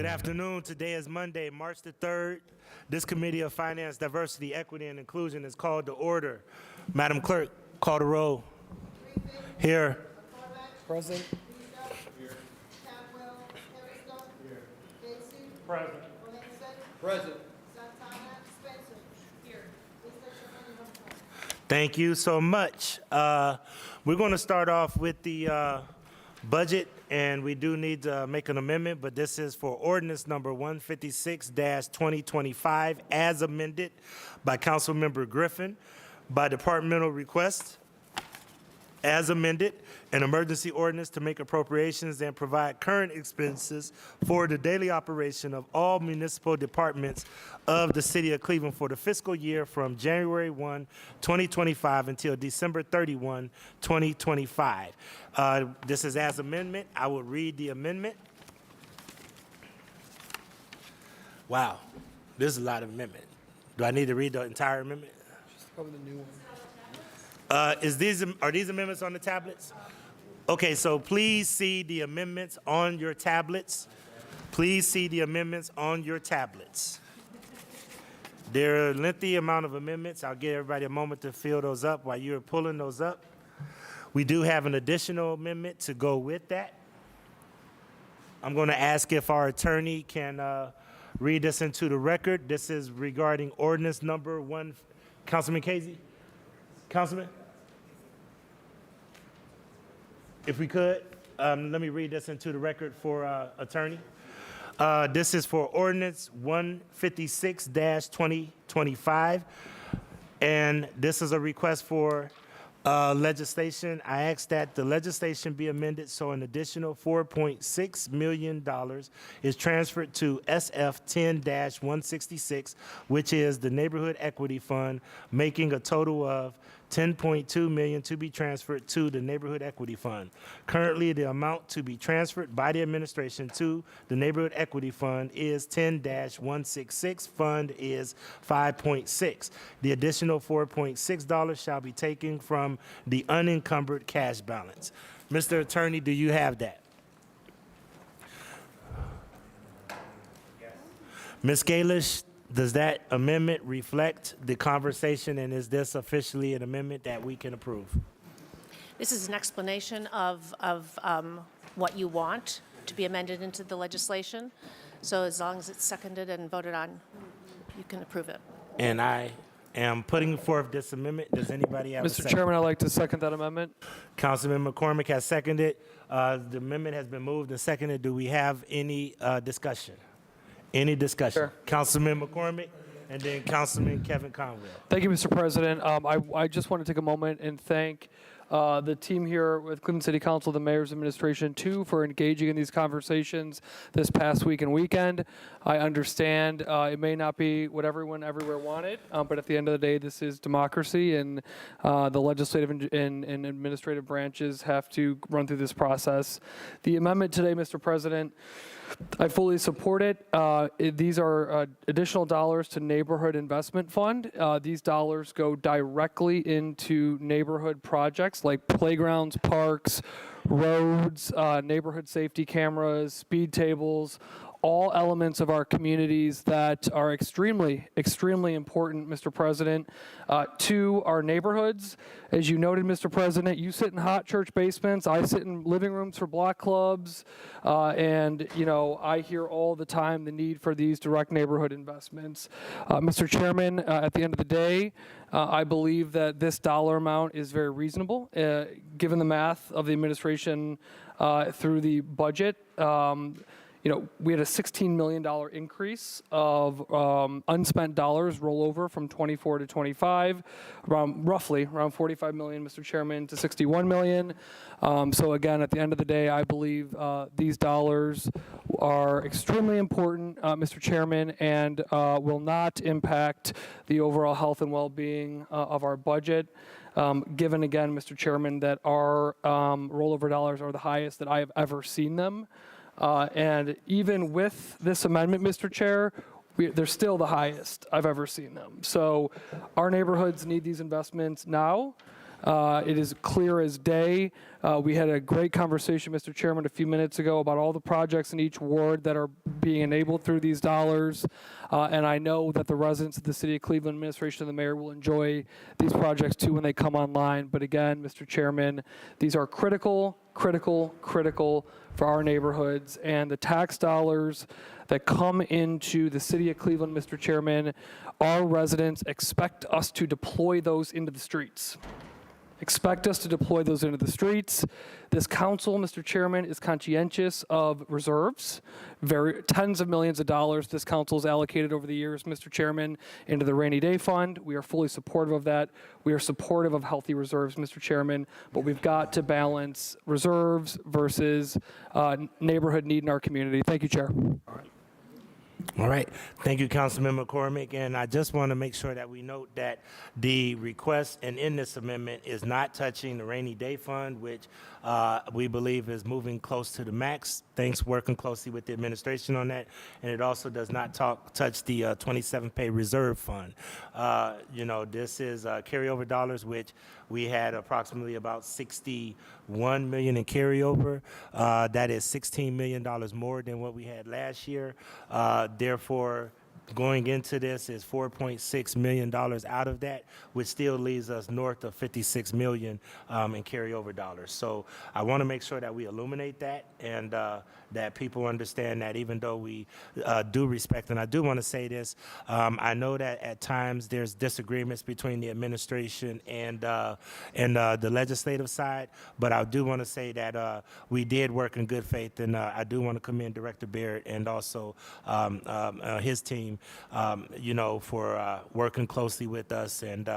afternoon. Today is Monday, March the 3rd. This Committee of Finance, Diversity, Equity, and Inclusion is called to order. Madam Clerk, call the roll. Here. Present. Present. Present. Thank you so much. We're going to start off with the budget, and we do need to make an amendment, but this is for ordinance number 156-2025 as amended by Councilmember Griffin by departmental request as amended, an emergency ordinance to make appropriations and provide current expenses for the daily operation of all municipal departments of the City of Cleveland for the fiscal year from January 1, 2025 until December 31, 2025. This is as amendment. I will read the amendment. Wow, this is a lot of amendment. Do I need to read the entire amendment? Just cover the new one. Are these amendments on the tablets? Okay, so please see the amendments on your tablets. Please see the amendments on your tablets. There are a lengthy amount of amendments. I'll give everybody a moment to fill those up while you're pulling those up. We do have an additional amendment to go with that. I'm going to ask if our attorney can read this into the record. This is regarding ordinance number 1. Councilman Casey? Councilman? If we could, let me read this into the record for attorney. This is for ordinance 156-2025, and this is a request for legislation. I ask that the legislation be amended so an additional $4.6 million is transferred to SF 10-166, which is the Neighborhood Equity Fund, making a total of $10.2 million to be transferred to the Neighborhood Equity Fund. Currently, the amount to be transferred by the administration to the Neighborhood Equity Fund is 10-166. Fund is 5.6. The additional $4.6 shall be taken from the unencumbered cash balance. Mr. Attorney, do you have that? Ms. Galish, does that amendment reflect the conversation, and is this officially an amendment that we can approve? This is an explanation of what you want to be amended into the legislation. So as long as it's seconded and voted on, you can approve it. And I am putting forth this amendment. Does anybody have a second? Mr. Chairman, I'd like to second that amendment. Councilman McCormick has seconded. The amendment has been moved and seconded. Do we have any discussion? Any discussion? Sure. Councilman McCormick and then Councilman Kevin Conwell. Thank you, Mr. President. I just want to take a moment and thank the team here with Cleveland City Council, the Mayor's Administration, too, for engaging in these conversations this past week and weekend. I understand it may not be what everyone everywhere wanted, but at the end of the day, this is democracy, and the legislative and administrative branches have to run through this process. The amendment today, Mr. President, I fully support it. These are additional dollars to Neighborhood Investment Fund. These dollars go directly into neighborhood projects like playgrounds, parks, roads, neighborhood safety cameras, speed tables, all elements of our communities that are extremely, extremely important, Mr. President, to our neighborhoods. As you noted, Mr. President, you sit in hot church basements, I sit in living rooms for block clubs, and I hear all the time the need for these direct neighborhood investments. Mr. Chairman, at the end of the day, I believe that this dollar amount is very reasonable, given the math of the administration through the budget. We had a $16 million increase of unspent dollars roll over from 24 to 25, roughly around 45 million, Mr. Chairman, to 61 million. So again, at the end of the day, I believe these dollars are extremely important, Mr. Chairman, and will not impact the overall health and well-being of our budget. Given again, Mr. Chairman, that our rollover dollars are the highest that I have ever seen them. And even with this amendment, Mr. Chair, they're still the highest I've ever seen them. So our neighborhoods need these investments now. It is clear as day. We had a great conversation, Mr. Chairman, a few minutes ago about all the projects in each ward that are being enabled through these dollars. And I know that the residents of the City of Cleveland administration and the mayor will enjoy these projects too when they come online. But again, Mr. Chairman, these are critical for our neighborhoods, and the tax dollars that come into the City of Cleveland, Mr. Chairman, our residents expect us to deploy those into the streets. Expect us to deploy those into the streets. This council, Mr. Chairman, is conscientious of reserves. Tens of millions of dollars this council has allocated over the years, Mr. Chairman, into the rainy day fund. We are fully supportive of that. We are supportive of healthy reserves, Mr. Chairman, but we've got to balance reserves versus neighborhood need in our community. Thank you, Chair. All right. Thank you, Councilman McCormick. And I just want to make sure that we note that the request and in this amendment is not touching the rainy day fund, which we believe is moving close to the max. Thanks, working closely with the administration on that. And it also does not touch the 27th pay reserve fund. This is carryover dollars, which we had approximately about $61 million in carryover. That is $16 million more than what we had last year. Therefore, going into this is $4.6 million out of that, which still leaves us north of $56 million in carryover dollars. So I want to make sure that we illuminate that and that people understand that even though we do respect, and I do want to say this, I know that at times there's disagreements between the administration and the legislative side, but I do want to say that we did work in good faith, and I do want to commend Director Barrett and also his team, for working closely with us, and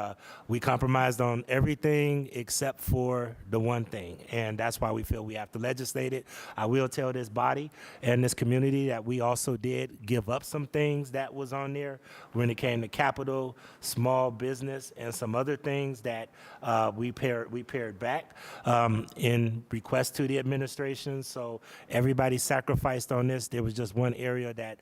we compromised on everything except for the one thing, and that's why we feel we have to legislate it. I will tell this body and this community that we also did give up some things that was on there when it came to capital, small business, and some other things that we pared back in request to the administration. So everybody sacrificed on this. There was just one area that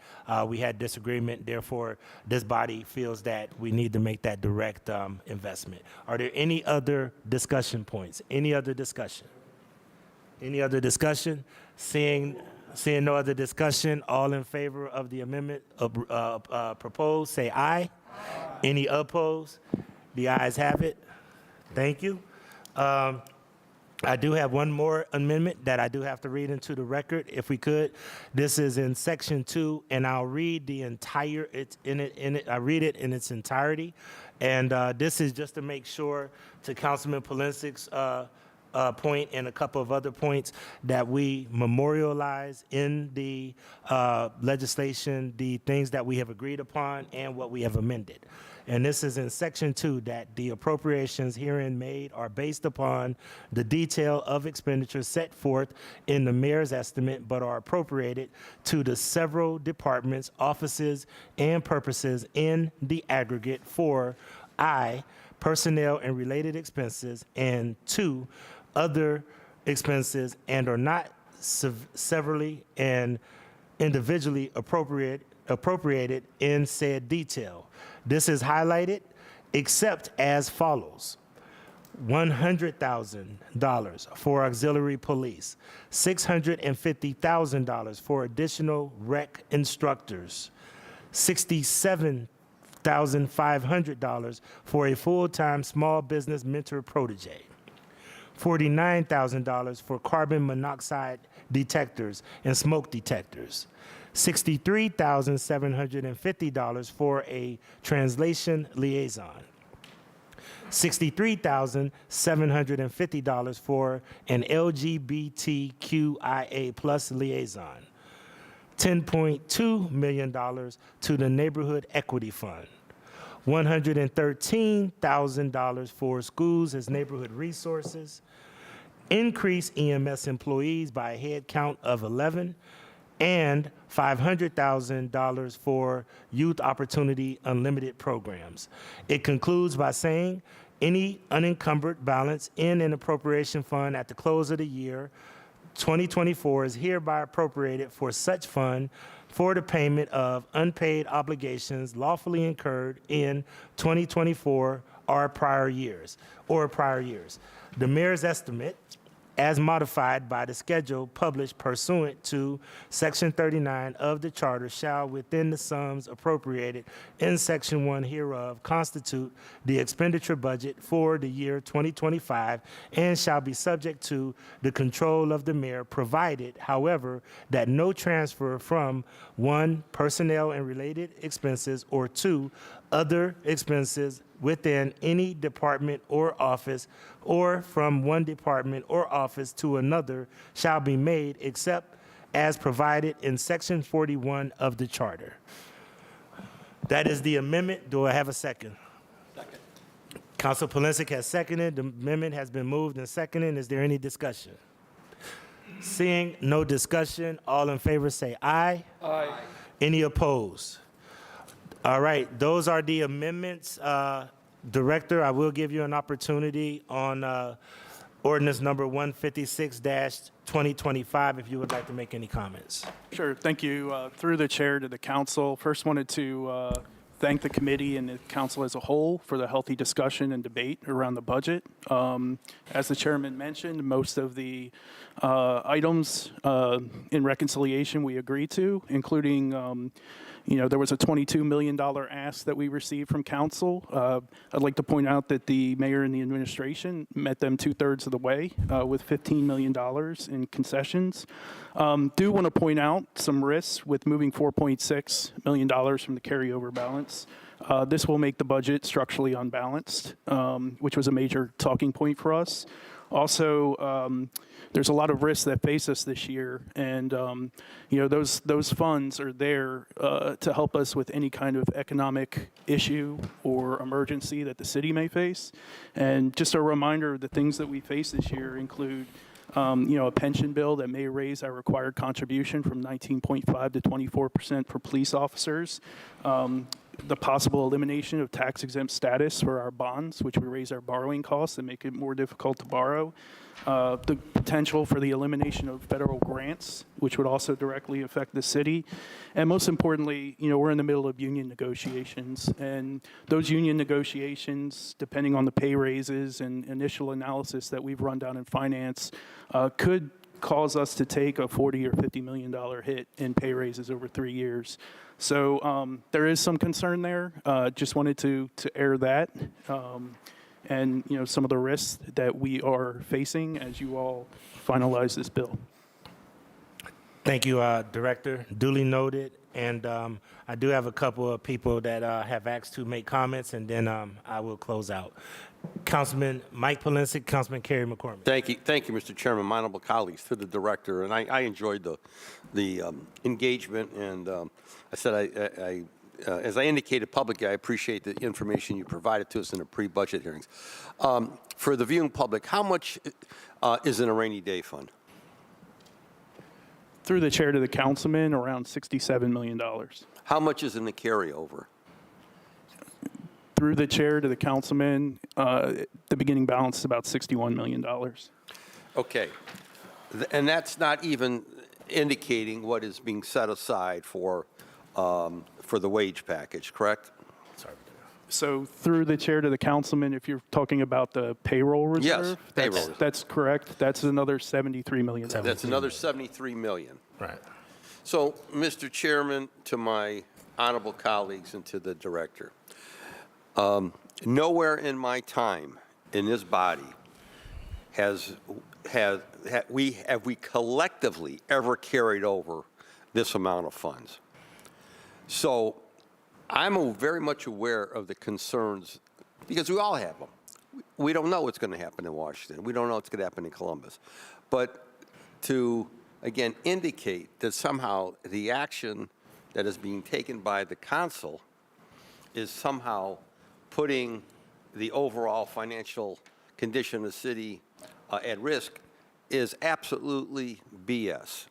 we had disagreement. Therefore, this body feels that we need to make that direct investment. Are there any other discussion points? Any other discussion? Any other discussion? Seeing no other discussion, all in favor of the amendment proposed, say aye. Any opposed? The ayes have it. Thank you. I do have one more amendment that I do have to read into the record, if we could. This is in Section 2, and I'll read the entire. I read it in its entirety, and this is just to make sure, to Councilman Polinsik's point and a couple of other points, that we memorialize in the legislation the things that we have agreed upon and what we have amended. And this is in Section 2, that the appropriations herein made are based upon the detail of expenditures set forth in the mayor's estimate, but are appropriated to the several departments, offices, and purposes in the aggregate for I, personnel and related expenses, and 2, other expenses, and are not severally and individually appropriated in said detail. This is highlighted except as follows: $100,000 for auxiliary police, $650,000 for additional rec instructors, $67,500 for a full-time small business mentor protege, $49,000 for carbon monoxide detectors and smoke detectors, $63,750 for a translation liaison, $63,750 for an LGBTQIA plus liaison, $10.2 million to the Neighborhood Equity Fund, $113,000 for schools as neighborhood resources, increase EMS employees by a head count of 11, and $500,000 for Youth Opportunity Unlimited programs. It concludes by saying any unencumbered balance in an appropriation fund at the close of the year 2024 is hereby appropriated for such fund for the payment of unpaid obligations lawfully incurred in 2024 or prior years. The mayor's estimate, as modified by the schedule published pursuant to Section 39 of the Charter, shall, within the sums appropriated in Section 1 hereof, constitute the expenditure budget for the year 2025 and shall be subject to the control of the mayor, provided, however, that no transfer from 1, personnel and related expenses, or 2, other expenses within any department or office, or from one department or office to another shall be made except as provided in Section 41 of the Charter. That is the amendment. Do I have a second? Second. Council Polinsik has seconded. The amendment has been moved and seconded. Is there any discussion? Seeing no discussion, all in favor say aye. Aye. Any opposed? All right, those are the amendments. Director, I will give you an opportunity on ordinance number 156-2025 if you would like to make any comments. Sure, thank you. Through the chair to the council, first wanted to thank the committee and the council as a whole for the healthy discussion and debate around the budget. As the chairman mentioned, most of the items in reconciliation we agreed to, including there was a $22 million ask that we received from council. I'd like to point out that the mayor and the administration met them 2/3 of the way with $15 million in concessions. Do want to point out some risks with moving $4.6 million from the carryover balance. This will make the budget structurally unbalanced, which was a major talking point for us. Also, there's a lot of risks that face us this year, and those funds are there to help us with any kind of economic issue or emergency that the city may face. And just a reminder, the things that we face this year include a pension bill that may raise our required contribution from 19.5% to 24% for police officers. The possible elimination of tax-exempt status for our bonds, which would raise our borrowing costs and make it more difficult to borrow. The potential for the elimination of federal grants, which would also directly affect the city. And most importantly, we're in the middle of union negotiations. And those union negotiations, depending on the pay raises and initial analysis that we've run down in finance, could cause us to take a $40 or $50 million hit in pay raises over 3 years. So there is some concern there. Just wanted to air that. And some of the risks that we are facing as you all finalize this bill. Thank you, Director. Duly noted. And I do have a couple of people that have asked to make comments, and then I will close out. Councilman Mike Polinsik, Councilman Kerry McCormick. Thank you, Mr. Chairman. My honorable colleagues, to the director, and I enjoyed the engagement, and I said as I indicated publicly, I appreciate the information you provided to us in the pre-budget hearings. For the viewing public, how much is in a rainy day fund? Through the chair to the councilman, around $67 million. How much is in the carryover? Through the chair to the councilman, the beginning balance is about $61 million. Okay. And that's not even indicating what is being set aside for the wage package, correct? Sorry. So through the chair to the councilman, if you're talking about the payroll reserve, Yes, payroll. that's correct. That's another $73 million. That's another $73 million. Right. So, Mr. Chairman, to my honorable colleagues and to the director, nowhere in my time in this body have we collectively ever carried over this amount of funds. So I'm very much aware of the concerns, because we all have them. We don't know what's going to happen in Washington. We don't know what's going to happen in Columbus. But to, again, indicate that somehow the action that is being taken by the council is somehow putting the overall financial condition of the city at risk is absolutely BS.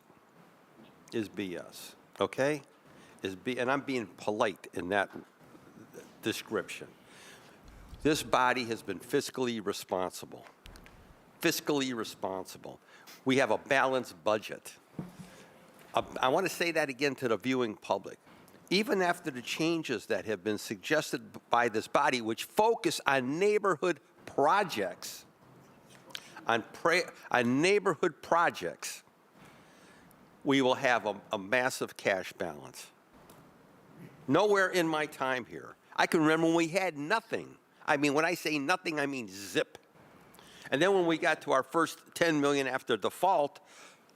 Is BS, okay? And I'm being polite in that description. This body has been fiscally responsible. Fiscally responsible. We have a balanced budget. I want to say that again to the viewing public. even after the changes that have been suggested by this body, which focus on neighborhood projects, on neighborhood projects, we will have a massive cash balance. Nowhere in my time here. I can remember when we had nothing. I mean, when I say nothing, I mean zip. And then when we got to our first 10 million after default,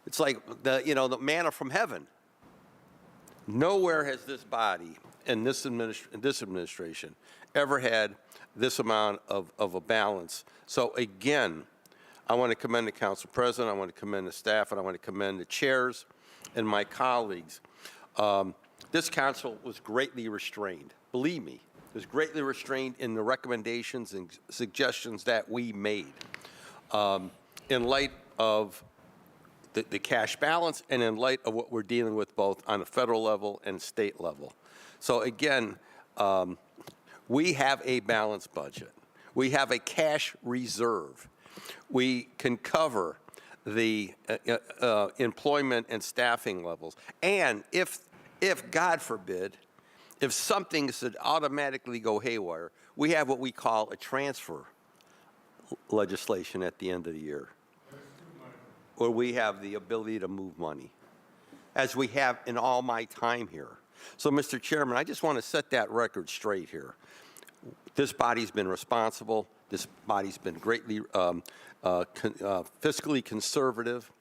it's like the manna from heaven. Nowhere has this body and this administration ever had this amount of a balance. So again, I want to commend the council president, I want to commend the staff, and I want to commend the chairs and my colleagues. This council was greatly restrained. Believe me, it was greatly restrained in the recommendations and suggestions that we made in light of the cash balance and in light of what we're dealing with both on a federal level and state level. So again, we have a balanced budget. We have a cash reserve. We can cover the employment and staffing levels. And if God forbid, if something should automatically go haywire, we have what we call a transfer legislation at the end of the year, where we have the ability to move money, as we have in all my time here. So, Mr. Chairman, I just want to set that record straight here. This body's been responsible. This body's been greatly fiscally conservative.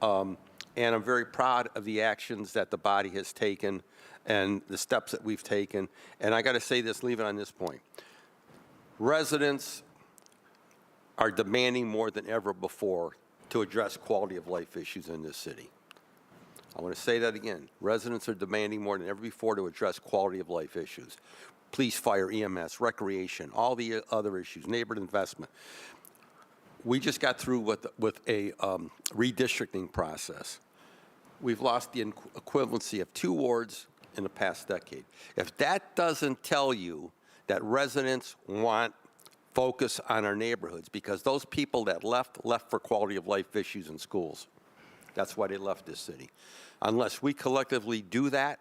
And I'm very proud of the actions that the body has taken and the steps that we've taken. And I got to say this, leave it on this point. Residents are demanding more than ever before to address quality of life issues in this city. I want to say that again. Residents are demanding more than ever before to address quality of life issues. Police, fire, EMS, recreation, all the other issues, neighborhood investment. We just got through with a redistricting process. We've lost the equivalency of 2 wards in the past decade. If that doesn't tell you that residents want focus on our neighborhoods, because those people that left for quality of life issues in schools. That's why they left this city. Unless we collectively do that,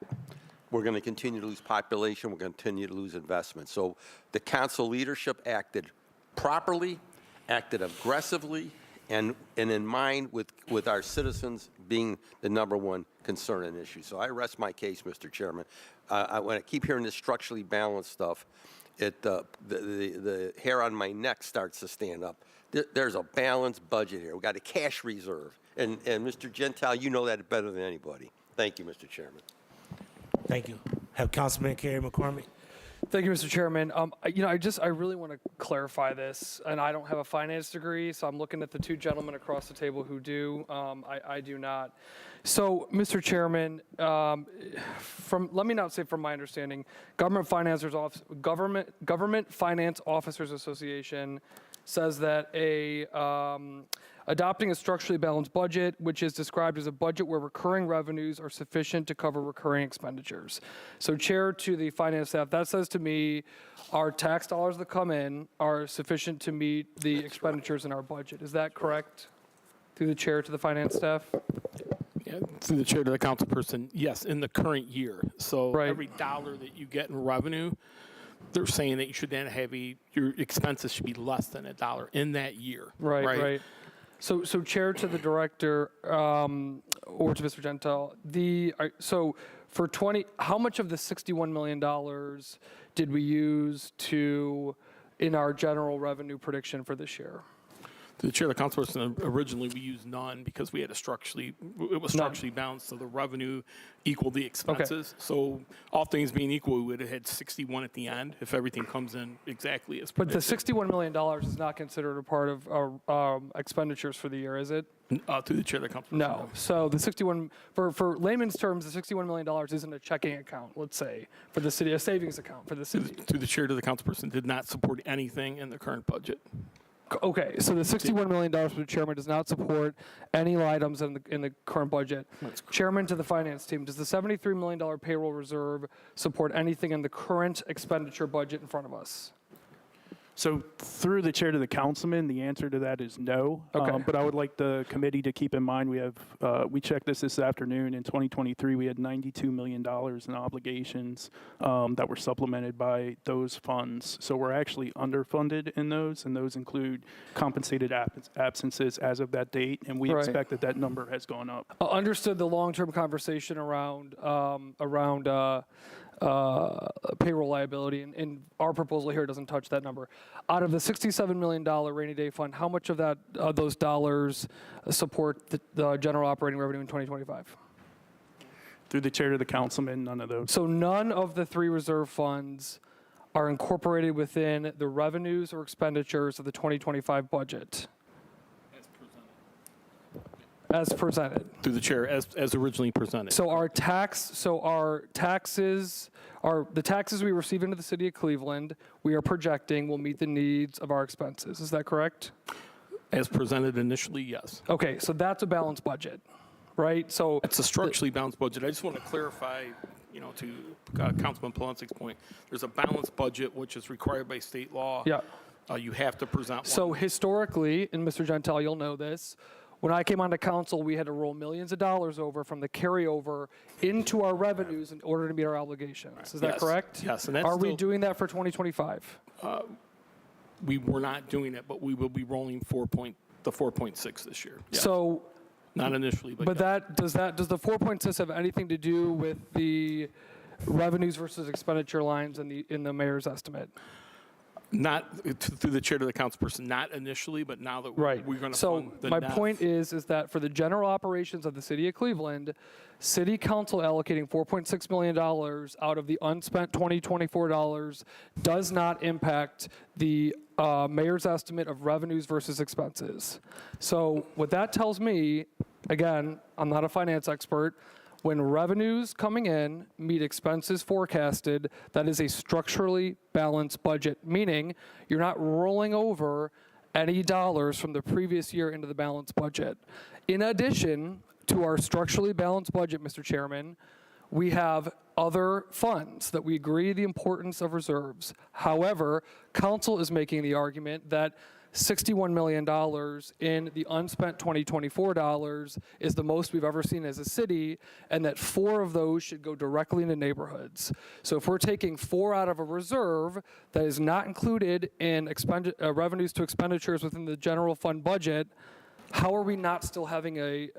we're going to continue to lose population, we're going to continue to lose investment. So the council leadership acted properly, acted aggressively, and in mind with our citizens being the #1 concern and issue. So I rest my case, Mr. Chairman. When I keep hearing this structurally balanced stuff, the hair on my neck starts to stand up. There's a balanced budget here. We've got a cash reserve. And Mr. Gentile, you know that better than anybody. Thank you, Mr. Chairman. Thank you. Have Councilman Kerry McCormick. Thank you, Mr. Chairman. I really want to clarify this, and I don't have a finance degree, so I'm looking at the 2 gentlemen across the table who do. I do not. So, Mr. Chairman, let me not say from my understanding, Government Finance Officers Association says that adopting a structurally balanced budget, which is described as a budget where recurring revenues are sufficient to cover recurring expenditures. So, Chair, to the finance staff, that says to me our tax dollars that come in are sufficient to meet the expenditures in our budget. Is that correct? Through the Chair to the finance staff? Yeah, through the chair to the council person, yes, in the current year. So Right. every dollar that you get in revenue, they're saying that you should then have your expenses should be less than $1 in that year. Right. So Chair to the Director, or to Mr. Gentile, so for how much of the $61 million did we use in our general revenue prediction for this year? To the chair, the council person, originally we used none because we had it was structurally balanced, so the revenue equaled the expenses. So all things being equal, we would have had 61 at the end if everything comes in exactly as But predicted. the $61 million is not considered a part of our expenditures for the year, is it? To the chair, the council person. No. So the 61, for layman's terms, the $61 million isn't a checking account, let's say, for the city, a savings account for the city. To the chair to the council person, did not support anything in the current budget. Okay, so the $61 million for the chairman does not support any items in the current budget. Chairman to the finance team, does the $73 million payroll reserve support anything in the current expenditure budget in front of us? So through the chair to the councilman, the answer to that is no. Okay. But I would like the committee to keep in mind, we checked this afternoon. In 2023, we had $92 million in obligations that were supplemented by those funds. So we're actually underfunded in those, and those include compensated absences as of that date, and we Right. expect that number has gone up. Understood the long-term conversation around payroll liability, and our proposal here doesn't touch that number. Out of the $67 million rainy day fund, how much of that those dollars support the general operating revenue in 2025? Through the chair to the councilman, none of those. So none of the three reserve funds are incorporated within the revenues or expenditures of the 2025 budget. As presented. Through the chair, as originally presented. So the taxes we receive into the city of Cleveland, we are projecting will meet the needs of our expenses. Is that correct? As presented initially, yes. Okay, so that's a balanced budget, right? So It's a structurally balanced budget. I just want to clarify, to Councilman Polonsik's point, there's a balanced budget which is required by state law. yeah. You have to present one. So historically, and Mr. Gentile, you'll know this, when I came onto council, we had to roll millions of dollars over from the carryover into our revenues in order to meet our obligations. Is that Yes. correct? Yes, and that's Are we still- doing that for 2025? We were not doing it, but we will be rolling 4.6 this year. Yes. So, Not initially, but but yes. does the 4.6 have anything to do with the revenues versus expenditure lines in the mayor's estimate? Not, through the chair to the councilperson, not initially, but now that Right. we're going to So fund the my NEF. point is that for the general operations of the city of Cleveland, city council allocating $4.6 million out of the unspent 2024 dollars does not impact the mayor's estimate of revenues versus expenses. So what that tells me, again, I'm not a finance expert, when revenues coming in meet expenses forecasted, that is a structurally balanced budget, meaning you're not rolling over any dollars from the previous year into the balanced budget. In addition to our structurally balanced budget, Mr. Chairman, we have other funds that we agree the importance of reserves. However, council is making the argument that $61 million in the unspent 2024 dollars is the most we've ever seen as a city, and that 4 of those should go directly into neighborhoods. So if we're taking 4 out of a reserve that is not included in revenues to expenditures within the general fund budget, how are we not still having a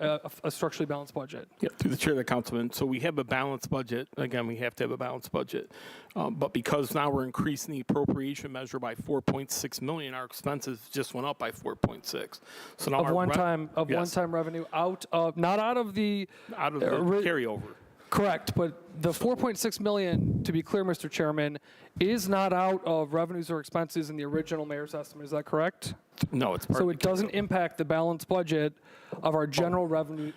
structurally balanced budget? Yeah, through the chair of the councilman. So we have a balanced budget. Again, we have to have a balanced budget. But because now we're increasing the appropriation measure by 4.6 million, our expenses just went up by 4.6. So now Of our one-time yes, one-time revenue not out of the out of the carryover. Correct, but the 4.6 million, to be clear, Mr. Chairman, is not out of revenues or expenses in the original mayor's estimate. Is that correct? No, it's part So of it the doesn't carryover. impact the balanced budget of our general revenue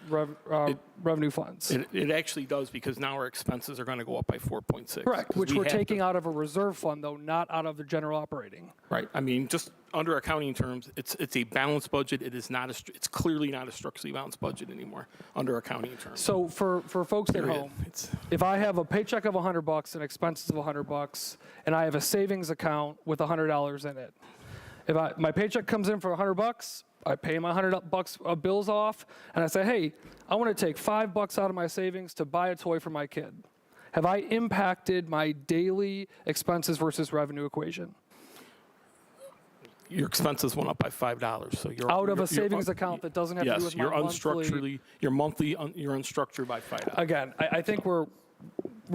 funds. It actually does, because now our expenses are going to go up by 4.6. Correct, 'cause which we we're have to- taking out of a reserve fund, though, not out of the general operating. Right. I mean, just under accounting terms, it's a balanced budget. It is not it's clearly not a structurally balanced budget anymore under accounting terms. So for folks at Period. home, It's if I have a paycheck of $100 and expenses of $100, and I have a savings account with $100 in it, if my paycheck comes in for $100, I pay my $100 of bills off, and I say, hey, I want to take $5 out of my savings to buy a toy for my kid. Have I impacted my daily expenses versus revenue equation? your expenses went up by $5. So you're Out of a you're savings account that doesn't have to do yes, with you're my unstructurally you're unstructured by $5. Again, I think we're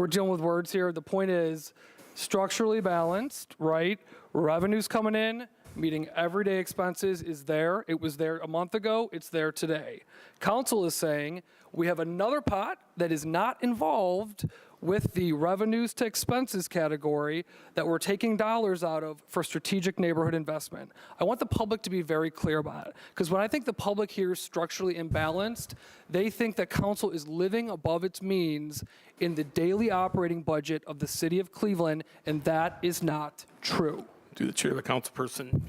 dealing with words here. The point is structurally balanced, right? Revenues coming in, meeting everyday expenses is there. It was there a month ago. It's there today. Council is saying we have another pot that is not involved with the revenues to expenses category that we're taking dollars out of for strategic neighborhood investment. I want the public to be very clear about it, because when I think the public hears structurally imbalanced, they think that council is living above its means in the daily operating budget of the city of Cleveland, and that is not true. Through the chair of the council person,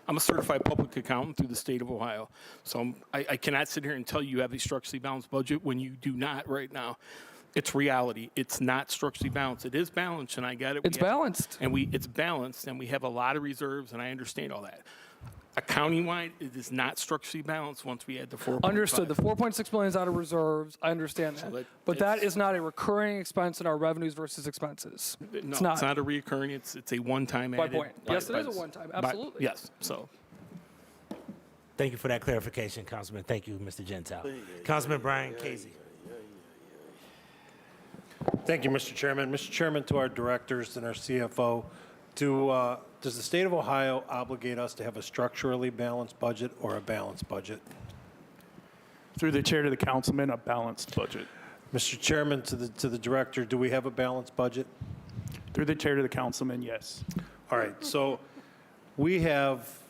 I'm a certified public accountant through the state of Ohio. So I cannot sit here and tell you have a structurally balanced budget when you do not right now. It's reality. It's not structurally balanced. It is balanced, and I get it. It's balanced. It's balanced, and we have a lot of reserves, and I understand all that. Accounting-wide, it is not structurally balanced once we add the 4.5. Understood. The 4.6 million is out of reserves. I understand that. that- But that it's- is not a recurring expense in our revenues versus expenses. No, it's not. a reoccurring. It's a one-time My added. point. Yes, it is a one-time. Absolutely. Yes, so. Thank you for that clarification, Councilman. Thank you, Mr. Gentile. Councilman Brian Casey. Thank you, Mr. Chairman. Mr. Chairman, to our directors and our CFO, does the state of Ohio obligate us to have a structurally balanced budget or a balanced budget? Through the chair to the councilman, a balanced budget. Mr. Chairman, to the director, do we have a balanced budget? Through the chair to the councilman, yes. All right, so we have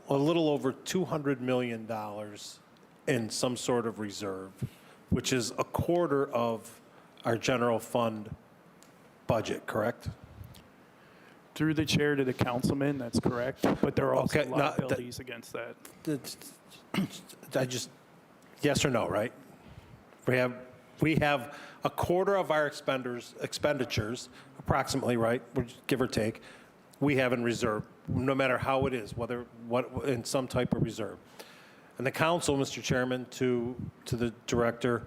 a little over $200 million in some sort of reserve, which is a quarter of our general fund budget, correct? Through the chair to the councilman, that's correct, but there are also Okay, now, liabilities against that. Yes or no, right? We have a quarter of our expenditures, approximately, right, give or take, we have in reserve, no matter how it is, in some type of reserve. And the council, Mr. Chairman, to the director,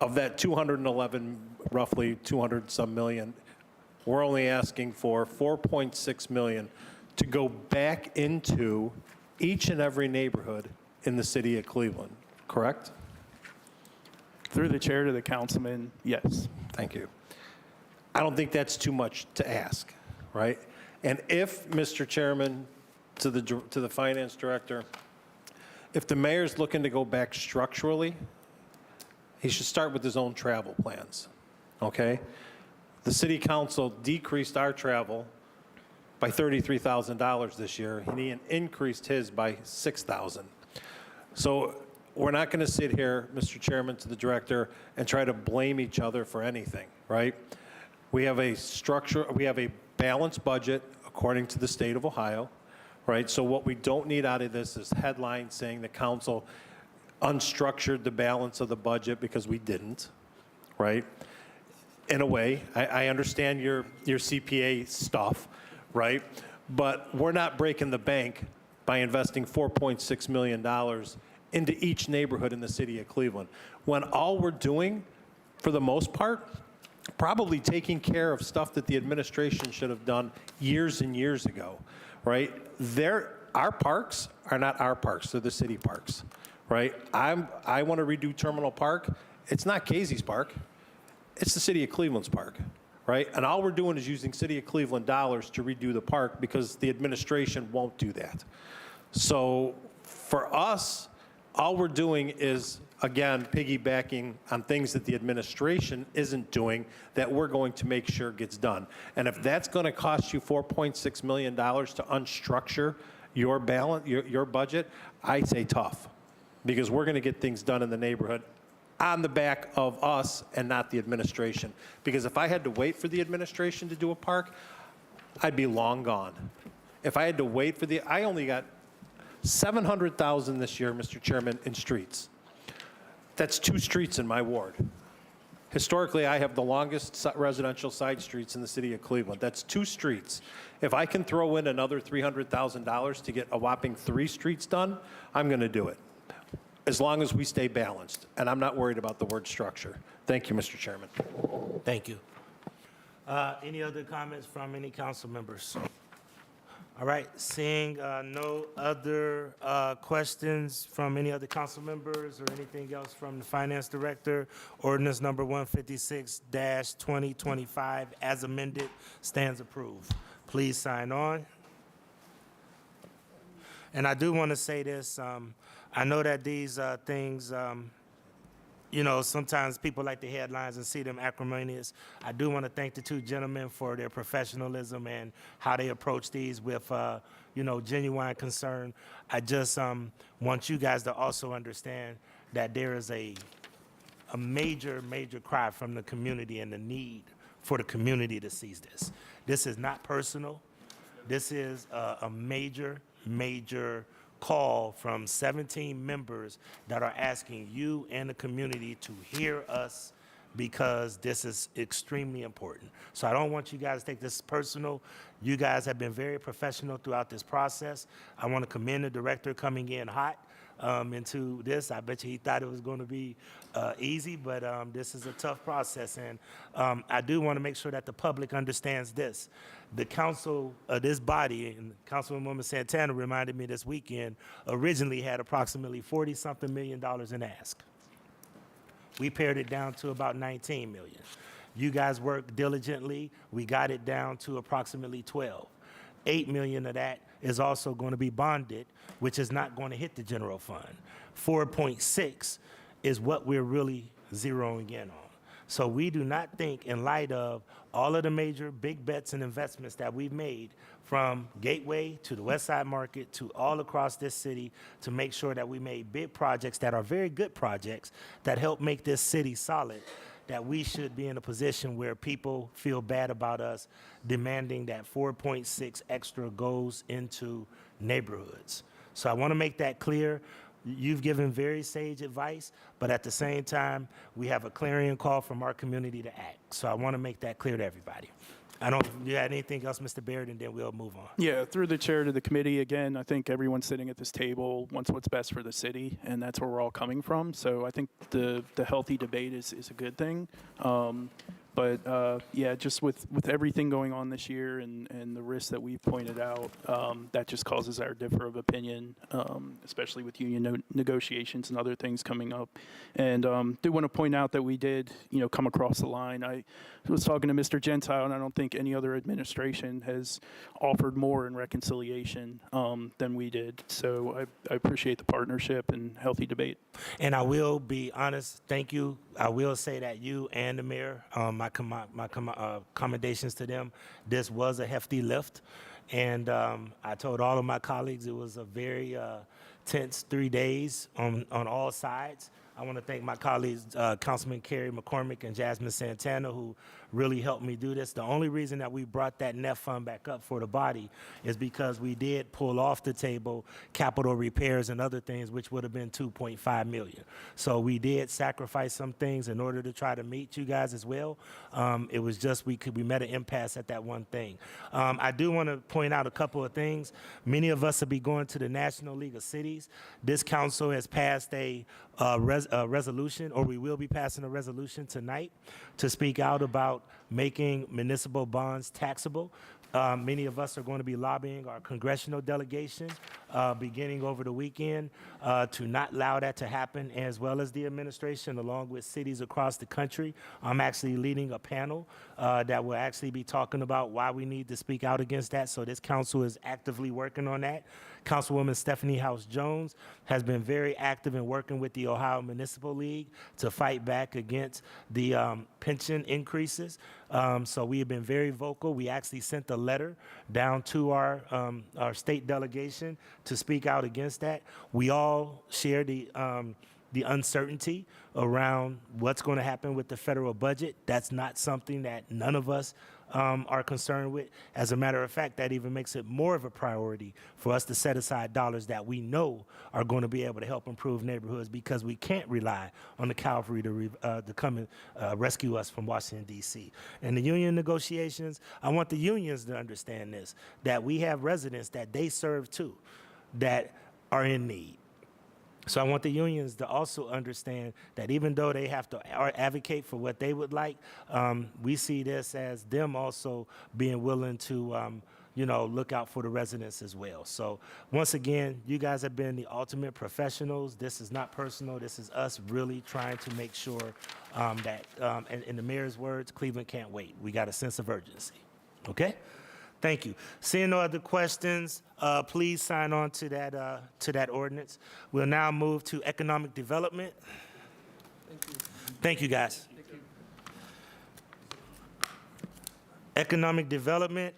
of that 211, roughly 200 some million, we're only asking for 4.6 million to go back into each and every neighborhood in the city of Cleveland, correct? Through the chair to the councilman, yes. Thank you. I don't think that's too much to ask, right? And if, Mr. Chairman, to the finance director, if the mayor's looking to go back structurally, he should start with his own travel plans, okay? The city council decreased our travel by $33,000 this year, and he increased his by $6,000. So we're not going to sit here, Mr. Chairman, to the director, and try to blame each other for anything, right? We have a balanced budget according to the state of Ohio, right? So what we don't need out of this is headlines saying the council unstructured the balance of the budget, because we didn't, right? In a way, I understand your CPA stuff, right? But we're not breaking the bank by investing $4.6 million into each neighborhood in the city of Cleveland, when all we're doing, for the most part, probably taking care of stuff that the administration should have done years and years ago, right? Our parks are not our parks, they're the city parks, right? I want to redo Terminal Park. It's not Casey's park. It's the city of Cleveland's park, right? And all we're doing is using city of Cleveland dollars to redo the park because the administration won't do that. So for us, all we're doing is, again, piggybacking on things that the administration isn't doing that we're going to make sure gets done. And if that's going to cost you $4.6 million to unstructure your budget, I say tough, because we're going to get things done in the neighborhood on the back of us and not the administration. Because if I had to wait for the administration to do a park, I'd be long gone. If I had to wait for I only got $700,000 this year, Mr. Chairman, in streets. That's 2 streets in my ward. Historically, I have the longest residential side streets in the city of Cleveland. That's 2 streets. If I can throw in another $300,000 to get a whopping 3 streets done, I'm going to do it, as long as we stay balanced. And I'm not worried about the word structure. Thank you, Mr. Chairman. Thank you. Any other comments from any council members? All right, seeing no other questions from any other council members or anything else from the finance director, ordinance number 156-2025 as amended stands approved. Please sign on. And I do want to say this, I know that these things, sometimes people like the headlines and see them acrimonious. I do want to thank the 2 gentlemen for their professionalism and how they approach these with, genuine concern. I just want you guys to also understand that there is a major, major cry from the community and the need for the community to seize this. This is not personal. This is a major, major call from 17 members that are asking you and the community to hear us because this is extremely important. So I don't want you guys to take this personal. You guys have been very professional throughout this process. I want to commend the director coming in hot into this. I bet you he thought it was going to be easy, but this is a tough process. And I do want to make sure that the public understands this. The council, this body, and Councilwoman Santana reminded me this weekend, originally had approximately $40-something million in ask. We pared it down to about 19 million. You guys worked diligently. We got it down to approximately 12. 8 million of that is also going to be bonded, which is not going to hit the general fund. 4.6 is what we're really zeroing in on. So we do not think, in light of all of the major big bets and investments that we've made, from Gateway to the West Side Market to all across this city, to make sure that we made big projects that are very good projects that help make this city solid, that we should be in a position where people feel bad about us demanding that 4.6 extra goes into neighborhoods. So I want to make that clear. You've given very sage advice, but at the same time, we have a clarion call from our community to act. So I want to make that clear to everybody. I don't, you had anything else, Mr. Baird, and then we'll move on. Yeah, through the chair to the committee, again, I think everyone sitting at this table wants what's best for the city, and that's where we're all coming from. So I think the healthy debate is a good thing. But yeah, just with everything going on this year and the risks that we've pointed out, that just causes our differ of opinion, especially with union negotiations and other things coming up. And do want to point out that we did, come across the line. I was talking to Mr. Gentile, and I don't think any other administration has offered more in reconciliation than we did. So I appreciate the partnership and healthy debate. And I will be honest, thank you. I will say that you and the mayor, my commendations to them. This was a hefty lift, and I told all of my colleagues it was a very tense 3 days on all sides. I want to thank my colleagues, Councilman Kerry McCormick and Jasmine Santana, who really helped me do this. The only reason that we brought that net fund back up for the body is because we did pull off the table capital repairs and other things, which would have been 2.5 million. So we did sacrifice some things in order to try to meet you guys as well. It was just we met an impasse at that one thing. I do want to point out a couple of things. Many of us will be going to the National League of Cities. This council has passed a resolution, or we will be passing a resolution tonight to speak out about making municipal bonds taxable. Many of us are going to be lobbying our congressional delegation beginning over the weekend to not allow that to happen, as well as the administration, along with cities across the country. I'm actually leading a panel that will actually be talking about why we need to speak out against that. So this council is actively working on that. Councilwoman Stephanie House-Jones has been very active in working with the Ohio Municipal League to fight back against the pension increases. So we have been very vocal. We actually sent a letter down to our state delegation to speak out against that. We all share the uncertainty around what's going to happen with the federal budget. That's not something that none of us are concerned with. As a matter of fact, that even makes it more of a priority for us to set aside dollars that we know are going to be able to help improve neighborhoods, because we can't rely on the cavalry to come and rescue us from Washington, D.C. And the union negotiations, I want the unions to understand this, that we have residents that they serve too that are in need. So I want the unions to also understand that even though they have to advocate for what they would like, we see this as them also being willing to, look out for the residents as well. So once again, you guys have been the ultimate professionals. This is not personal. This is us really trying to make sure that, in the mayor's words, Cleveland can't wait. We got a sense of urgency. Okay? Thank you. Seeing no other questions, please sign on to that ordinance. We'll now move to economic development. Thank you. Thank you, guys. Thank you. Economic development,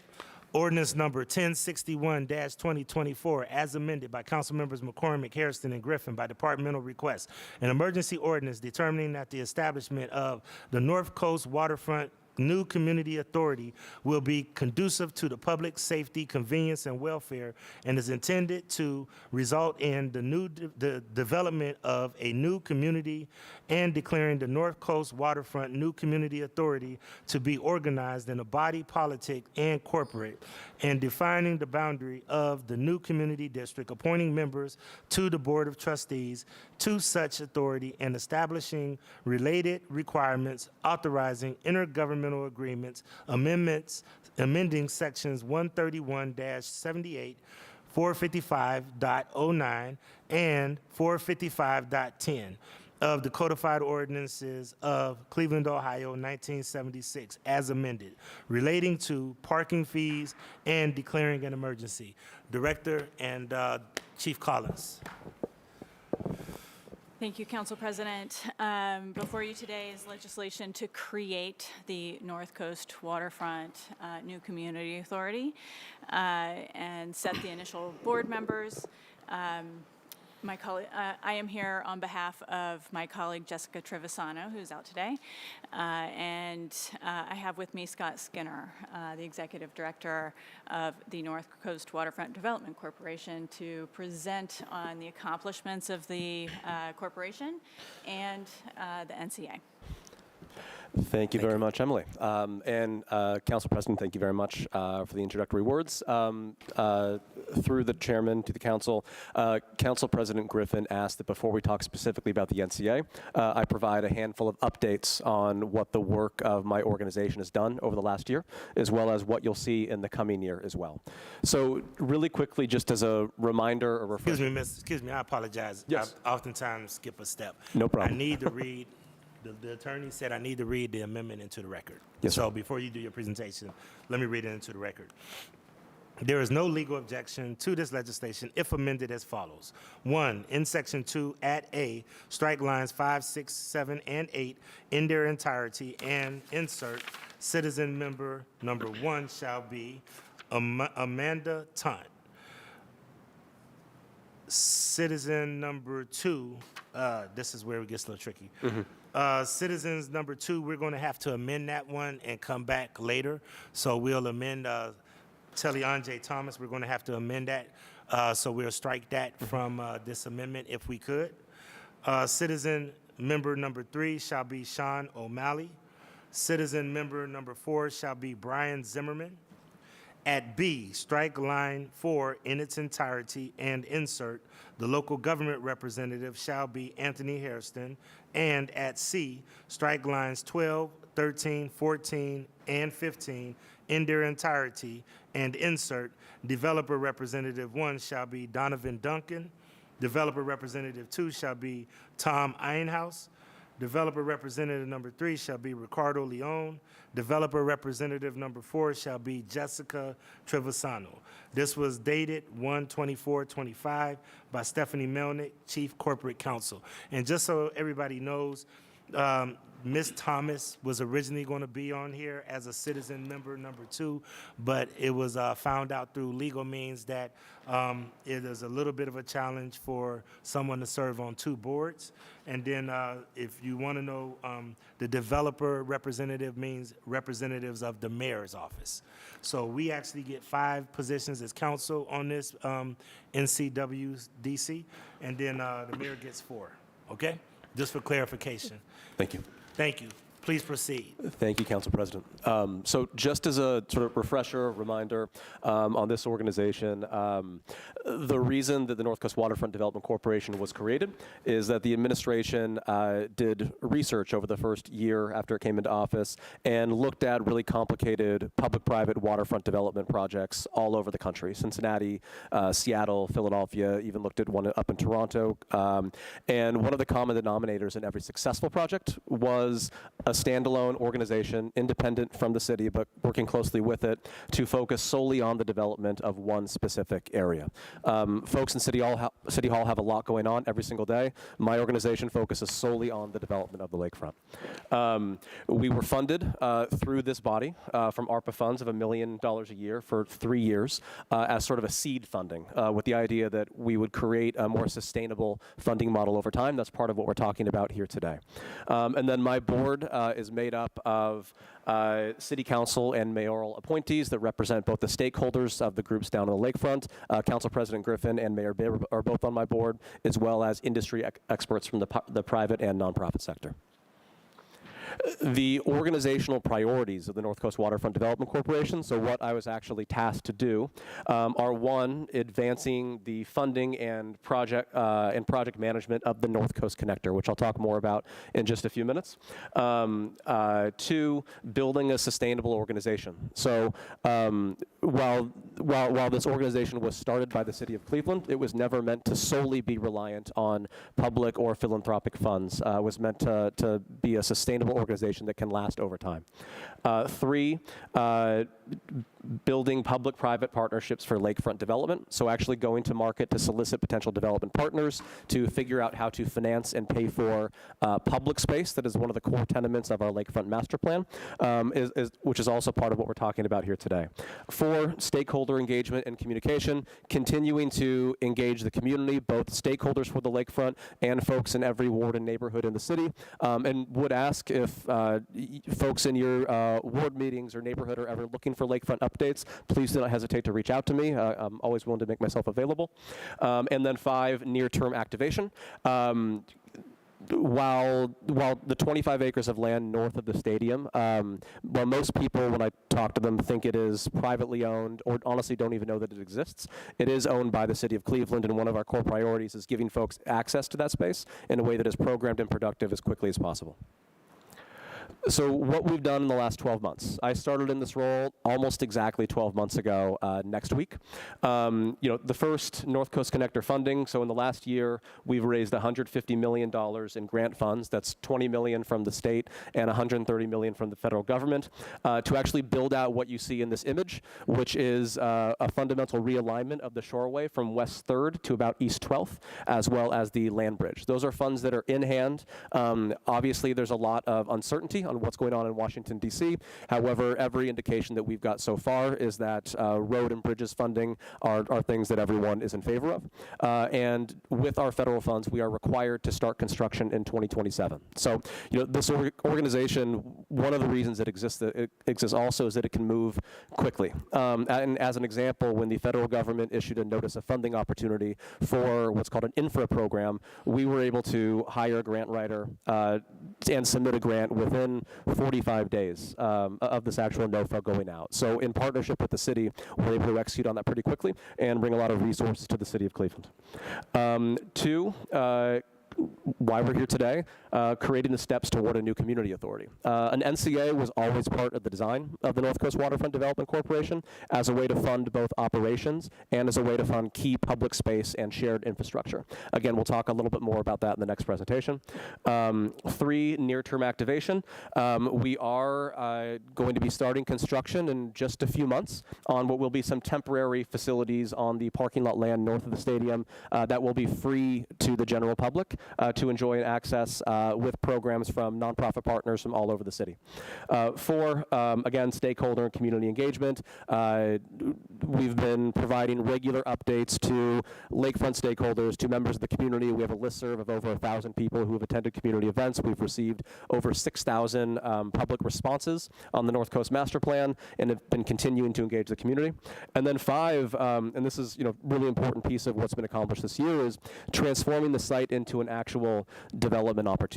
ordinance number 1061-2024, as amended by Council members McCormick, Harrison, and Griffin by departmental request. An emergency ordinance determining that the establishment of the North Coast Waterfront new community authority will be conducive to the public safety, convenience, and welfare, and is intended to result in the development of a new community and declaring the North Coast Waterfront New Community Authority to be organized in a body politic and corporate, and defining the boundary of the new community district, appointing members to the Board of Trustees to such authority, and establishing related requirements, authorizing intergovernmental agreements, amending sections 131-78, 455.09, and 455.10 of the codified ordinances of Cleveland, Ohio, 1976, as amended, relating to parking fees and declaring an emergency. Director and Chief Collins. Thank you, Council President. Before you today is legislation to create the North Coast Waterfront New Community Authority and set the initial board members. I am here on behalf of my colleague Jessica Trevisano, who's out today, and I have with me Scott Skinner, the Executive Director of the North Coast Waterfront Development Corporation, to present on the accomplishments of the corporation and the NCA. Thank you very much, Emily. And Council President, thank you very much for the introductory words. Through the chairman to the council, Council President Griffin asked that before we talk specifically about the NCA, I provide a handful of updates on what the work of my organization has done over the last year, as well as what you'll see in the coming year as well. So really quickly, just as a reminder or refresher. Excuse me, I apologize. Yes. I oftentimes skip a step. No problem. I need to read, the attorney said I need to read the amendment into the record. Yes, so sir. Before you do your presentation, let me read it into the record. There is no legal objection to this legislation if amended as follows. 1, in Section 2, at A, strike lines 5, 6, 7, and 8 in their entirety and insert citizen member number 1 shall be Amanda Tunt. Citizen number 2, this is where it gets a little tricky. Citizens number 2, we're going to have to amend that one and come back later. So we'll amend Telly-Anjay Thomas. We're going to have to amend that. So we'll strike that from this amendment if we could. Citizen member number 3 shall be Sean O'Malley. Citizen member number 4 shall be Brian Zimmerman. At B, strike line 4 in its entirety and insert the local government representative shall be Anthony Hairston. And at C, strike lines 12, 13, 14, and 15 in their entirety and insert developer representative 1 shall be Donovan Duncan. Developer representative 2 shall be Tom Einhaus. Developer representative number 3 shall be Ricardo Leon. Developer representative number 4 shall be Jessica Trevisano. This was dated 1/24/25 by Stephanie Melnick, Chief Corporate Counsel. And just so everybody knows, Ms. Thomas was originally going to be on here as a citizen member number 2, but it was found out through legal means that it is a little bit of a challenge for someone to serve on 2 boards. And then if you want to know, the developer representative means representatives of the mayor's office. So we actually get 5 positions as council on this NCWDC, and then the mayor gets 4, okay? Just for clarification. Thank you. Thank you. Please proceed. Thank you, Council President. So just as a sort of refresher, reminder on this organization, the reason that the North Coast Waterfront Development Corporation was created is that the administration did research over the first year after it came into office and looked at really complicated public-private waterfront development projects all over the country, Cincinnati, Seattle, Philadelphia, even looked at one up in Toronto. And one of the common denominators in every successful project was a standalone organization, independent from the city, but working closely with it to focus solely on the development of one specific area. Folks in City Hall have a lot going on every single day. My organization focuses solely on the development of the lakefront. We were funded through this body from ARPA funds of $1 million a year for 3 years as sort of a seed funding with the idea that we would create a more sustainable funding model over time. That's part of what we're talking about here today. And then my board is made up of city council and mayoral appointees that represent both the stakeholders of the groups down on the lakefront. Council President Griffin and Mayor Bibb are both on my board, as well as industry experts from the private and nonprofit sector. The organizational priorities of the North Coast Waterfront Development Corporation, so what I was actually tasked to do, are one, advancing the funding and project management of the North Coast Connector, which I'll talk more about in just a few minutes. Two, building a sustainable organization. So while this organization was started by the City of Cleveland, it was never meant to solely be reliant on public or philanthropic funds. It was meant to be a sustainable organization that can last over time. Three, building public-private partnerships for lakefront development, so actually going to market to solicit potential development partners to figure out how to finance and pay for public space. That is one of the core tenements of our lakefront master plan, which is also part of what we're talking about here today. Four, stakeholder engagement and communication, continuing to engage the community, both stakeholders for the lakefront and folks in every ward and neighborhood in the city, and would ask if folks in your ward meetings or neighborhood are ever looking for lakefront updates, please do not hesitate to reach out to me. I'm always willing to make myself available. And then five, near-term activation. While the 25 acres of land north of the stadium, while most people, when I talk to them, think it is privately owned or honestly don't even know that it exists, it is owned by the City of Cleveland, and one of our core priorities is giving folks access to that space in a way that is programmed and productive as quickly as possible. So what we've done in the last 12 months. I started in this role almost exactly 12 months ago next week. The first North Coast Connector funding, so in the last year, we've raised $150 million in grant funds. That's $20 million from the state and $130 million from the federal government to actually build out what you see in this image, which is a fundamental realignment of the shoreway from West 3rd to about East 12th, as well as the land bridge. Those are funds that are in hand. Obviously, there's a lot of uncertainty on what's going on in Washington, D.C. However, every indication that we've got so far is that road and bridges funding are things that everyone is in favor of. And with our federal funds, we are required to start construction in 2027. So, this organization, one of the reasons it exists also is that it can move quickly. And as an example, when the federal government issued a notice of funding opportunity for what's called an infra program, we were able to hire a grant writer and submit a grant within 45 days of this actual NOFA going out. So in partnership with the city, we're able to execute on that pretty quickly and bring a lot of resources to the City of Cleveland. Two, why we're here today, creating the steps toward a new community authority. An NCA was always part of the design of the North Coast Waterfront Development Corporation as a way to fund both operations and as a way to fund key public space and shared infrastructure. Again, we'll talk a little bit more about that in the next presentation. Three, near-term activation. We are going to be starting construction in just a few months on what will be some temporary facilities on the parking lot land north of the stadium that will be free to the general public to enjoy and access with programs from nonprofit partners from all over the city. Four, again, stakeholder and community engagement. We've been providing regular updates to lakefront stakeholders, to members of the community. We have a listserv of over 1,000 people who have attended community events. We've received over 6,000 public responses on the North Coast Master Plan and have been continuing to engage the community. And then five, and this is really important piece of what's been accomplished this year, is transforming the site into an actual development opportunity.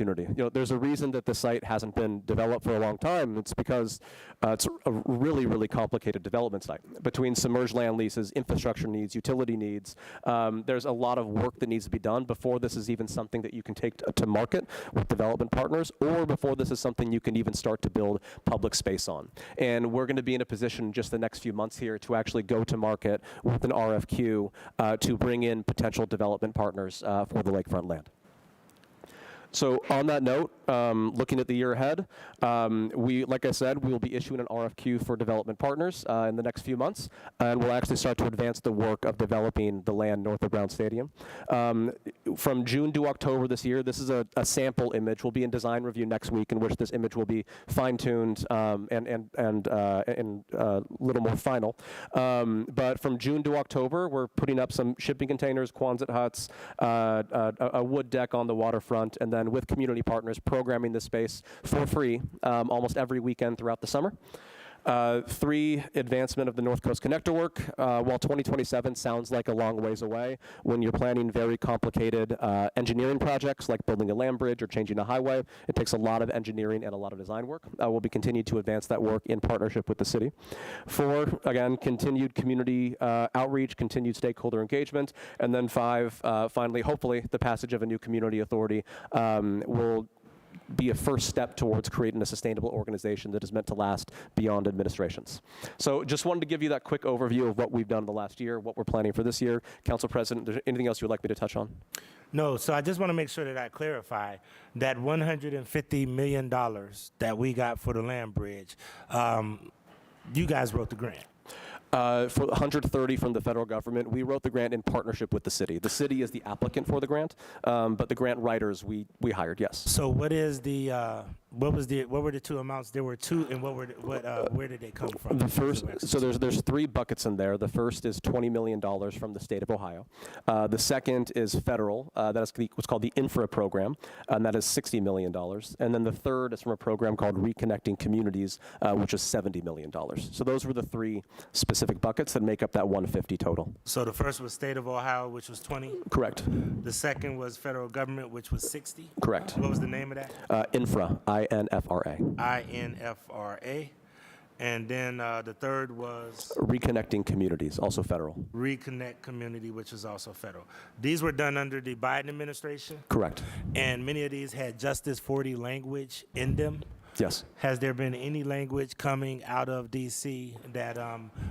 There's a reason that the site hasn't been developed for a long time. It's because it's a really, really complicated development site. Between submerged land leases, infrastructure needs, utility needs, there's a lot of work that needs to be done before this is even something that you can take to market with development partners, or before this is something you can even start to build public space on. And we're going to be in a position just the next few months here to actually go to market with an RFQ to bring in potential development partners for the lakefront land. So on that note, looking at the year ahead, like I said, we will be issuing an RFQ for development partners in the next few months, and we'll actually start to advance the work of developing the land north of Brown Stadium. From June to October this year, this is a sample image. We'll be in design review next week, in which this image will be fine-tuned and a little more final. But from June to October, we're putting up some shipping containers, Quonset huts, a wood deck on the waterfront, and then then with community partners programming this space for free almost every weekend throughout the summer. 3, advancement of the North Coast Connector work. While 2027 sounds like a long ways away, when you're planning very complicated engineering projects like building a land bridge or changing a highway, it takes a lot of engineering and a lot of design work. We'll be continuing to advance that work in partnership with the city. 4, again, continued community outreach, continued stakeholder engagement. And then 5, finally, hopefully, the passage of a new community authority will be a first step towards creating a sustainable organization that is meant to last beyond administrations. So just wanted to give you that quick overview of what we've done in the last year, what we're planning for this year. Council President, is there anything else you would like me to touch on? No, so I just want to make sure that I clarify that $150 million that we got for the land bridge, you guys wrote the grant. For 130 from the federal government, we wrote the grant in partnership with the city. The city is the applicant for the grant, but the grant writers we hired, yes. So what is the what were the 2 amounts? There were 2, and where did they come from? The first, so there's 3 buckets in there. The first is $20 million from the state of Ohio. The second is federal. That is what's called the Infra program, and that is $60 million. And then the third is from a program called Reconnecting Communities, which is $70 million. So those were the 3 specific buckets that make up that 150 total. So the first was state of Ohio, which was 20. Correct. The second was federal government, which was 60. Correct. What was the name of that? Infra, INFRA. INFRA. And then the third was Reconnecting Communities, also federal. Reconnect Community, which is also federal. These were done under the Biden administration, Correct. and many of these had Justice 40 language in them. Yes. Has there been any language coming out of D.C. that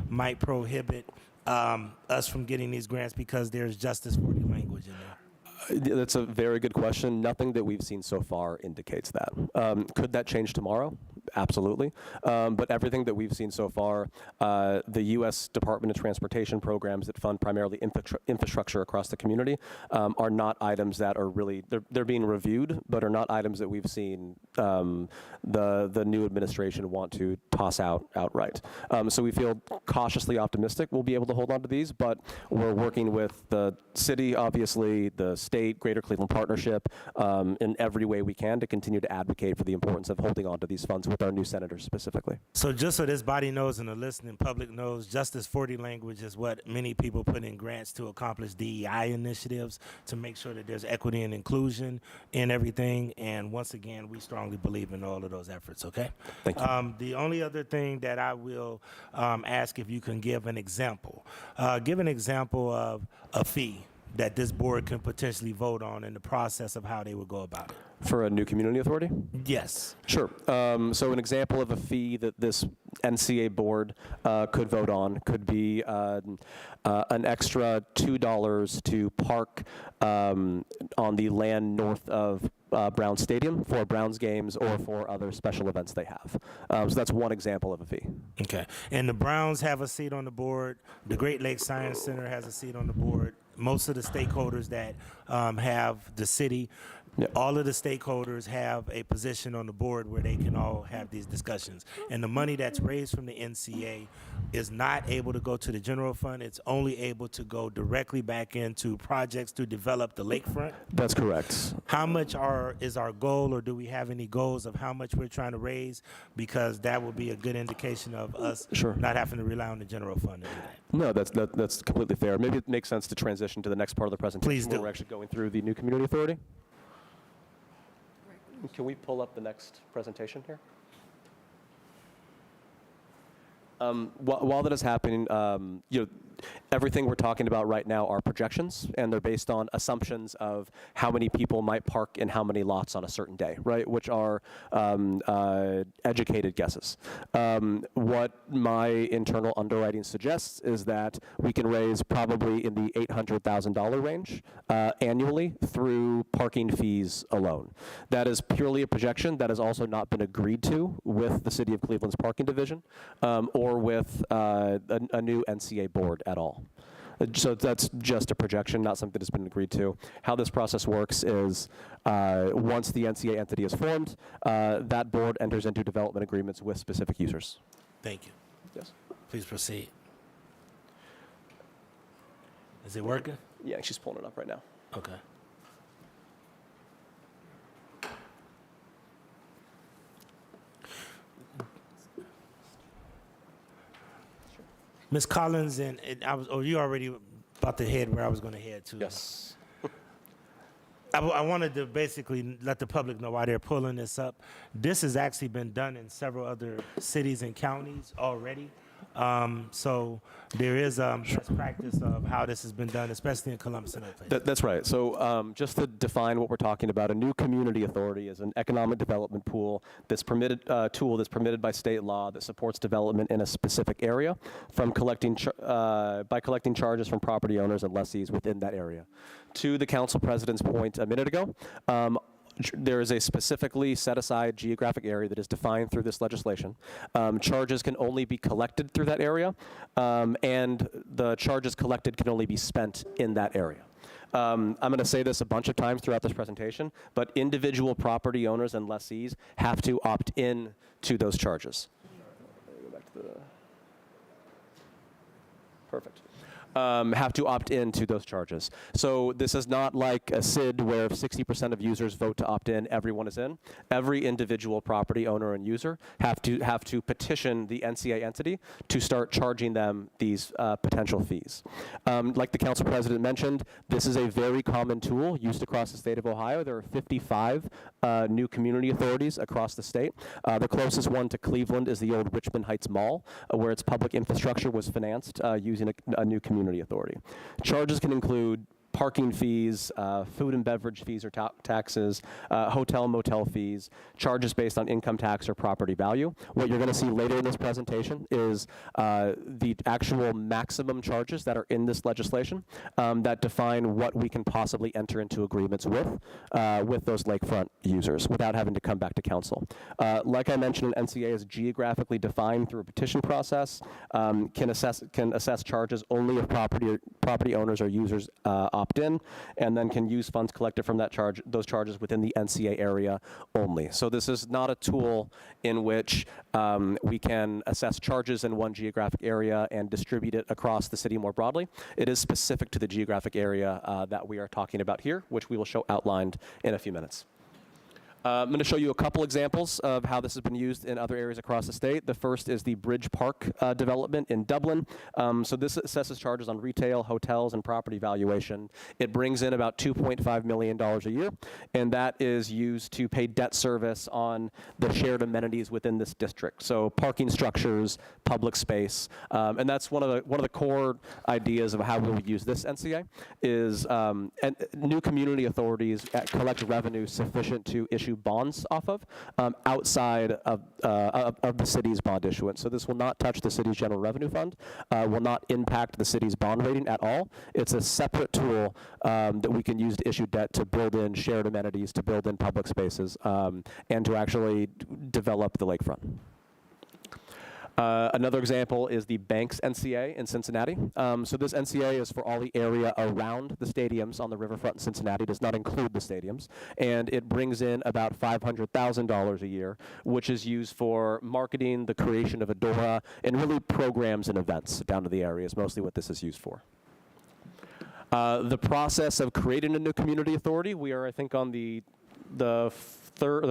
might prohibit us from getting these grants because there's Justice 40 language in there? That's a very good question. Nothing that we've seen so far indicates that. Could that change tomorrow? Absolutely. But everything that we've seen so far, the U.S. Department of Transportation programs that fund primarily infrastructure across the community are not items that are really, they're being reviewed, but are not items that we've seen the new administration want to toss out outright. So we feel cautiously optimistic we'll be able to hold on to these, but we're working with the city, obviously, the state, Greater Cleveland Partnership, in every way we can to continue to advocate for the importance of holding on to these funds with our new senators specifically. So just so this body knows and the listening public knows, Justice 40 language is what many people put in grants to accomplish DEI initiatives to make sure that there's equity and inclusion in everything. And once again, we strongly believe in all of those efforts, okay? Thank you. The only other thing that I will ask if you can give an example. Give an example of a fee that this board can potentially vote on in the process of how they would go about it. For a new community authority? Yes. Sure. So an example of a fee that this NCA board could vote on could be an extra $2 to park on the land north of Browns Stadium for Browns games or for other special events they have. So that's one example of a fee. Okay. And the Browns have a seat on the board. The Great Lakes Science Center has a seat on the board. Most of the stakeholders that have the city, all of the stakeholders have a position on the board where they can all have these discussions. And the money that's raised from the NCA is not able to go to the general fund. It's only able to go directly back into projects to develop the lakefront. That's correct. How much is our goal, or do we have any goals of how much we're trying to raise? Because that will be a good indication of us not having to rely on the general fund to do that. No, that's completely fair. Maybe it makes sense to transition to the next part of the presentation. Please do. Where we're actually going through the new community authority. Can we pull up the next presentation here? While that is happening, everything we're talking about right now are projections, and they're based on assumptions of how many people might park in how many lots on a certain day, right? Which are educated guesses. What my internal underwriting suggests is that we can raise probably in the $800,000 range annually through parking fees alone. That is purely a projection. That has also not been agreed to with the City of Cleveland's parking division or with a new NCA board at all. So that's just a projection, not something that's been agreed to. How this process works is once the NCA entity is formed, that board enters into development agreements with specific users. Thank you. Yes. Please proceed. Is it working? Yeah, she's pulling it up right now. Okay. Ms. Collins, and you already about to head where I was going to head to. Yes. I wanted to basically let the public know why they're pulling this up. This has actually been done in several other cities and counties already. So there is best practice of how this has been done, especially in Columbus and other places. That's right. So just to define what we're talking about, a new community authority is an economic development pool that's permitted tool that's permitted by state law that supports development in a specific area from by collecting charges from property owners and lessees within that area. To the council president's point a minute ago, there is a specifically set-aside geographic area that is defined through this legislation. Charges can only be collected through that area, and the charges collected can only be spent in that area. I'm going to say this a bunch of times throughout this presentation, but individual property owners and lessees have to opt in to those charges. Go back to the perfect. Have to opt in to those charges. So this is not like a SID where if 60% of users vote to opt in, everyone is in. Every individual property owner and user have to petition the NCA entity to start charging them these potential fees. Like the council president mentioned, this is a very common tool used across the state of Ohio. There are 55 new community authorities across the state. The closest one to Cleveland is the old Richmond Heights Mall, where its public infrastructure was financed using a new community authority. Charges can include parking fees, food and beverage fees or taxes, hotel and motel fees, charges based on income tax or property value. What you're going to see later in this presentation is the actual maximum charges that are in this legislation that define what we can possibly enter into agreements with those lakefront users without having to come back to council. Like I mentioned, an NCA is geographically defined through a petition process, can assess charges only if property owners or users opt in, and then can use funds collected from those charges within the NCA area only. So this is not a tool in which we can assess charges in one geographic area and distribute it across the city more broadly. It is specific to the geographic area that we are talking about here, which we will show outlined in a few minutes. I'm going to show you a couple examples of how this has been used in other areas across the state. The first is the Bridge Park development in Dublin. So this assesses charges on retail, hotels, and property valuation. It brings in about $2.5 million a year, and that is used to pay debt service on the shared amenities within this district. So parking structures, public space, and that's one of the core ideas of how we would use this NCA is and new community authorities collect revenue sufficient to issue bonds off of outside of the city's bond issuance. So this will not touch the city's general revenue fund, will not impact the city's bond rating at all. It's a separate tool that we can use to issue debt to build in shared amenities, to build in public spaces, and to actually develop the lakefront. Another example is the Banks NCA in Cincinnati. So this NCA is for all the area around the stadiums on the riverfront in Cincinnati, does not include the stadiums, and it brings in about $500,000 a year, which is used for marketing, the creation of Adora, and really programs and events down to the area is mostly what this is used for. The process of creating a new community authority, we are, I think, on the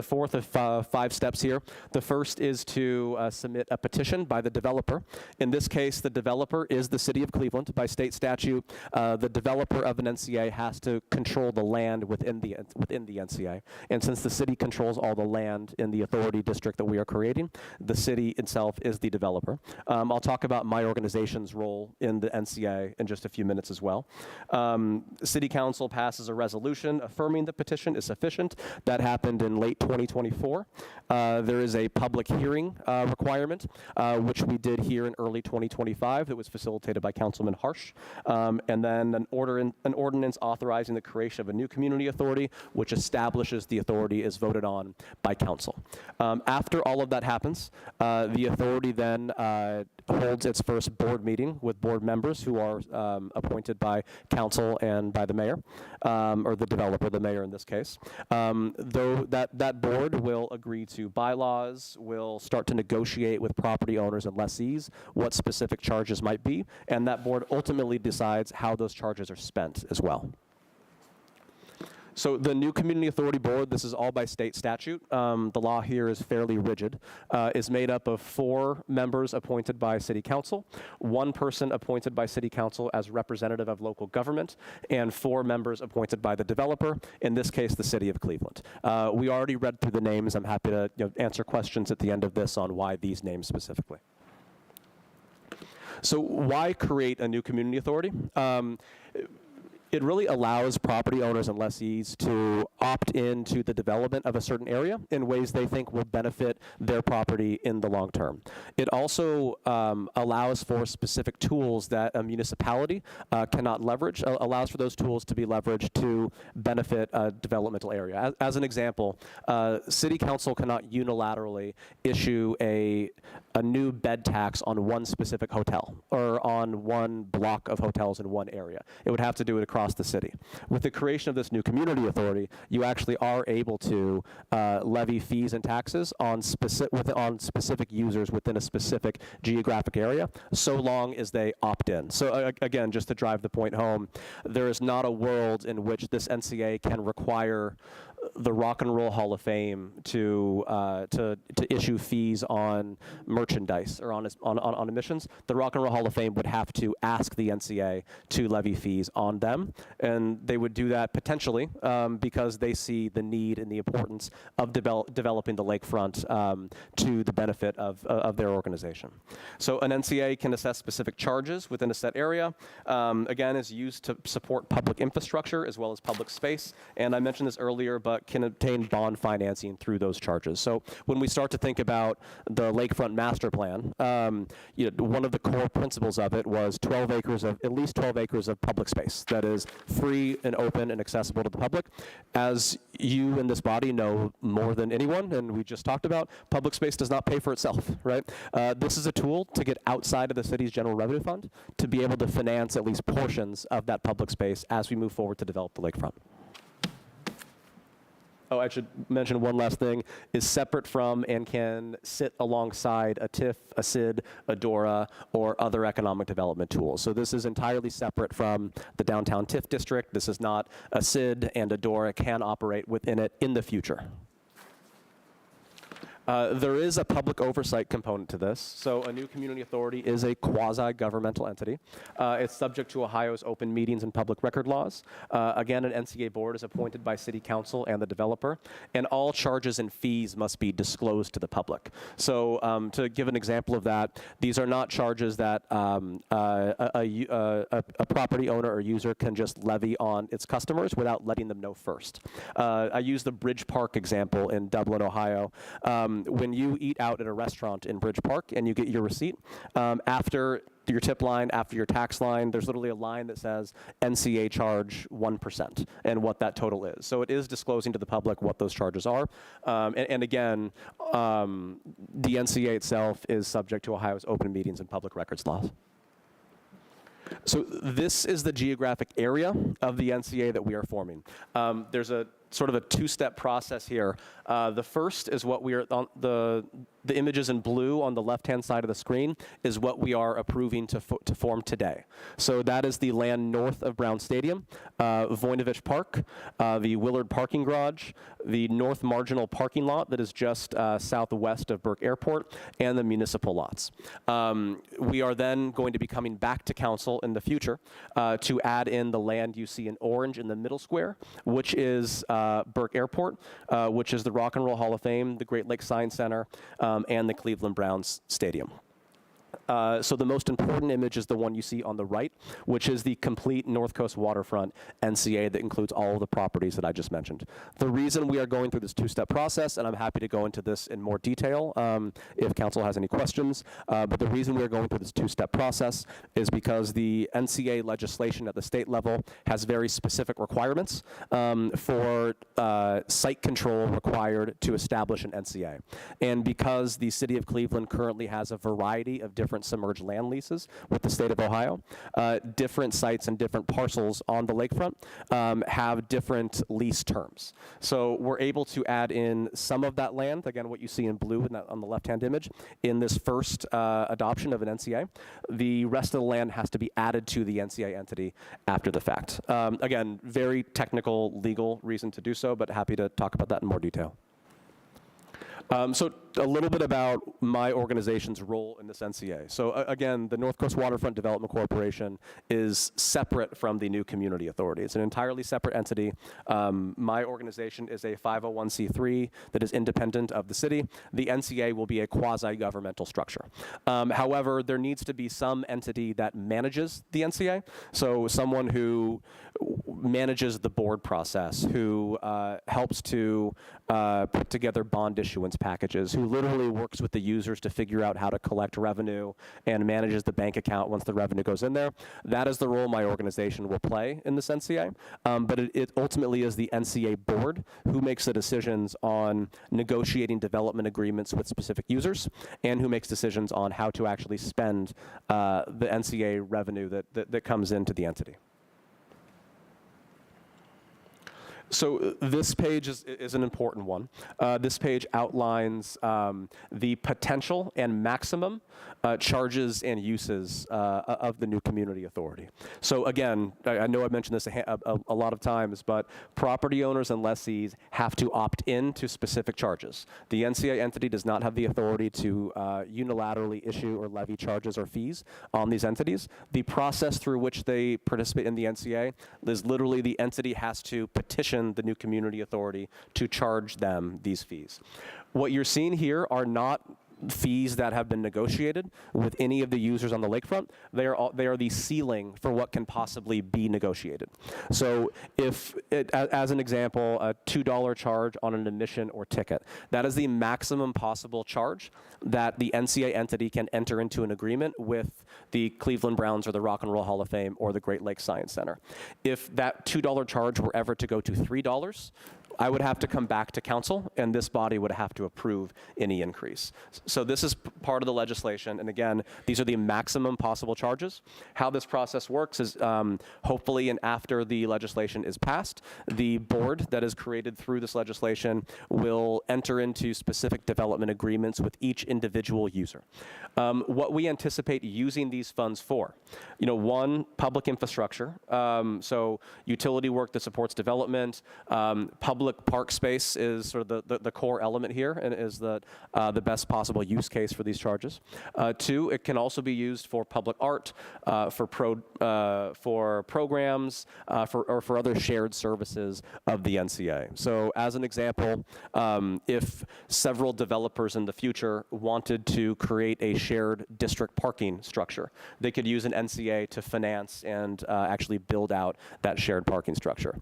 fourth of 5 steps here. The first is to submit a petition by the developer. In this case, the developer is the city of Cleveland. By state statute, the developer of an NCA has to control the land within the NCA. And since the city controls all the land in the authority district that we are creating, the city itself is the developer. I'll talk about my organization's role in the NCA in just a few minutes as well. City council passes a resolution affirming the petition is sufficient. That happened in late 2024. There is a public hearing requirement, which we did here in early 2025 that was facilitated by Councilman Harsh. And then an ordinance authorizing the creation of a new community authority, which establishes the authority is voted on by council. After all of that happens, the authority then holds its first board meeting with board members who are appointed by council and by the mayor, or the developer, the mayor in this case. Though that board will agree to bylaws, will start to negotiate with property owners and lessees what specific charges might be, and that board ultimately decides how those charges are spent as well. So the new Community Authority Board, this is all by state statute. The law here is fairly rigid. Is made up of 4 members appointed by City Council, 1 person appointed by City Council as representative of local government, and 4 members appointed by the developer, in this case, the City of Cleveland. We already read through the names. I'm happy to answer questions at the end of this on why these names specifically. So why create a new community authority? It really allows property owners and lessees to opt into the development of a certain area in ways they think will benefit their property in the long term. It also allows for specific tools that a municipality cannot leverage, allows for those tools to be leveraged to benefit a developmental area. As an example, City Council cannot unilaterally issue a new bed tax on one specific hotel or on one block of hotels in one area. It would have to do it across the city. With the creation of this new community authority, you actually are able to levy fees and taxes on specific users within a specific geographic area, so long as they opt in. So again, just to drive the point home, there is not a world in which this NCA can require the Rock and Roll Hall of Fame to issue fees on merchandise or on emissions. The Rock and Roll Hall of Fame would have to ask the NCA to levy fees on them, and they would do that potentially because they see the need and the importance of developing the lakefront to the benefit of their organization. So an NCA can assess specific charges within a set area. Again, is used to support public infrastructure as well as public space, and I mentioned this earlier, but can obtain bond financing through those charges. So when we start to think about the Lakefront Master Plan, one of the core principles of it was at least 12 acres of public space that is free and open and accessible to the public. As you in this body know more than anyone, and we just talked about, public space does not pay for itself, right? This is a tool to get outside of the city's general revenue fund to be able to finance at least portions of that public space as we move forward to develop the lakefront. Oh, I should mention one last thing, is separate from and can sit alongside a TIF, a SID, a DORA, or other economic development tools. So this is entirely separate from the downtown TIF district. This is not a SID, and a DORA can operate within it in the future. There is a public oversight component to this. So a new community authority is a quasi-governmental entity. It's subject to Ohio's open meetings and public record laws. Again, an NCA board is appointed by City Council and the developer, and all charges and fees must be disclosed to the public. So to give an example of that, these are not charges that a property owner or user can just levy on its customers without letting them know first. I use the Bridge Park example in Dublin, Ohio. When you eat out at a restaurant in Bridge Park and you get your receipt, after your tip line, after your tax line, there's literally a line that says NCA charge 1% and what that total is. So it is disclosing to the public what those charges are. And again, the NCA itself is subject to Ohio's open meetings and public records laws. So this is the geographic area of the NCA that we are forming. There's a sort of a two-step process here. The first is what we are on the images in blue on the left-hand side of the screen is what we are approving to form today. So that is the land north of Brown Stadium, Voinovich Park, the Willard parking garage, the north marginal parking lot that is just southwest of Burke Airport, and the municipal lots. We are then going to be coming back to council in the future to add in the land you see in orange in the middle square, which is Burke Airport, which is the Rock and Roll Hall of Fame, the Great Lakes Science Center, and the Cleveland Browns Stadium. So the most important image is the one you see on the right, which is the complete North Coast Waterfront NCA that includes all of the properties that I just mentioned. The reason we are going through this two-step process, and I'm happy to go into this in more detail if council has any questions, but the reason we are going through this two-step process is because the NCA legislation at the state level has very specific requirements for site control required to establish an NCA. And because the city of Cleveland currently has a variety of different different submerged land leases with the state of Ohio. Different sites and different parcels on the lakefront have different lease terms. So we're able to add in some of that land, again, what you see in blue in that, on the left-hand image, in this first adoption of an NCA. The rest of the land has to be added to the NCA entity after the fact. Again, very technical, legal reason to do so, but happy to talk about that in more detail. So a little bit about my organization's role in this NCA. So again, the North Coast Waterfront Development Corporation is separate from the new community authority. It's an entirely separate entity. My organization is a 501c3 that is independent of the city. The NCA will be a quasi-governmental structure. However, there needs to be some entity that manages the NCA. So someone who manages the board process, who helps to put together bond issuance packages, who literally works with the users to figure out how to collect revenue and manages the bank account once the revenue goes in there. That is the role my organization will play in this NCA. But it ultimately is the NCA board who makes the decisions on negotiating development agreements with specific users and who makes decisions on how to actually spend the NCA revenue that comes into the entity. So this page is an important one. This page outlines the potential and maximum charges and uses of the new community authority. So again, I know I've mentioned this a lot of times, but property owners and lessees have to opt in to specific charges. The NCA entity does not have the authority to unilaterally issue or levy charges or fees on these entities. The process through which they participate in the NCA is literally the entity has to petition the new community authority to charge them these fees. What you're seeing here are not fees that have been negotiated with any of the users on the lakefront. They are the ceiling for what can possibly be negotiated. So if, as an example, a $2 charge on an admission or ticket, that is the maximum possible charge that the NCA entity can enter into an agreement with the Cleveland Browns or the Rock and Roll Hall of Fame or the Great Lakes Science Center. If that $2 charge were ever to go to $3, I would have to come back to council, and this body would have to approve any increase. So this is part of the legislation, and again, these are the maximum possible charges. How this process works is hopefully, and after the legislation is passed, the board that is created through this legislation will enter into specific development agreements with each individual user. What we anticipate using these funds for, one, public infrastructure, so utility work that supports development, public park space is sort of the core element here and is the best possible use case for these charges. Two, it can also be used for public art, for programs, or for other shared services of the NCA. So as an example, if several developers in the future wanted to create a shared district parking structure, they could use an NCA to finance and actually build out that shared parking structure.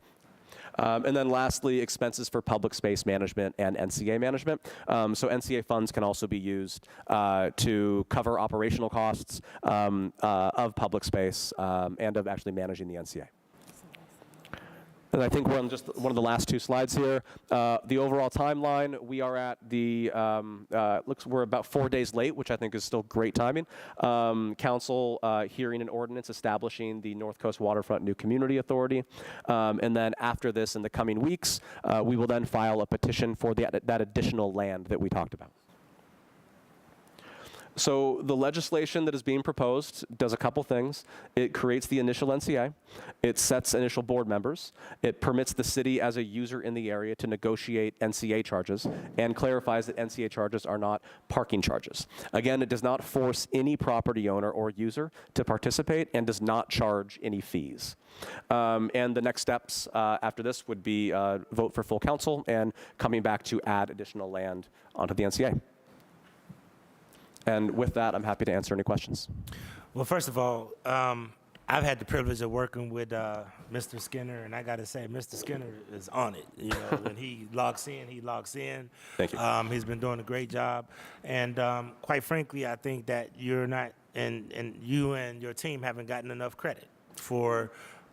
And then lastly, expenses for public space management and NCA management. So NCA funds can also be used to cover operational costs of public space and of actually managing the NCA. And I think we're on just one of the last two slides here. The overall timeline, we are at the, we're about 4 days late, which I think is still great timing. Council hearing an ordinance establishing the North Coast Waterfront New Community Authority. And then after this, in the coming weeks, we will then file a petition for that additional land that we talked about. So the legislation that is being proposed does a couple things. It creates the initial NCA. It sets initial board members. It permits the city as a user in the area to negotiate NCA charges and clarifies that NCA charges are not parking charges. Again, it does not force any property owner or user to participate and does not charge any fees. And the next steps after this would be vote for full council and coming back to add additional land onto the NCA. And with that, I'm happy to answer any questions. Well, first of all, I've had the privilege of working with Mr. Skinner, and I got to say, Mr. Skinner is on it. When he logs in, he logs in. Thank you. He's been doing a great job. And quite frankly, I think that you're not, and you and your team haven't gotten enough credit for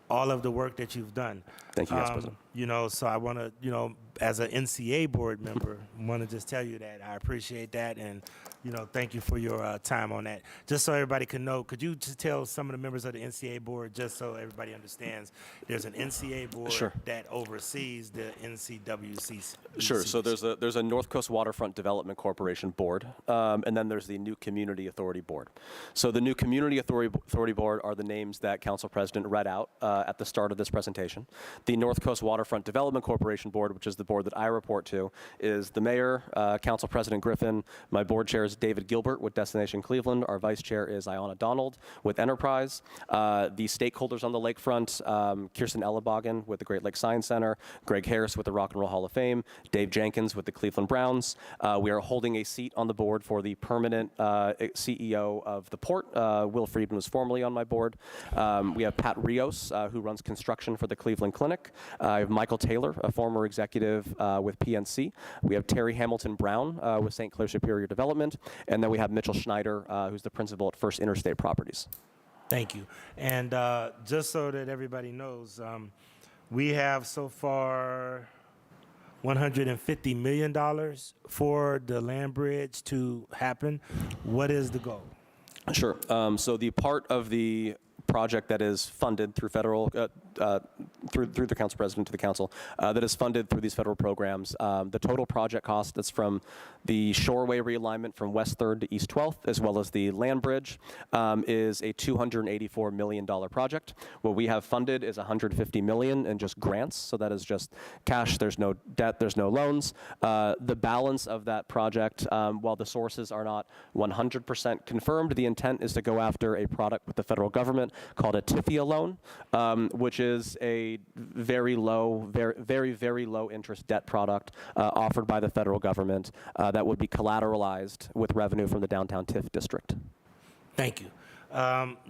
all of the work that you've done. Thank you, Council President. So I want to, as an NCA board member, want to just tell you that I appreciate that, and thank you for your time on that. Just so everybody can know, could you just tell some of the members of the NCA board, just so everybody understands, there's an NCA board Sure. that oversees the NCWC. Sure. So there's a North Coast Waterfront Development Corporation board, and then there's the New Community Authority board. So the New Community Authority board are the names that Council President read out at the start of this presentation. The North Coast Waterfront Development Corporation board, which is the board that I report to, is the mayor, Council President Griffin. My board chair is David Gilbert with Destination Cleveland. Our vice chair is Ayanna Donald with Enterprise. The stakeholders on the lakefront, Kirsten Ellenbogen with the Great Lakes Science Center, Greg Harris with the Rock and Roll Hall of Fame, Dave Jenkins with the Cleveland Browns. We are holding a seat on the board for the permanent CEO of the port. Will Friedman was formerly on my board. We have Pat Rios, who runs construction for the Cleveland Clinic. I have Michael Taylor, a former executive with PNC. We have Terry Hamilton Brown with St. Clair Superior Development. And then we have Mitchell Schneider, who's the principal at First Interstate Properties. Thank you. And just so that everybody knows, we have so far $150 million for the land bridge to happen. What is the goal? Sure. So the part of the project that is funded through federal, through the council president to the council, that is funded through these federal programs. The total project cost that's from the shoreway realignment from West 3rd to East 12th, as well as the land bridge, is a $284 million project. What we have funded is $150 million in just grants, so that is just cash. There's no debt, there's no loans. The balance of that project, while the sources are not 100% confirmed, the intent is to go after a product with the federal government called a TIFIA loan, which is a very low, very low interest debt product offered by the federal government that would be collateralized with revenue from the downtown TIF district. Thank you.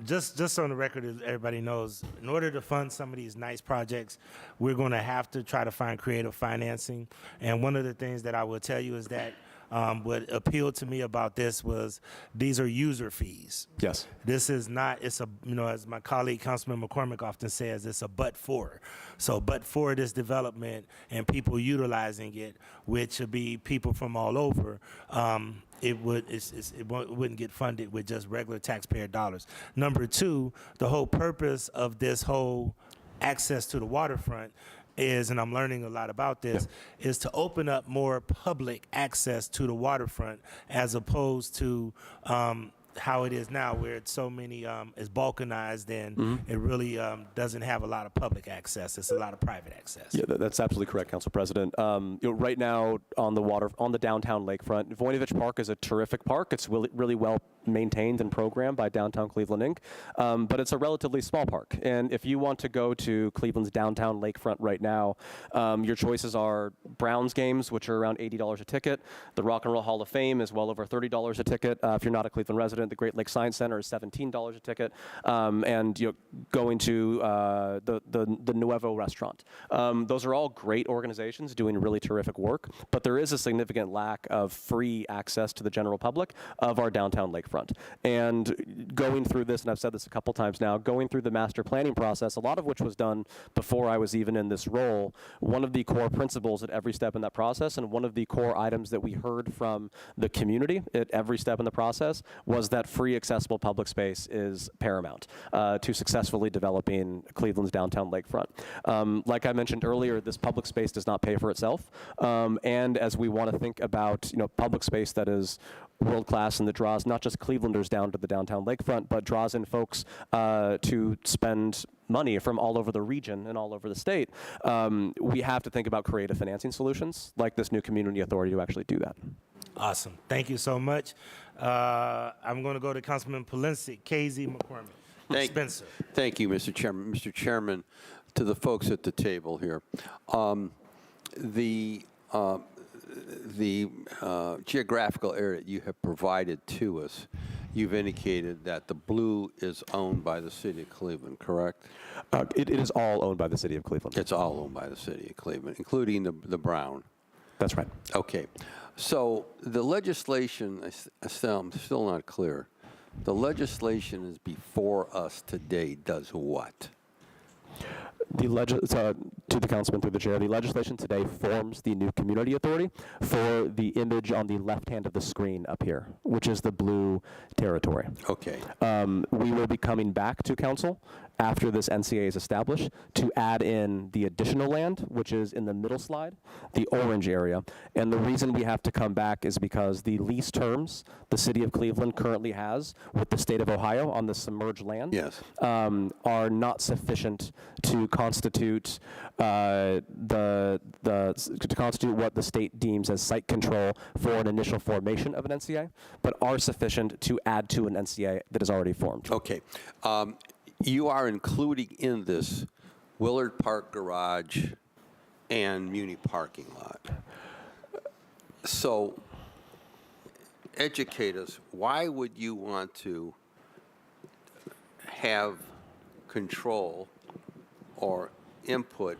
Just on the record, as everybody knows, in order to fund some of these nice projects, we're going to have to try to find creative financing. And one of the things that I will tell you is that what appealed to me about this was these are user fees. Yes. This is not, it's a, as my colleague Councilman McCormick often says, it's a but for. So but for this development and people utilizing it, which would be people from all over, it wouldn't get funded with just regular taxpayer dollars. Number two, the whole purpose of this whole access to the waterfront is, and I'm learning a lot about this, is to open up more public access to the waterfront as opposed to how it is now, where it's so many, it's balkanized and it really doesn't have a lot of public access. It's a lot of private access. Yeah, that's absolutely correct, Council President. Right now on the downtown lakefront, Voinovich Park is a terrific park. It's really well maintained and programmed by Downtown Cleveland Inc., but it's a relatively small park. And if you want to go to Cleveland's downtown lakefront right now, your choices are Browns games, which are around $80 a ticket. The Rock and Roll Hall of Fame is well over $30 a ticket. If you're not a Cleveland resident, the Great Lakes Science Center is $17 a ticket. And going to the Nuevo restaurant. Those are all great organizations doing really terrific work, but there is a significant lack of free access to the general public of our downtown lakefront. And going through this, and I've said this a couple times now, going through the master planning process, a lot of which was done before I was even in this role, one of the core principles at every step in that process, and one of the core items that we heard from the community at every step in the process, was that free accessible public space is paramount to successfully developing Cleveland's downtown lakefront. Like I mentioned earlier, this public space does not pay for itself, and as we want to think about public space that is world-class and that draws not just Clevelanders down to the downtown lakefront, but draws in folks to spend money from all over the region and all over the state, we have to think about creative financing solutions like this new community authority to actually do that. Awesome. Thank you so much. I'm going to go to Councilman Polinsky, Casey, McCormick. Spencer. Thank you, Mr. Chairman. Mr. Chairman, to the folks at the table here, the geographical area you have provided to us, you've indicated that the blue is owned by the city of Cleveland, correct? It is all owned by the city of Cleveland. It's all owned by the city of Cleveland, including the brown. That's right. Okay. So the legislation, I'm still not clear. The legislation is before us today does what? To the councilman through the chair, the legislation today forms the new community authority for the image on the left hand of the screen up here, which is the blue territory. Okay. We will be coming back to council after this NCA is established to add in the additional land, which is in the middle slide, the orange area. And the reason we have to come back is because the lease terms the city of Cleveland currently has with the state of Ohio on the submerged land Yes. are not sufficient to constitute to constitute what the state deems as site control for an initial formation of an NCA, but are sufficient to add to an NCA that is already formed. Okay. You are including in this Willard Park Garage and Muni parking lot. So, educate us. Why would you want to have control or input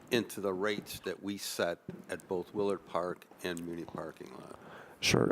into the rates that we set at both Willard Park and Muni parking lot? Sure.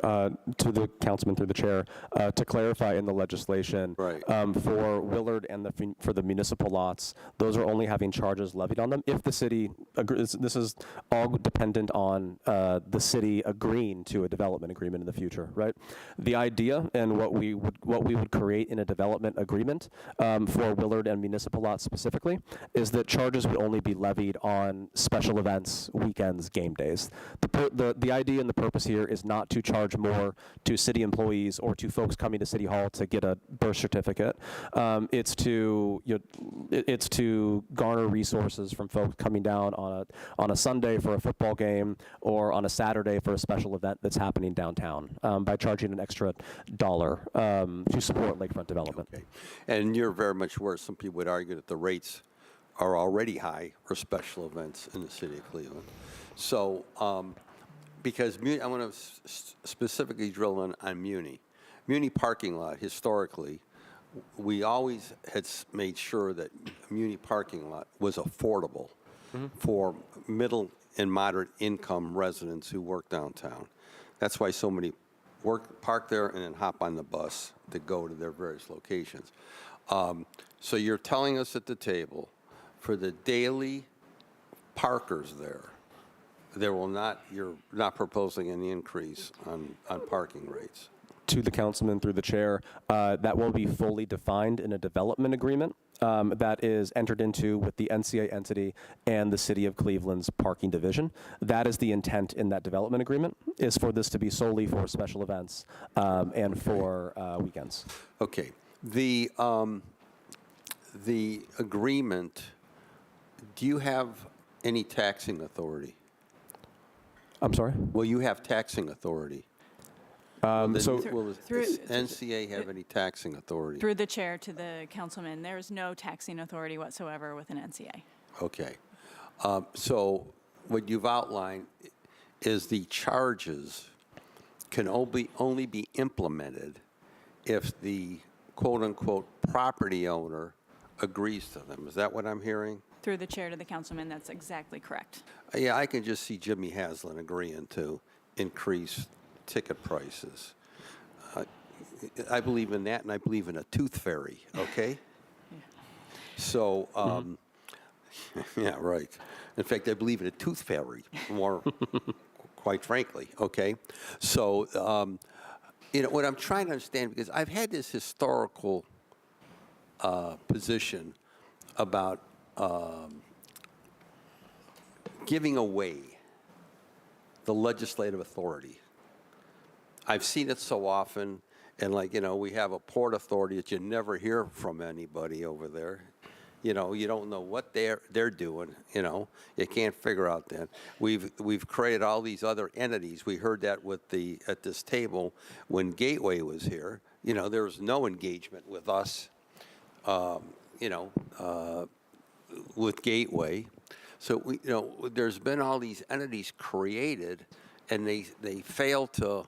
To the councilman through the chair, to clarify in the legislation, Right. For Willard and for the municipal lots, those are only having charges levied on them if the city agrees. This is all dependent on the city agreeing to a development agreement in the future, right? The idea and what we would create in a development agreement for Willard and municipal lots specifically is that charges would only be levied on special events, weekends, game days. The idea and the purpose here is not to charge more to city employees or to folks coming to City Hall to get a birth certificate. It's to garner resources from folks coming down on a Sunday for a football game or on a Saturday for a special event that's happening downtown by charging an extra $1 to support lakefront development. Okay. And you're very much aware, some people would argue that the rates are already high for special events in the city of Cleveland. So, because I want to specifically drill in on Muni. Muni parking lot, historically, we always had made sure that Muni parking lot was affordable for middle and moderate income residents who work downtown. That's why so many park there and then hop on the bus to go to their various locations. So you're telling us at the table, for the daily parkers there will not, you're not proposing any increase on parking rates? To the councilman through the chair, that will be fully defined in a development agreement that is entered into with the NCA entity and the City of Cleveland's parking division. That is the intent in that development agreement, is for this to be solely for special events and for weekends. Okay. The agreement, do you have any taxing authority? I'm sorry? Will you have taxing authority? Will the NCA have any taxing authority? Through the chair to the councilman, there is no taxing authority whatsoever with an NCA. Okay. So what you've outlined is the charges can only be implemented if the quote-unquote property owner agrees to them. Is that what I'm hearing? Through the chair to the councilman, that's exactly correct. Yeah, I can just see Jimmy Haslam agreeing to increase ticket prices. I believe in that, and I believe in a tooth fairy, okay? Yeah. So, yeah, right. In fact, I believe in a tooth fairy more, quite frankly, okay? So, what I'm trying to understand, because I've had this historical position about giving away the legislative authority. I've seen it so often, and we have a port authority that you never hear from anybody over there. You don't know what they're doing. You can't figure out that. We've created all these other entities. We heard that at this table when Gateway was here. There was no engagement with us. With Gateway. So there's been all these entities created, and they fail to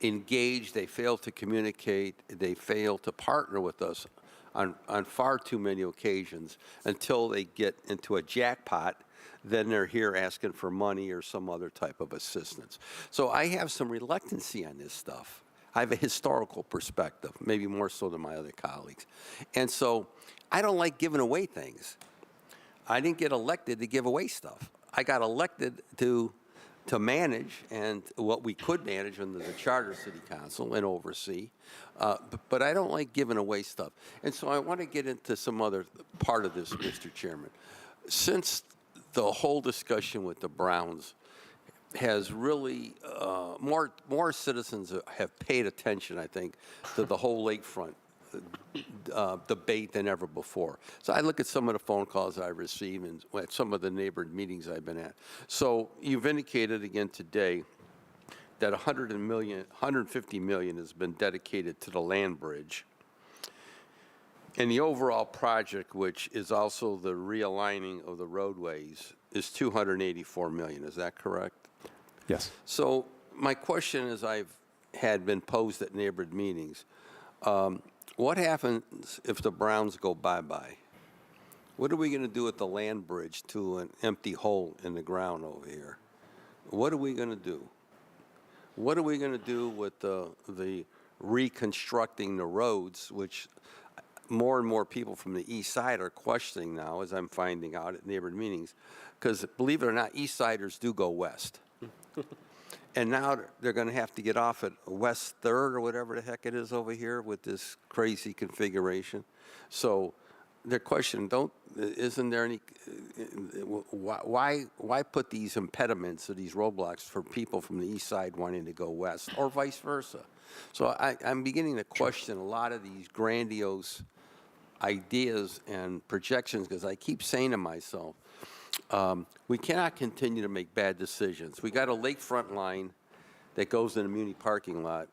engage, they fail to communicate, they fail to partner with us on far too many occasions until they get into a jackpot. Then they're here asking for money or some other type of assistance. So I have some reluctancy on this stuff. I have a historical perspective, maybe more so than my other colleagues. And so I don't like giving away things. I didn't get elected to give away stuff. I got elected to manage and what we could manage under the charter city council and oversee. But I don't like giving away stuff. And so I want to get into some other part of this, Mr. Chairman. Since the whole discussion with the Browns has really, more citizens have paid attention, I think, to the whole lakefront debate than ever before. So I look at some of the phone calls I receive and at some of the neighborhood meetings I've been at. So you've indicated again today that $150 million has been dedicated to the land bridge. And the overall project, which is also the realigning of the roadways, is $284 million. Is that correct? Yes. So my question is, I've had been posed at neighborhood meetings, what happens if the Browns go bye-bye? What are we going to do with the land bridge to an empty hole in the ground over here? What are we going to do? What are we going to do with the reconstructing the roads, which more and more people from the east side are questioning now, as I'm finding out at neighborhood meetings, because believe it or not, east siders do go west. And now they're going to have to get off at West 3rd or whatever the heck it is over here with this crazy configuration. So their question, isn't there any, why put these impediments or these roadblocks for people from the east side wanting to go west or vice versa? So I'm beginning to question a lot of these grandiose ideas and projections, because I keep saying to myself, we cannot continue to make bad decisions. We got a lakefront line that goes in a muni parking lot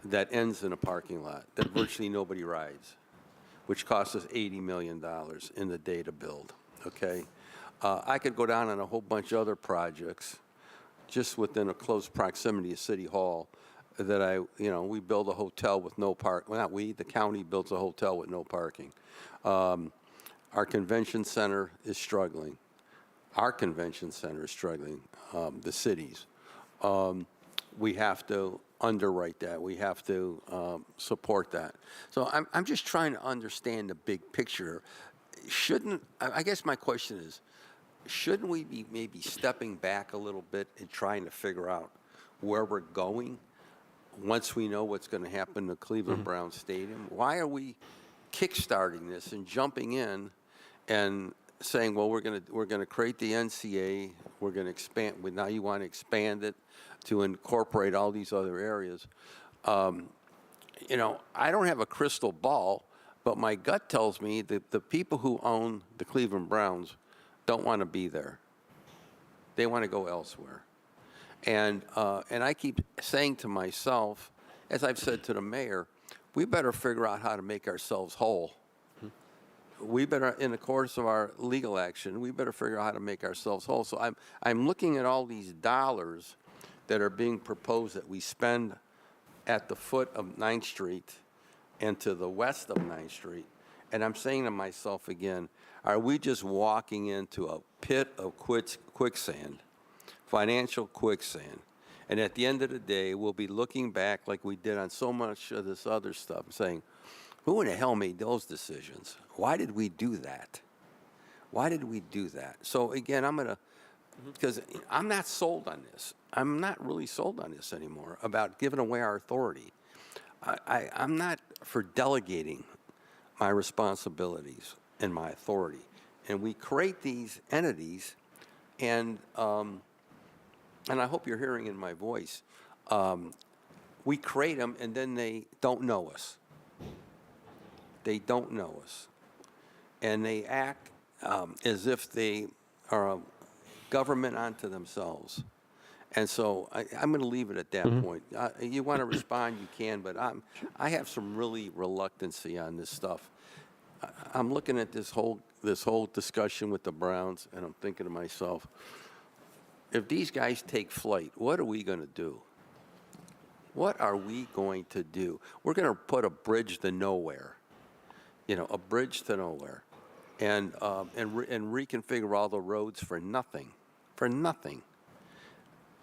that ends in a parking lot that virtually nobody rides, which costs us $80 million in the day to build, okay? I could go down on a whole bunch of other projects just within a close proximity of City Hall that we build a hotel with no park. Well, not we, the county builds a hotel with no parking. Our convention center is struggling. Our convention center is struggling, the cities. We have to underwrite that. We have to support that. So I'm just trying to understand the big picture. I guess my question is, shouldn't we be maybe stepping back a little bit and trying to figure out where we're going once we know what's going to happen to Cleveland Browns Stadium? Why are we kickstarting this and jumping in and saying, well, we're going to create the NCA, we're going to expand, now you want to expand it to incorporate all these other areas. I don't have a crystal ball, but my gut tells me that the people who own the Cleveland Browns don't want to be there. They want to go elsewhere. And I keep saying to myself, as I've said to the mayor, we better figure out how to make ourselves whole. We better, in the course of our legal action, we better figure out how to make ourselves whole. So I'm looking at all these dollars that are being proposed that we spend at the foot of 9th Street and to the west of 9th Street. And I'm saying to myself again, are we just walking into a pit of quicksand, financial quicksand? And at the end of the day, we'll be looking back like we did on so much of this other stuff, saying, who in the hell made those decisions? Why did we do that? Why did we do that? So again, because I'm not sold on this. I'm not really sold on this anymore about giving away our authority. I'm not for delegating my responsibilities and my authority. And we create these entities, and I hope you're hearing in my voice, we create them and then they don't know us. They don't know us. And they act as if they are a government unto themselves. And so I'm going to leave it at that point. You want to respond, you can, but I have some really reluctancy on this stuff. I'm looking at this whole discussion with the Browns, and I'm thinking to myself, if these guys take flight, what are we going to do? What are we going to do? We're going to put a bridge to nowhere. A bridge to nowhere, and reconfigure all the roads for nothing,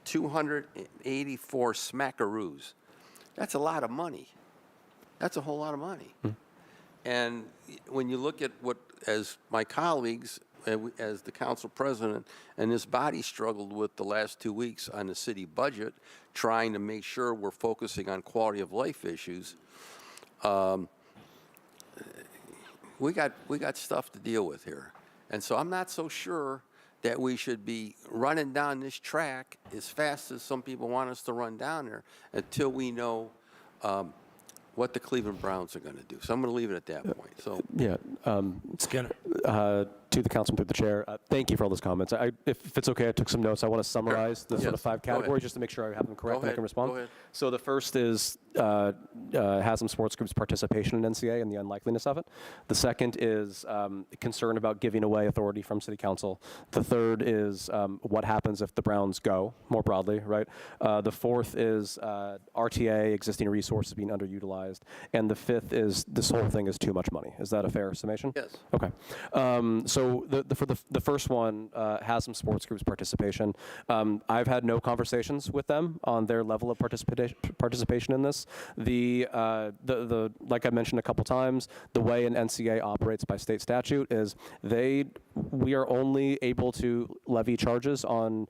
284 smackaroos. That's a lot of money. That's a whole lot of money. And when you look at what, as my colleagues as the council president, and this body struggled with the last 2 weeks on the city budget, trying to make sure we're focusing on quality of life issues. We got stuff to deal with here. And so I'm not so sure that we should be running down this track as fast as some people want us to run down there until we know what the Cleveland Browns are going to do. So I'm going to leave it at that point. So Yeah. Skinner. To the councilman through the chair, thank you for all those comments. If it's okay, I took some notes. I want to summarize the sort of Yes. 5 Go ahead. categories just to make sure I have them correct Go and I can ahead. respond. Go ahead. So the first is Haslam Sports Group's participation in NCA and the unlikeliness of it. The second is concern about giving away authority from City Council. The third is what happens if the Browns go, more broadly, right? The fourth is RTA, existing resources being underutilized. And the fifth is this whole thing is too much money. Is that a fair summation? yes. Okay. So for the first one, Haslam Sports Group's participation, I've had no conversations with them on their level of participation in this. The like I mentioned a couple times, the way an NCA operates by state statute is we are only able to levy charges on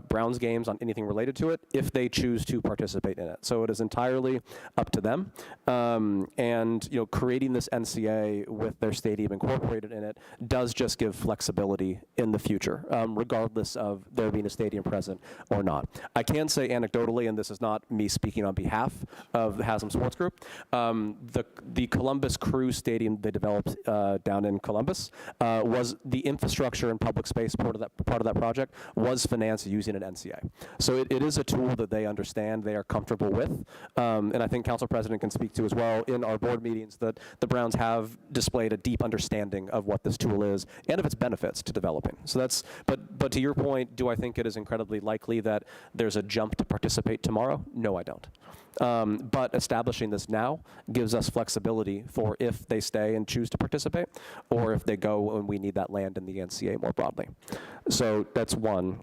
Browns games, on anything related to it, if they choose to participate in it. So it is entirely up to them. And creating this NCA with their stadium incorporated in it does just give flexibility in the future, regardless of there being a stadium present or not. I can say anecdotally, and this is not me speaking on behalf of the Haslam Sports Group, the Columbus Crew Stadium they developed down in Columbus was the infrastructure and public space part of that project was financed using an NCA. So it is a tool that they understand, they are comfortable with, and I think Council President can speak to as well in our board meetings that the Browns have displayed a deep understanding of what this tool is and of its benefits to developing. So that's, but to your point, do I think it is incredibly likely that there's a jump to participate tomorrow? No, I don't. But establishing this now gives us flexibility for if they stay and choose to participate, or if they go and we need that land in the NCA more broadly. So that's one.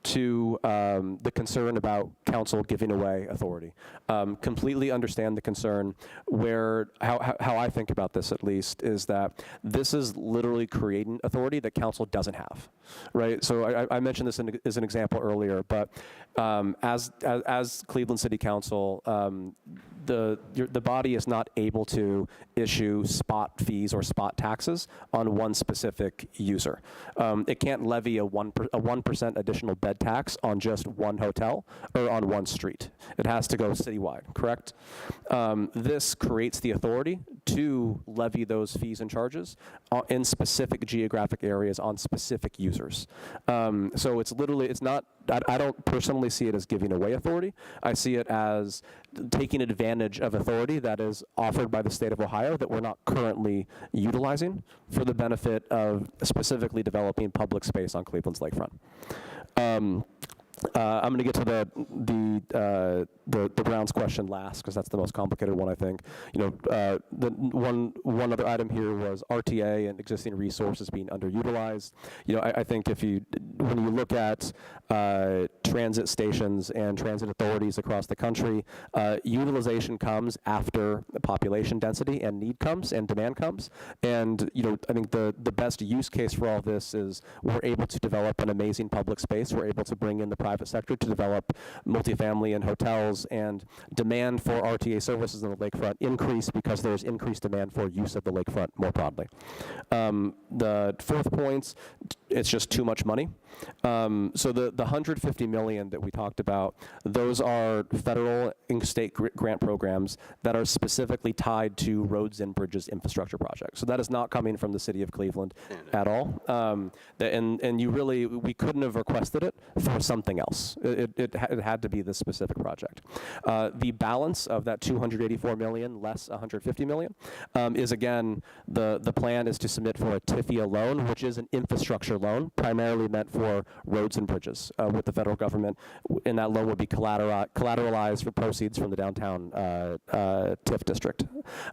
Two, the concern about council giving away authority. Completely understand the concern. How I think about this, at least, is that this is literally creating authority that council doesn't have, right? So I mentioned this as an example earlier, but as Cleveland City Council, the body is not able to issue spot fees or spot taxes on one specific user. It can't levy a 1% additional bed tax on just one hotel or on one street. It has to go citywide, correct? This creates the authority to levy those fees and charges in specific geographic areas on specific users. So it's not, I don't personally see it as giving away authority. I see it as taking advantage of authority that is offered by the state of Ohio that we're not currently utilizing for the benefit of specifically developing public space on Cleveland's lakefront. I'm going to get to the Browns question last because that's the most complicated one, I think. The one other item here was RTA and existing resources being underutilized. I think when you look at transit stations and transit authorities across the country, utilization comes after the population density and need comes and demand comes. And I think the best use case for all this is we're able to develop an amazing public space. We're able to bring in the private sector to develop multifamily and hotels, and demand for RTA services on the lakefront increase because there's increased demand for use of the lakefront more broadly. The fourth point, it's just too much money. So the $150 million that we talked about, those are federal and state grant programs that are specifically tied to roads and bridges infrastructure projects. So that is not coming from the city of Cleveland at all. We couldn't have requested it for something else. It had to be this specific project. The balance of that $284 million less $150 million is, again, the plan is to submit for a TIFIA loan, which is an infrastructure loan primarily meant for for roads and bridges with the federal government, and that loan would be collateralized for proceeds from the downtown TIF district.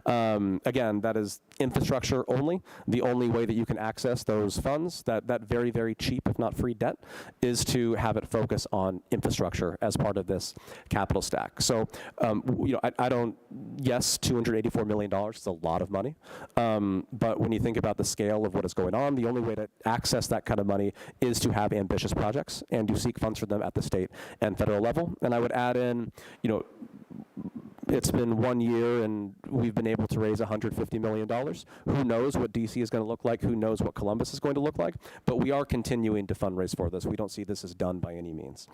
Again, that is infrastructure only. The only way that you can access those funds, that very, very cheap, if not free debt, is to have it focus on infrastructure as part of this capital stack. So, I don't, yes, $284 million is a lot of money, but when you think about the scale of what is going on, the only way to access that kind of money is to have ambitious projects and to seek funds for them at the state and federal level. And I would add in, it's been 1 year and we've been able to raise $150 million. Who knows what DC is going to look like? Who knows what Columbus is going to look like? But we are continuing to fundraise for this. We don't see this as done by any means.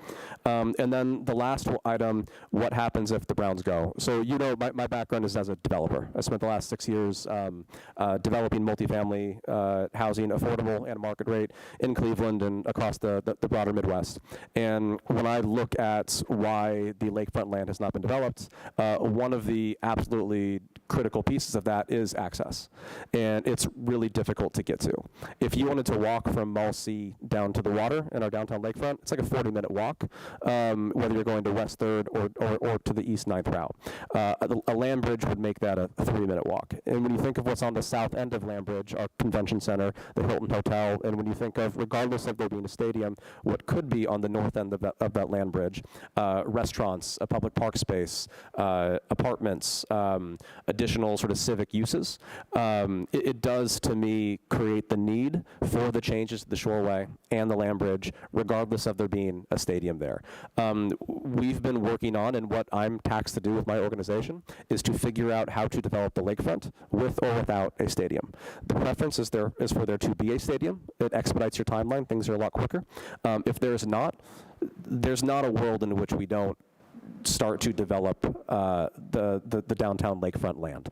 And then the last item, what happens if the Browns go? So, my background is as a developer. I spent the last 6 years developing multifamily housing, affordable and market rate in Cleveland and across the broader Midwest. And when I look at why the lakefront land has not been developed, one of the absolutely critical pieces of that is access. And it's really difficult to get to. If you wanted to walk from Mall C down to the water in our downtown lakefront, it's like a 40-minute walk, whether you're going to West 3rd or to the East 9th route. A land bridge would make that a 3-minute walk. And when you think of what's on the south end of Land Bridge, our convention center, the Hilton Hotel, and when you think of, regardless of there being a stadium, what could be on the north end of that land bridge, restaurants, a public park space, apartments, additional sort of civic uses, it does to me create the need for the changes to the Shoreway and the land bridge, regardless of there being a stadium there. We've been working on, and what I'm tasked to do with my organization, is to figure out how to develop the lakefront with or without a stadium. The preference is for there to be a stadium. It expedites your timeline. Things are a lot quicker. If there's not a world in which we don't start to develop the downtown lakefront land.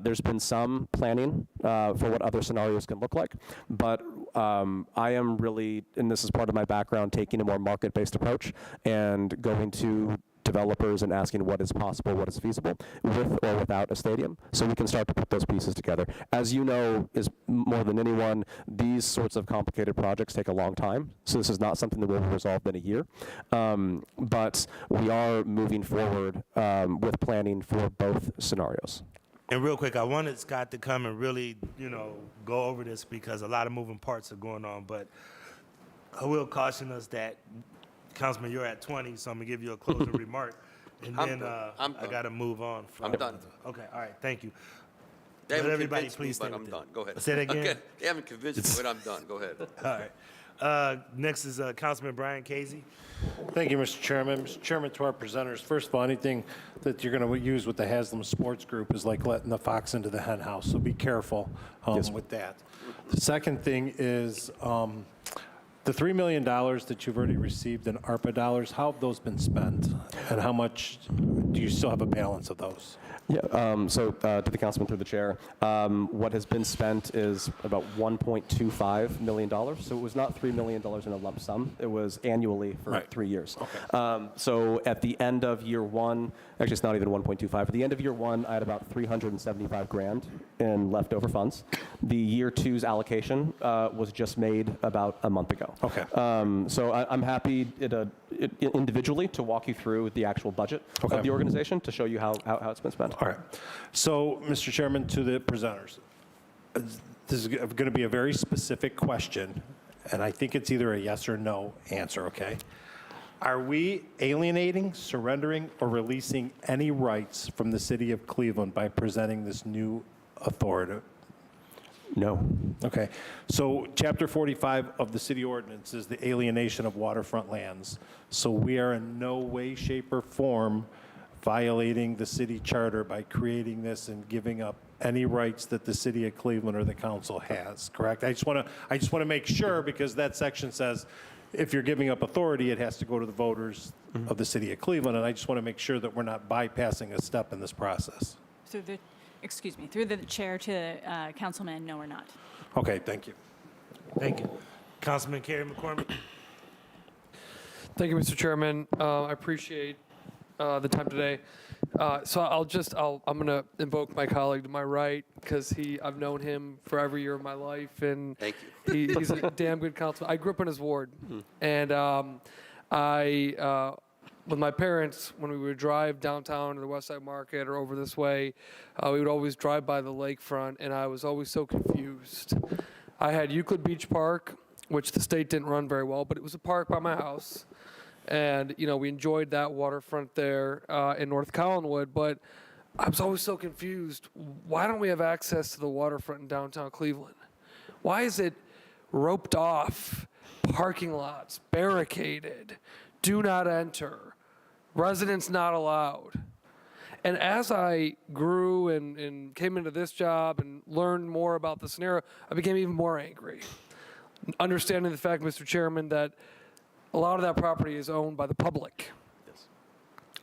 There's been some planning for what other scenarios can look like, but I am really, and this is part of my background, taking a more market-based approach and going to developers and asking what is possible, what is feasible, with or without a stadium, so we can start to put those pieces together. As you know, is more than anyone, these sorts of complicated projects take a long time, so this is not something that will be resolved in a year. But we are moving forward with planning for both scenarios. And real quick, I wanted Scott to come and really, go over this because a lot of moving parts are going on, but I will caution us that, Councilman, you're at 20, so I'm going to give you a closing remark, and I'm then done. I'm I done. got to move on. I'm done. Okay, all right, thank you. They Let haven't everybody convinced please me, stay but I'm with done. it. Go ahead. Say that again? Okay. They haven't convinced me, but I'm done. Go ahead. All right. Next is Councilman Brian Casey. Thank you, Mr. Chairman. Mr. Chairman, to our presenters, first of all, anything that you're going to use with the Haslam Sports Group is like letting the fox into the hen house, so be careful with that. The second thing is the $3 million that you've already received in ARPA dollars, how have those been spent? And how much do you still have a balance of those? Yeah, so to the councilman through the chair, what has been spent is about $1.25 million. So it was not $3 million in a lump sum. It was annually for 3 years. Okay. So at the end of year one, actually it's not even 1.25. At the end of year one, I had about $375,000 in leftover funds. The year two's allocation was just made about a month ago. Okay. So I'm happy individually to walk you through the actual budget of the organization to show you how it's been spent. All right. So, Mr. Chairman, to the presenters, this is going to be a very specific question, and I think it's either a yes or no answer, okay? Are we alienating, surrendering, or releasing any rights from the city of Cleveland by presenting this new authority? No. Okay. So Chapter 45 of the city ordinance is the alienation of waterfront lands. So we are in no way, shape, or form violating the city charter by creating this and giving up any rights that the city of Cleveland or the council has, correct? I just want to make sure, because that section says if you're giving up authority, it has to go to the voters of the city of Cleveland, and I just want to make sure that we're not bypassing a step in this process. Through the chair to Councilman, no, we're not. Okay, thank you. Thank you. Councilman Kerry McCormick. Thank you, Mr. Chairman. I appreciate the time today. So I'm going to invoke my colleague to my right because I've known him for every year of my life, and Thank he's a damn good councilman. I grew up in his ward, and with my parents, when we would drive downtown to the West Side Market or over this way, we would always drive by the lakefront, and I was always so confused. I had Euclid Beach Park, which the state didn't run very well, but it was a park by my house. And, we enjoyed that waterfront there in North Collinwood, but I was always so confused. Why don't we have access to the waterfront in downtown Cleveland? Why is it roped off, parking lots, barricaded, do not enter, residents not allowed? And as I grew and came into this job and learned more about the scenario, I became even more angry. Understanding the fact, Mr. Chairman, that a lot of that property is owned by the public. Yes.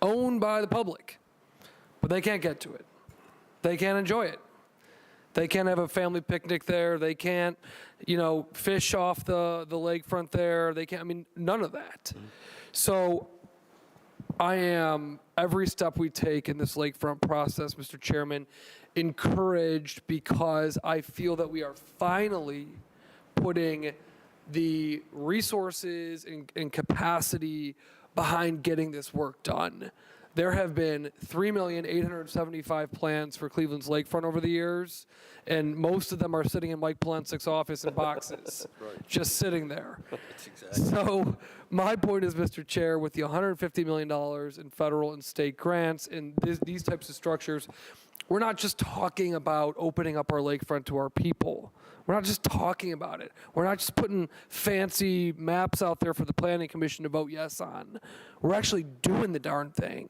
Owned by the public. But they can't get to it. They can't enjoy it. They can't have a family picnic there. They can't, fish off the lakefront there. They can't, none of that. Mm-hmm. So I am, every step we take in this lakefront process, Mr. Chairman, encouraged because I feel that we are finally putting the resources and capacity behind getting this work done. There have been 3,875 plans for Cleveland's lakefront over the years, and most of them are sitting in Mike Polensic's office in boxes, just sitting there. That's exactly. So my point is, Mr. Chair, with the $150 million in federal and state grants and these types of structures, we're not just talking about opening up our lakefront to our people. We're not just talking about it. We're not just putting fancy maps out there for the Planning Commission to vote yes on. We're actually doing the darn thing.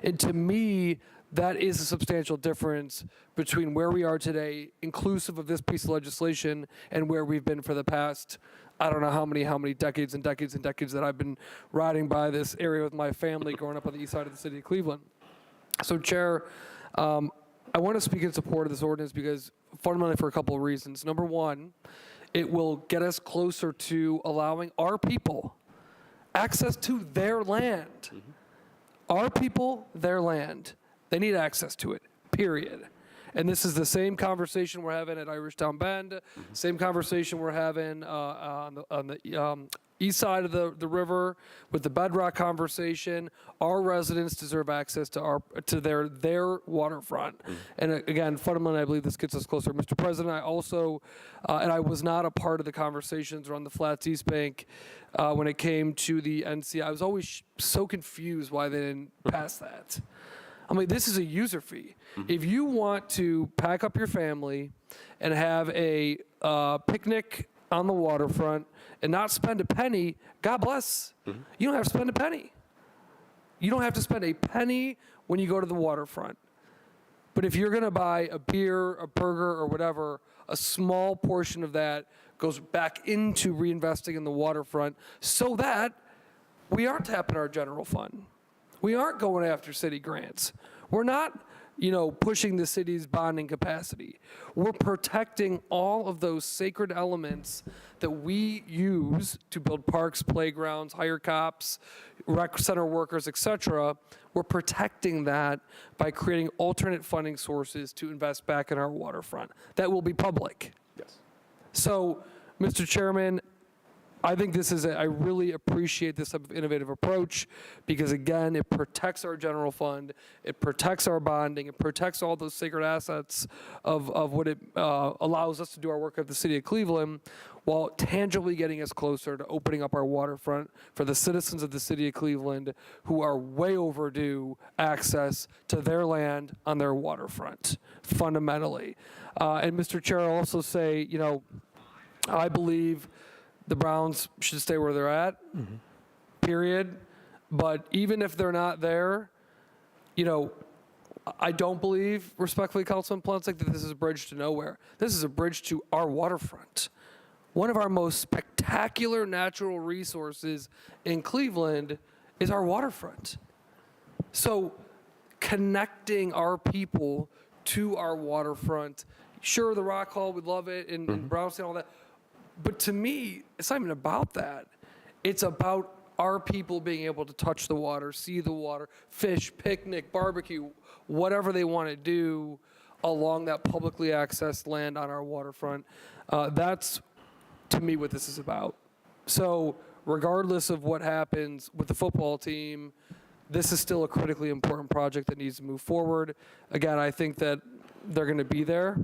And to me, that is a substantial difference between where we are today, inclusive of this piece of legislation, and where we've been for the past, I don't know how many decades and decades and decades that I've been riding by this area with my family growing up on the east side of the city of Cleveland. So, Chair, I want to speak in support of this ordinance because fundamentally for a couple of reasons. Number one, it will get us closer to allowing our people access to their land. Mm-hmm. Our people, their land. They need access to it, period. And this is the same conversation we're having at Irishtown Bend, same conversation we're having on the east side of the river with the Bedrock conversation. Our residents deserve access to their waterfront. And again, fundamentally, I believe this gets us closer. Mr. President, I also, and I was not a part of the conversations around the Flats East Bank when it came to the NC. I was always so confused why they didn't pass that. This is a user fee. If you want to pack up your family and have a picnic on the waterfront and not spend a penny, God bless. Mm-hmm. You don't have to spend a penny. You don't have to spend a penny when you go to the waterfront. But if you're going to buy a beer, a burger, or whatever, a small portion of that goes back into reinvesting in the waterfront so that we aren't tapping our general fund. We aren't going after city grants. We're not, pushing the city's bonding capacity. We're protecting all of those sacred elements that we use to build parks, playgrounds, hire cops, rec center workers, etc. We're protecting that by creating alternate funding sources to invest back in our waterfront. That will be public. Yes. So, Mr. Chairman, I think I really appreciate this type of innovative approach because, again, it protects our general fund, it protects our bonding, it protects all those sacred assets of what it allows us to do our work at the city of Cleveland while tangibly getting us closer to opening up our waterfront for the citizens of the city of Cleveland who are way overdue access to their land on their waterfront, fundamentally. And Mr. Chair, I'll also say, I believe the Browns should stay where they're at, period. But even if they're not there, I don't believe, respectfully, Councilman Polensik, that this is a bridge to nowhere. This is a bridge to our waterfront. One of our most spectacular natural resources in Cleveland is our waterfront. So connecting our people to our waterfront, sure, the Rock Hall, we love it, and Brownstown, all that. But to me, it's not even about that. It's about our people being able to touch the water, see the water, fish, picnic, barbecue, whatever they want to do along that publicly accessed land on our waterfront. That's, to me, what this is about. So regardless of what happens with the football team, this is still a critically important project that needs to move forward. Again, I think that they're going to be there.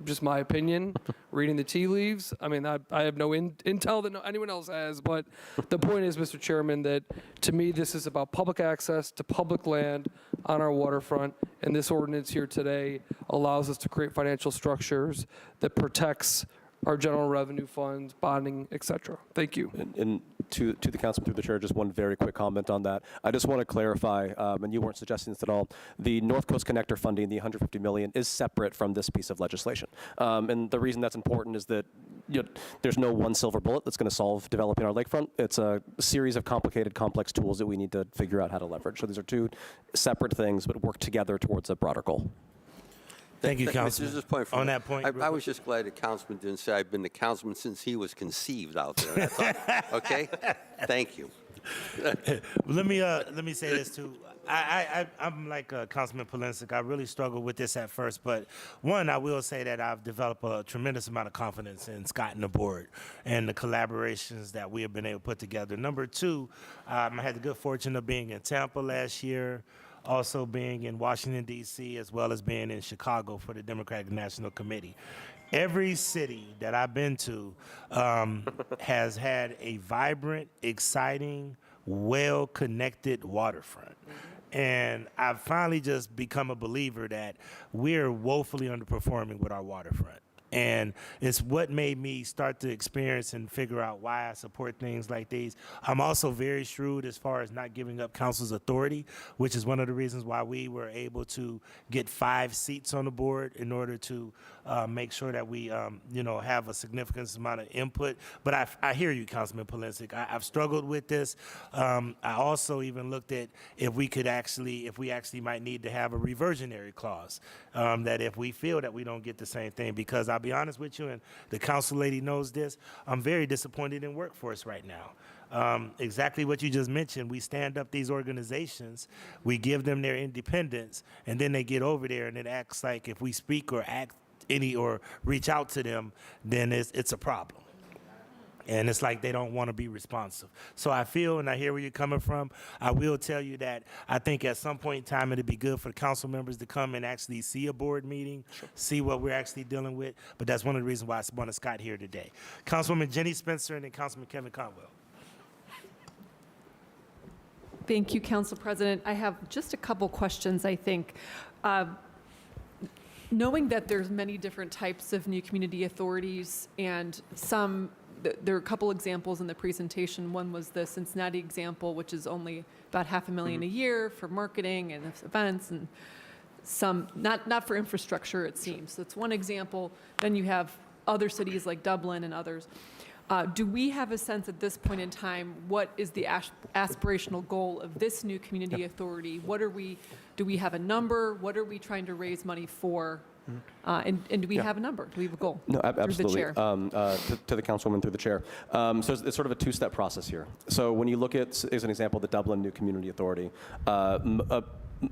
Just my opinion, reading the tea leaves. I mean, I have no intel that anyone else has, but the point is, Mr. Chairman, that to me, this is about public access to public land on our waterfront, and this ordinance here today allows us to create financial structures that protects our general revenue funds, bonding, et cetera. Thank you. And to the council through the chair, just one very quick comment on that. I just want to clarify, and you weren't suggesting this at all, the North Coast Connector funding, the $150 million, is separate from this piece of legislation. And the reason that's important is that there's no one silver bullet that's going to solve developing our lakefront. It's a series of complicated, complex tools that we need to figure out how to leverage. So these are two separate things, but work together towards a broader goal. Thank you, Mr. Councilman. Just point On that point, I was just glad the councilman didn't say I've been the councilman since he was conceived out there. That's all. Okay? Thank you. let me say this too. I'm like Councilman Polensik. I really struggled with this at first, but one, I will say that I've developed a tremendous amount of confidence in Scott and the board and the collaborations that we have been able to put together. Number two, I had the good fortune of being in Tampa last year, also being in Washington, D.C., as well as being in Chicago for the Democratic National Committee. Every city that I've been to has had a vibrant, exciting, well-connected waterfront. And I've finally just become a believer that we're woefully underperforming with our waterfront. And it's what made me start to experience and figure out why I support things like these. I'm also very shrewd as far as not giving up council's authority, which is one of the reasons why we were able to get 5 seats on the board in order to make sure that we, have a significant amount of input. But I hear you, Councilman Polensik. I've struggled with this. I also even looked at if we actually might need to have a reversionary clause, that if we feel that we don't get the same thing, because I'll be honest with you, and the council lady knows this, I'm very disappointed in workforce right now. Exactly what you just mentioned. We stand up these organizations, we give them their independence, and then they get over there and it acts like if we speak or act or reach out to them, then it's a problem. And it's like they don't want to be responsive. So I feel, and I hear where you're coming from, I will tell you that I think at some point in time it'd be good for the council members to come and actually see a board meeting, see what we're actually dealing with. But that's one of the reasons why I wanted Scott here today. Councilwoman Jenny Spencer and then Councilman Kevin Conwell. Thank you, Council President. I have just a couple questions, I think. Knowing that there's many different types of new community authorities and there are a couple examples in the presentation. One was the Cincinnati example, which is only about $500,000 a year for marketing and events, and some not for infrastructure, it seems. So that's one example. Then you have other cities like Dublin and others. Do we have a sense at this point in time what is the aspirational goal of this new community authority? Do we have a number? What are we trying to raise money for? And do we have a number? Do we have a goal? No, absolutely. Through the chair. To the councilwoman through the chair. So it's sort of a two-step process here. So when you look at, as an example, the Dublin New Community Authority,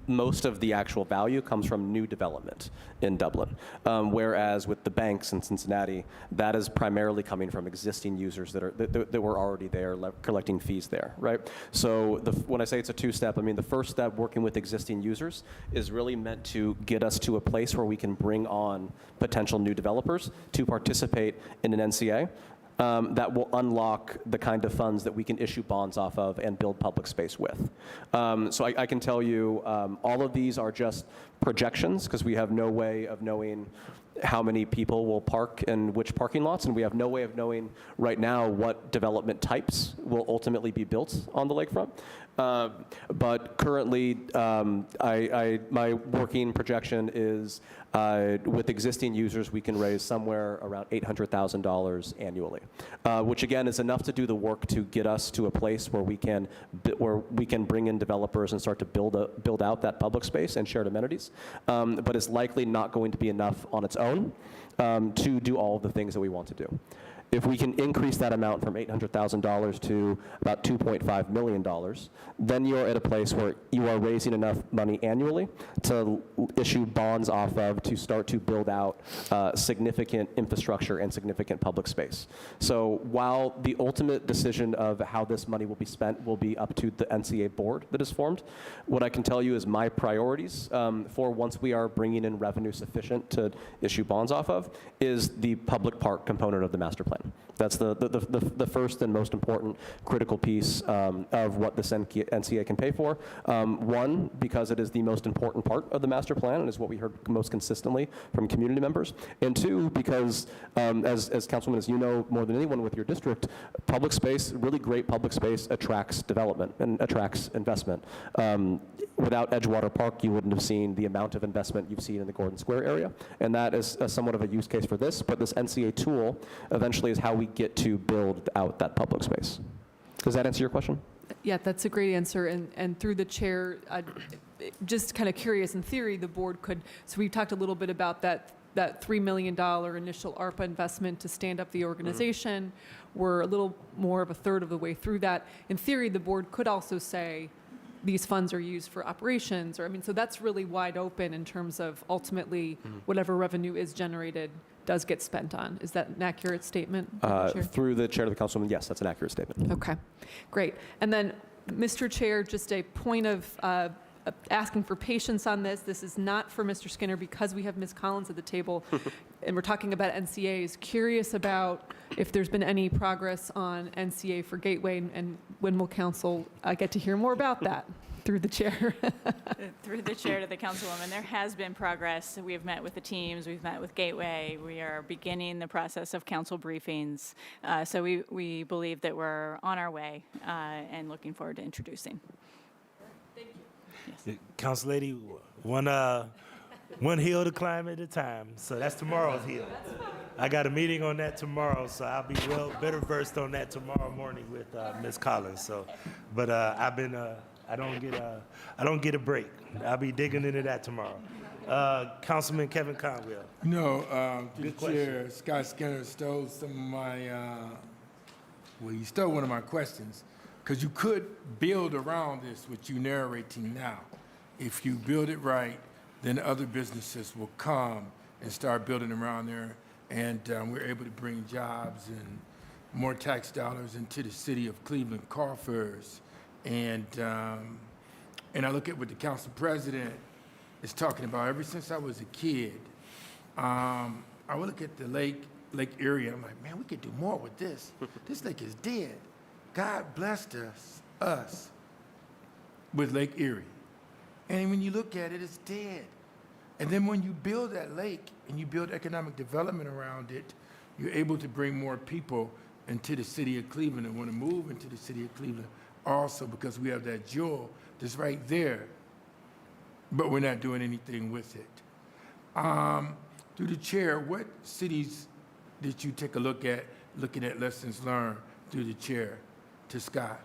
most of the actual value comes from new development in Dublin, whereas with the banks in Cincinnati, that is primarily coming from existing users that were already there collecting fees there, right? So when I say it's a two-step, I mean the first step, working with existing users, is really meant to get us to a place where we can bring on potential new developers to participate in an NCA. That will unlock the kind of funds that we can issue bonds off of and build public space with. So I can tell you all of these are just projections because we have no way of knowing how many people will park in which parking lots, and we have no way of knowing right now what development types will ultimately be built on the lakefront. But currently, my working projection is with existing users, we can raise somewhere around $800,000 annually, which again is enough to do the work to get us to a place where we can bring in developers and start to build out that public space and shared amenities. But it's likely not going to be enough on its own to do all of the things that we want to do. If we can increase that amount from $800,000 to about $2.5 million, then you're at a place where you are raising enough money annually to issue bonds off of to start to build out significant infrastructure and significant public space. So while the ultimate decision of how this money will be spent will be up to the NCA board that is formed, what I can tell you is my priorities for once we are bringing in revenue sufficient to issue bonds off of is the public park component of the master plan. That's the first and most important critical piece of what this NCA can pay for. One, because it is the most important part of the master plan and is what we heard most consistently from community members. And two, because as Councilwoman, as you know more than anyone with your district, public space, really great public space attracts development and attracts investment. Without Edgewater Park, you wouldn't have seen the amount of investment you've seen in the Gordon Square area. And that is somewhat of a use case for this, but this NCA tool eventually is how we get to build out that public space. Does that answer your question? Yeah, that's a great answer. And through the chair, just kind of curious, in theory, the board could, so we've talked a little bit about that $3 million initial ARPA investment to stand up the organization. We're a little more of a third of the way through that. In theory, the board could also say, these funds are used for operations, or, I mean, so that's really wide open in terms of ultimately whatever revenue is generated does get spent on. Is that an accurate statement? Through the chair of the councilwoman, yes, that's an accurate statement. Okay, great. And then, Mr. Chair, just a point of asking for patience on this. This is not for Mr. Skinner because we have Ms. Collins at the table and we're talking about NCAs. Curious about if there's been any progress on NCA for Gateway, and when will council get to hear more about that? Through the chair. Through the chair to the councilwoman, there has been progress. We have met with the teams. We've met with Gateway. We are beginning the process of council briefings. So we believe that we're on our way and looking forward to introducing. Council Lady, one hill to climb at a time. So that's tomorrow's hill. I got a meeting on that tomorrow, so I'll be better versed on that tomorrow morning with Ms. Collins. So, but I've been I don't get a break. I'll be digging into that tomorrow. Councilman Kevin Conwell. No, to Good the chair, Scott Skinner stole some of my, well, you stole one of my questions, because you could build around this, what you're narrating now. If you build it right, then other businesses will come and start building around there, and we're able to bring jobs and more tax dollars into the city of Cleveland coffers. And I look at what the council president is talking about. Ever since I was a kid, I would look at the lake area. I'm like, man, we could do more with this. This lake is dead. God blessed us with Lake Erie. And when you look at it, it's dead. And then when you build that lake and you build economic development around it, you're able to bring more people into the city of Cleveland and want to move into the city of Cleveland also, because we have that jewel that's right there, but we're not doing anything with it. Through the chair, what cities did you take a look at, looking at lessons learned through the chair to Scott?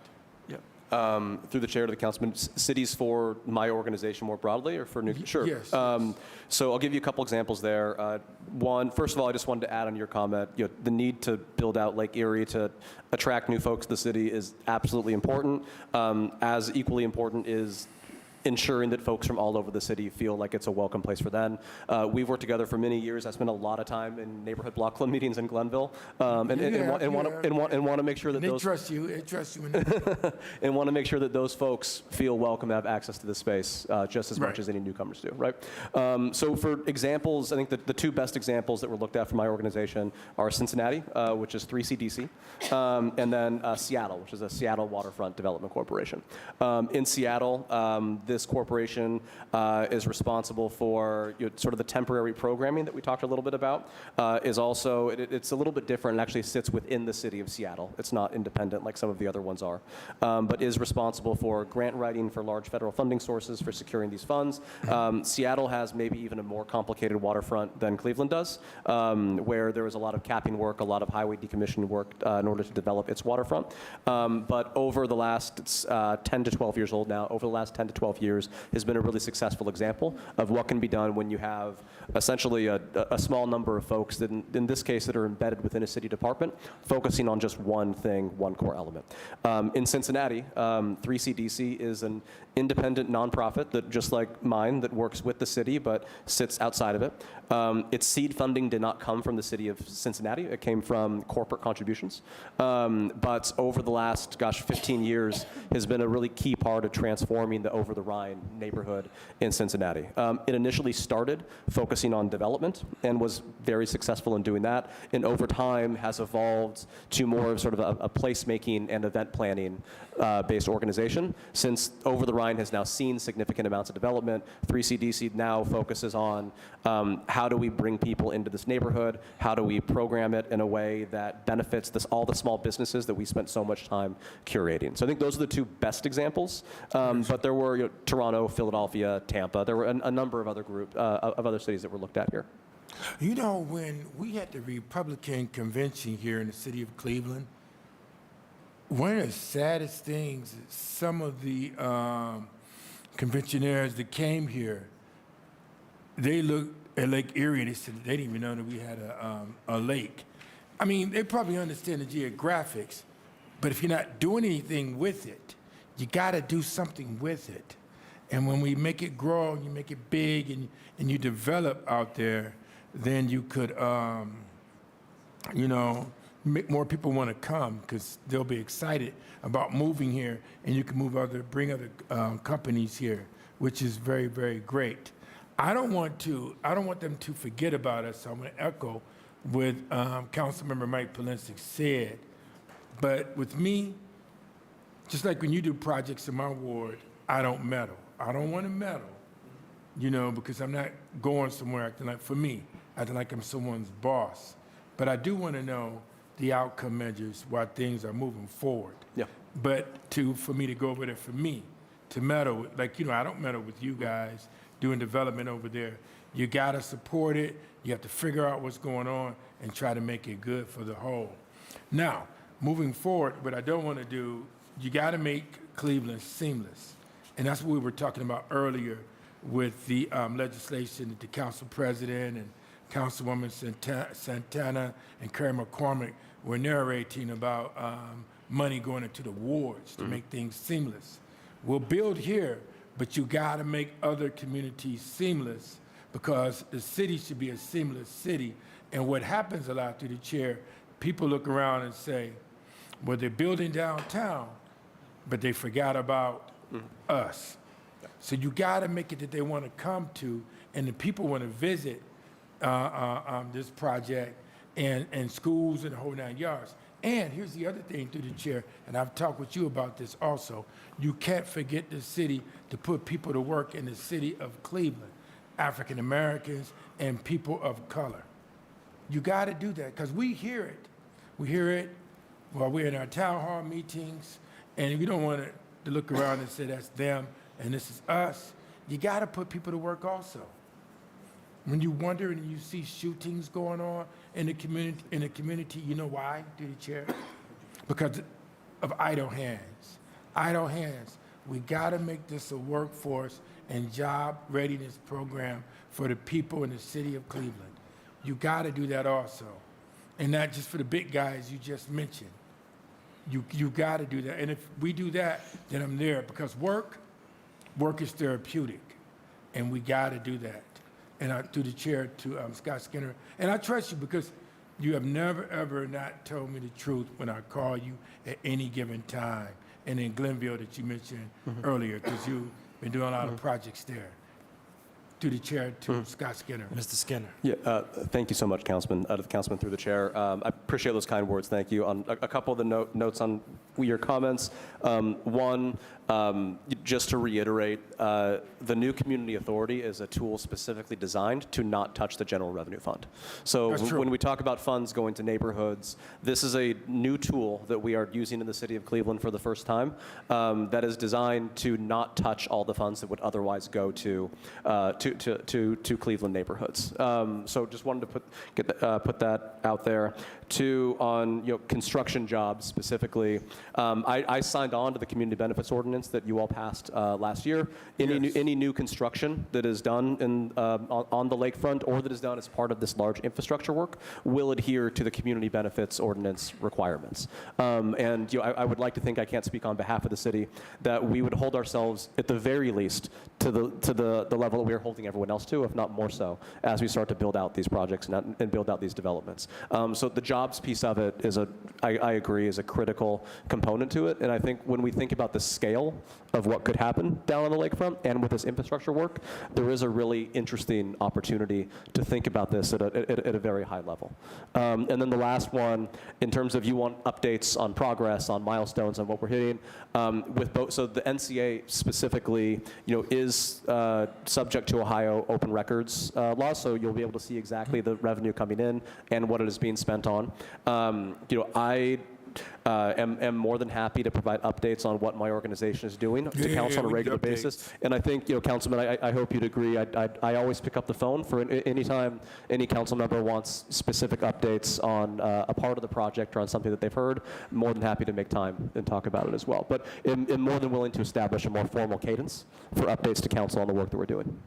Through the chair to the councilman, cities for my organization more broadly, or for New? Sure. Yes. So I'll give you a couple examples there. One, first of all, I just wanted to add on your comment, the need to build out Lake Erie to attract new folks to the city is absolutely important. As equally important is ensuring that folks from all over the city feel like it's a welcome place for them. We've worked together for many years. I spent a lot of time in neighborhood block club meetings in Glenville, and want to make sure that those trust you. They trust you. and want to make sure that those folks feel welcome to have access to this space just as much as any newcomers do, right? So for examples, I think the two best examples that were looked at for my organization are Cincinnati, which is 3CDC, and then Seattle, which is a Seattle Waterfront Development Corporation. In Seattle, this corporation is responsible for sort of the temporary programming that we talked a little bit about. Is also, it's a little bit different and actually sits within the city of Seattle. It's not independent like some of the other ones are, but is responsible for grant writing for large federal funding sources for securing these funds. Seattle has maybe even a more complicated waterfront than Cleveland does, where there is a lot of capping work, a lot of highway decommissioning work in order to develop its waterfront. But over the last 10 to 12 years old now, over the last 10 to 12 12 years has been a really successful example of what can be done when you have essentially a small number of folks that, in this case, that are embedded within a city department, focusing on just one thing, one core element. In Cincinnati, 3CDC is an independent nonprofit that, just like mine, that works with the city but sits outside of it. Its seed funding did not come from the city of Cincinnati. It came from corporate contributions. But over the last, 15 years has been a really key part of transforming the Over the Rhine neighborhood in Cincinnati. It initially started focusing on development and was very successful in doing that, and over time has evolved to more of sort of a placemaking and event planning based organization. Since Over the Rhine has now seen significant amounts of development, 3CDC now focuses on how do we bring people into this neighborhood, how do we program it in a way that benefits all the small businesses that we spent so much time curating. So I think those are the two best examples, but there were Toronto, Philadelphia, Tampa. There were a number of other cities that were looked at here. You know, when we had the Republican convention here in the city of Cleveland, one of the saddest things is some of the conventionaires that came here, they looked at Lake Erie and they said they didn't even know that we had a lake. I mean, they probably understand the geographics, but if you're not doing anything with it, you got to do something with it. And when we make it grow, you make it big, and you develop out there, then you could, make more people want to come because they'll be excited about moving here, and you can bring other companies here, which is very, very great. I don't want them to forget about us. So I'm going to echo what Councilmember Mike Polensek said. But with me, just like when you do projects in my ward, I don't meddle. I don't want to meddle, because I'm not going somewhere acting like I'm someone's boss. But I do want to know the outcome measures while things are moving forward. Yeah. But for me to go over there, for me to meddle, I don't meddle with you guys doing development over there. You got to support it. You have to figure out what's going on and try to make it good for the whole. Now, moving forward, what I don't want to do, you got to make Cleveland seamless. And that's what we were talking about earlier with the legislation that the council president and Councilwoman Santana and Kerry McCormick were narrating about money going into the wards to make things seamless. We'll build here, but you got to make other communities seamless because the city should be a seamless city. And what happens a lot through the chair, people look around and say, well, they're building downtown, but they forgot about us. So you got to make it that they want to come to, and the people want to visit this project and schools and the whole 9 yards. And here's the other thing through the chair, and I've talked with you about this also. You can't forget the city to put people to work in the city of Cleveland, African Americans and people of color. You got to do that because we hear it. We hear it while we're in our town hall meetings, and we don't want to look around and say that's them and this is us. You got to put people to work also. When you wonder and you see shootings going on in the community, you know why, through the chair? Because of idle hands. Idle hands. We got to make this a workforce and job readiness program for the people in the city of Cleveland. You got to do that also. And not just for the big guys you just mentioned. You got to do that. And if we do that, then I'm there because work is therapeutic. And we got to do that. And through the chair to Scott Skinner. And I trust you because you have never, ever not told me the truth when I call you at any given time. And in Glenville that you mentioned earlier, because you've been doing a lot of projects there. Through the chair to Scott Skinner. Mr. Skinner. Yeah, thank you so much, Councilman. To the Councilman through the chair. I appreciate those kind words. Thank you. On a couple of the notes on your comments. One, just to reiterate, the new community authority is a tool specifically designed to not touch the general revenue fund. So when we talk about funds going to neighborhoods, this is a new tool that we are using in the city of Cleveland for the first time that is designed to not touch all the funds that would otherwise go to Cleveland neighborhoods. So just wanted to put that out there. On construction jobs specifically, I signed on to the community benefits ordinance ordinance that you all passed last year. Any new construction that is done on the lakefront or that is done as part of this large infrastructure work will adhere to the community benefits ordinance requirements. And I would like to think, I can't speak on behalf of the city, that we would hold ourselves at the very least to the level that we are holding everyone else to, if not more so, as we start to build out these projects and build out these developments. So the jobs piece of it is I agree, is a critical component to it. And I think when we think about the scale of what could happen down on the lakefront and with this infrastructure work, there is a really interesting opportunity to think about this at a very high level. And then the last one, in terms of you want updates on progress, on milestones, on what we're hitting, with both, so the NCA specifically, is subject to Ohio open records law, so you'll be able to see exactly the revenue coming in and what it is being spent on. I am more than happy to provide updates on what my organization is doing to council on a regular basis. And I think, Councilman, I hope you'd agree. I always pick up the phone for any time any council member wants specific updates on a part of the project or on something that they've heard. I'm more than happy to make time and talk about it as well. But I'm more than willing to establish a more formal cadence for updates to council on the work that we're doing.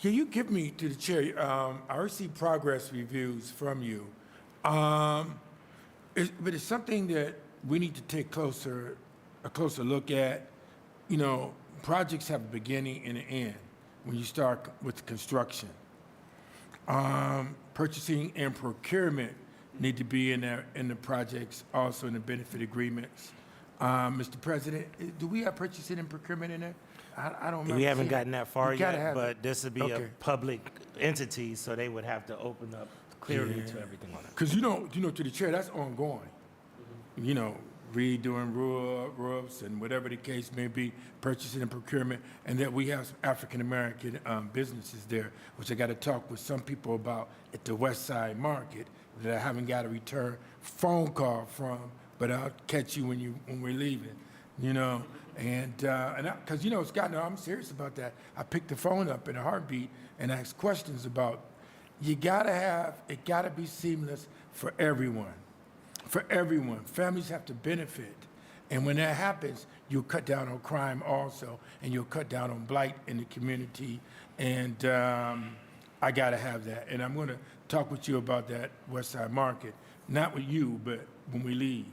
Yeah, you give me to the chair. I received progress reviews from you. But it's something that we need to take a closer look at. Projects have a beginning and an end when you start with construction. Purchasing and procurement need to be in there in the projects, also in the benefit agreements. Mr. President, do we have purchasing and procurement in there? I don't remember. We haven't gotten that far You gotta yet, have but it. this would be a Okay. public entity, so they would have to open up clearly to everything on it. Because to the chair, that's ongoing. Redoing roofs and whatever the case may be, purchasing and procurement, and that we have some African-American businesses there, which I got to talk with some people about at the West Side Market that I haven't got a return phone call from, but I'll catch you when we're leaving, And because Scott, no, I'm serious about that. I picked the phone up in a heartbeat and asked questions about. It got to be seamless for everyone. For everyone. Families have to benefit. And when that happens, you'll cut down on crime also, and you'll cut down on blight in the community. And I got to have that. And I'm going to talk with you about that West Side Market. Not with you, but when we leave,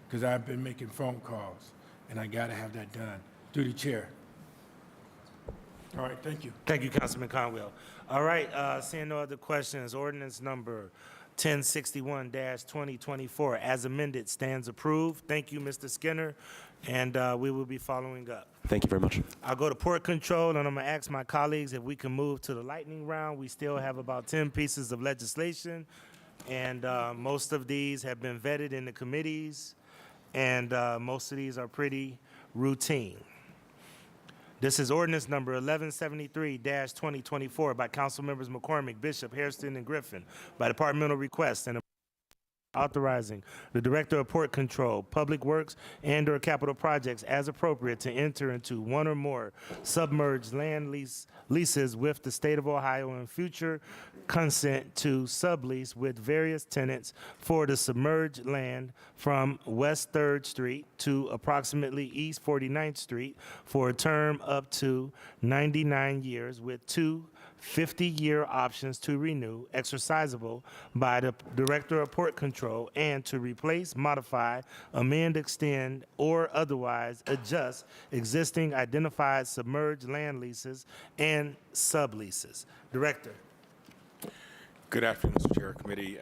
because I've been making phone calls, and I got to have that done. Through the chair. All right, thank you. Thank you, Councilman Conwell. All right, seeing no other questions, ordinance number 1061-2024 as amended stands approved. Thank you, Mr. Skinner, and we will be following up. Thank you very much. I'll go to port control, and I'm going to ask my colleagues if we can move to the lightning round. We still have about 10 pieces of legislation, and most of these have been vetted in the committees, and most of these are pretty routine. This is ordinance number 1173-2024 by Council Members McCormick, Bishop, Hairston, and Griffin by departmental request and authorizing the Director of Port Control, Public Works, and/or Capital Projects as appropriate to enter into one or more submerged land leases with the State of Ohio and future consent to sublease with various tenants for the submerged land from West 3rd Street to approximately East 49th Street for a term up to 99 years with two 50-year options to renew, exercisable by the Director of Port Control, and to replace, modify, amend, extend, or otherwise adjust existing identified submerged land leases and subleases. Director. Good afternoon, Mr. Chair, Committee.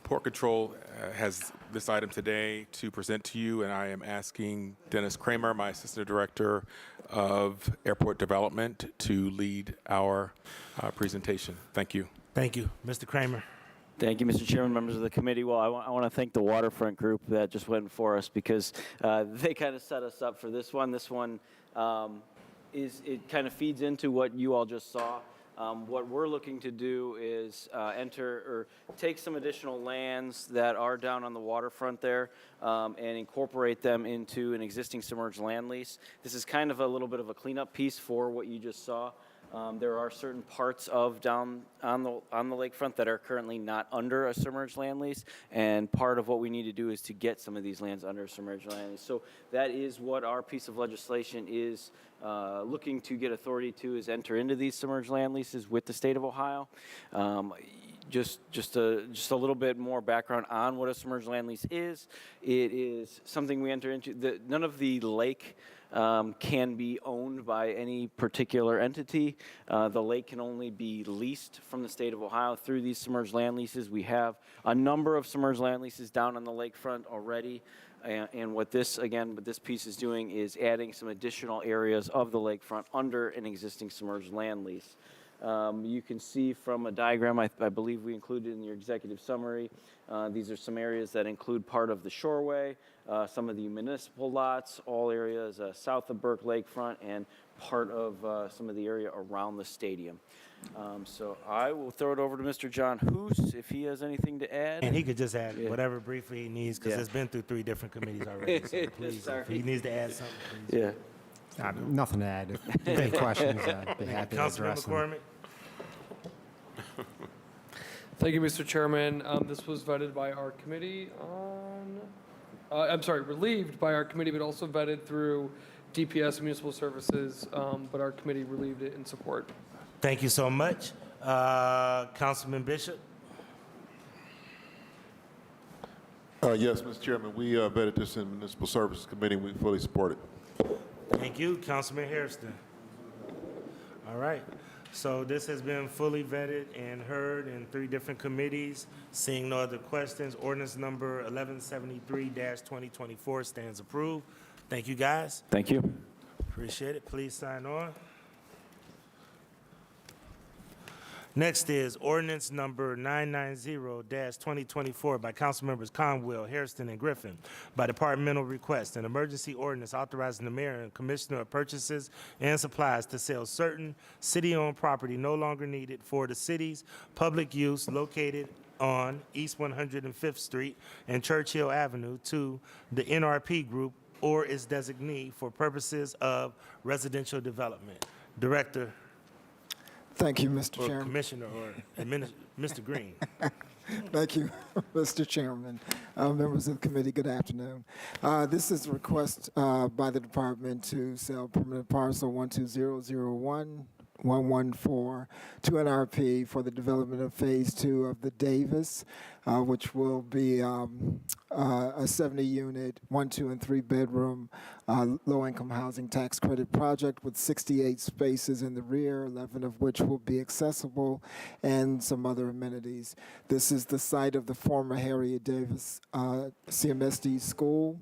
Port Control has this item today to present to you, and I am asking Dennis Kramer, my Assistant Director of Airport Development, to lead our presentation. Thank you. Thank you. Mr. Kramer. Thank you, Mr. Chairman, members of the committee. Well, I want to thank the Waterfront group that just went for us because they kind of set us up for this one. This one it kind of feeds into what you all just saw. What we're looking to do is take some additional lands that are down on the waterfront there and incorporate them into an existing submerged land lease. This is kind of a little bit of a cleanup piece for what you just saw. There are certain parts of down on the lakefront that are currently not under a submerged land lease, and part of what we need to do is to get some of these lands under a submerged land lease. So that is what our piece of legislation is looking to get authority to, is enter into these submerged land leases with the state of Ohio. Just a little bit more background on what a submerged land lease is. It is something we enter into. None of the lake can be owned by any particular entity. The lake can only be leased from the state of Ohio through these submerged land leases. We have a number of submerged land leases down on the lakefront already. And what this piece is doing is adding some additional areas of the lakefront under an existing submerged land lease. You can see from a diagram I believe we included in your executive summary, these are some areas that include part of the shoreway, some of the municipal lots, all areas south of Burke Lakefront, and part of some of the area around the stadium. So I will throw it over to Mr. John Hoos if he has anything to add. And he could just add whatever briefly he needs, because it's been through 3 different committees already. So please, if he needs to add something, please. Yeah. Nothing to add. If you have any questions, I'd be happy to Councilman address them. McCormick? Thank you, Mr. Chairman. This was vetted by our committee relieved by our committee, but also vetted through DPS Municipal Services, but our committee relieved it in support. Thank you so much. Councilman Bishop? Yes, Mr. Chairman, we vetted this in Municipal Services Committee. We fully support it. Thank you. Councilman Hairston? All right. So this has been fully vetted and heard in 3 different committees. Seeing no other questions, ordinance number 1173-2024 stands approved. Thank you, guys. Thank you. Appreciate it. Please sign on. Next is ordinance number 990-2024 by Councilmembers Conwell, Hairston, and Griffin. By departmental request, an emergency ordinance authorizing the mayor and commissioner of purchases and supplies to sell certain city-owned property no longer needed for the city's public use located on East 105th Street and Churchill Avenue to the NRP Group or its designee for purposes of residential development. Director. Thank you, Mr. Or Chairman. Commissioner or Mr. Green. Thank you, Mr. Chairman. Members of the committee, good afternoon. This is a request by the department to sell permanent parcel 12001-114 to NRP for the development of Phase 2 of the Davis, which will be a 70-unit, 1, 2, and 3-bedroom low-income housing tax credit project with 68 spaces in the rear, 11 of which will be accessible, and some other amenities. This is the site of the former Harriet Davis CMSD school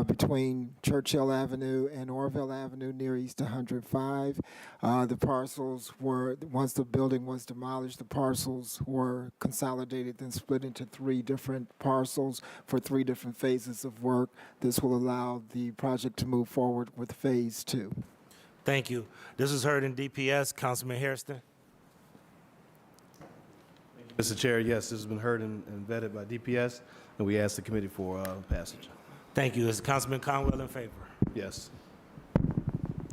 between Churchill Avenue and Orville Avenue near East 105. The parcels were, once the building was demolished, the parcels were consolidated, then split into 3 different parcels for 3 different phases of work. This will allow the project to move forward with Phase 2. Thank you. This was heard in DPS. Councilman Hairston. Mr. Chair, yes, this has been heard and vetted by DPS, and we ask the committee for passage. Thank you. Is Councilman Conwell in favor? Yes.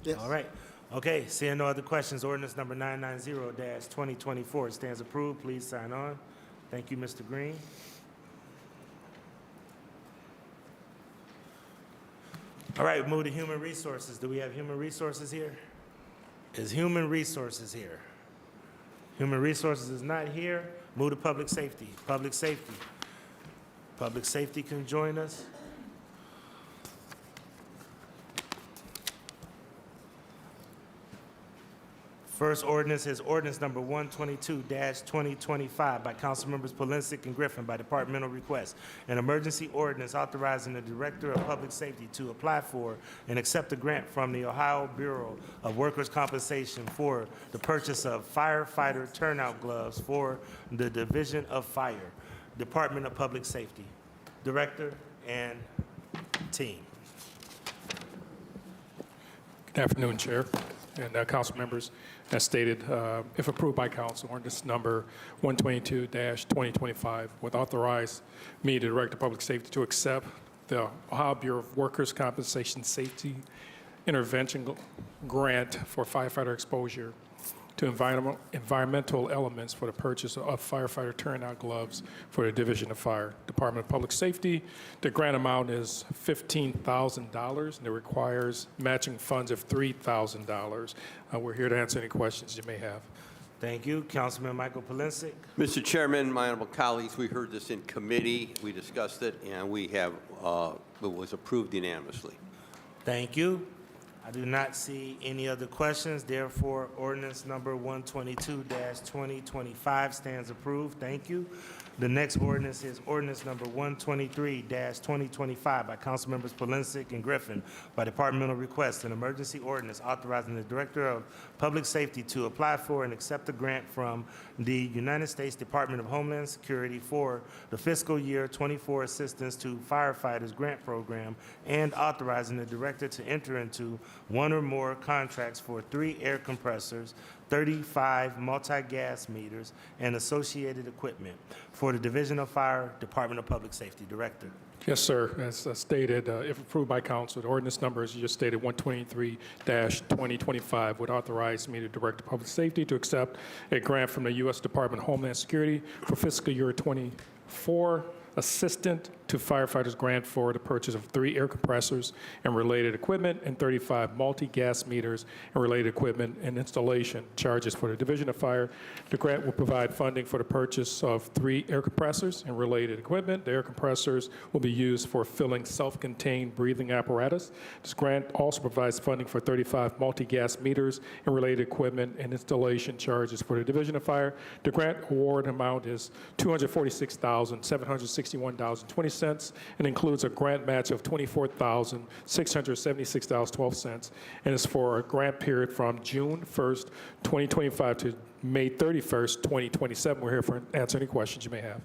Yes. All right. Okay, seeing no other questions, ordinance number 990-2024 stands approved. Please sign on. Thank you, Mr. Green. All right, move to human resources. Do we have human resources here? Is human resources here? Human resources is not here. Move to public safety. Public safety. Public safety can join us. First ordinance is ordinance number 122-2025 by Councilmembers Polinsik and Griffin by departmental request. An emergency ordinance authorizing the Director of Public Safety to apply for and accept a grant from the Ohio Bureau of Workers' Compensation for the purchase of firefighter turnout gloves for the Division of Fire, Department of Public Safety. Director and team. Good afternoon, Chair and council members. As stated, if approved by council, ordinance number 122-2025 would authorize me, the Director of Public Safety, to accept the Ohio Bureau of Workers' Compensation Safety Intervention Grant for firefighter exposure to environmental elements for the purchase of firefighter turnout gloves for the Division of Fire. Department of Public Safety, the grant amount is $15,000, and it requires matching funds of $3,000. We're here to answer any questions you may have. Thank you. Councilman Michael Polensek. Mr. Chairman, my honorable colleagues, we heard this in committee, we discussed it, and we have, it was approved unanimously. Thank you. I do not see any other questions. Therefore, ordinance number 122-2025 stands approved. Thank you. The next ordinance is ordinance number 123-2025 by Councilmembers Polensek and Griffin by departmental request, an emergency ordinance authorizing the Director of Public Safety to apply for and accept a grant from the United States Department of Homeland Security for the fiscal year 24 Assistance to Firefighters Grant Program and authorizing the Director to enter into one or more contracts for 3 air compressors, 35 multi-gas meters, and associated equipment for the Division of Fire, Department of Public Safety. Director. Yes, sir. As stated, if approved by council, the ordinance number, as you just stated, 123-2025, would authorize me to direct public safety to accept a grant from the U.S. Department of Homeland Security for fiscal year 24 Assistant to Firefighters Grant for the purchase of 3 air compressors and related equipment and 35 multi-gas meters and related equipment and installation charges for the Division of Fire. The grant will provide funding for the purchase of 3 air compressors and related equipment. The air compressors will be used for filling self-contained breathing apparatus. This grant also provides funding for 35 multi-gas meters and related equipment and installation charges for the Division of Fire. The grant award amount is $246,761.20 and includes a grant match of $24,676.12 and is for a grant period from June 1st, 2025 to May 31st, 2027. We're here for answer any questions you may have.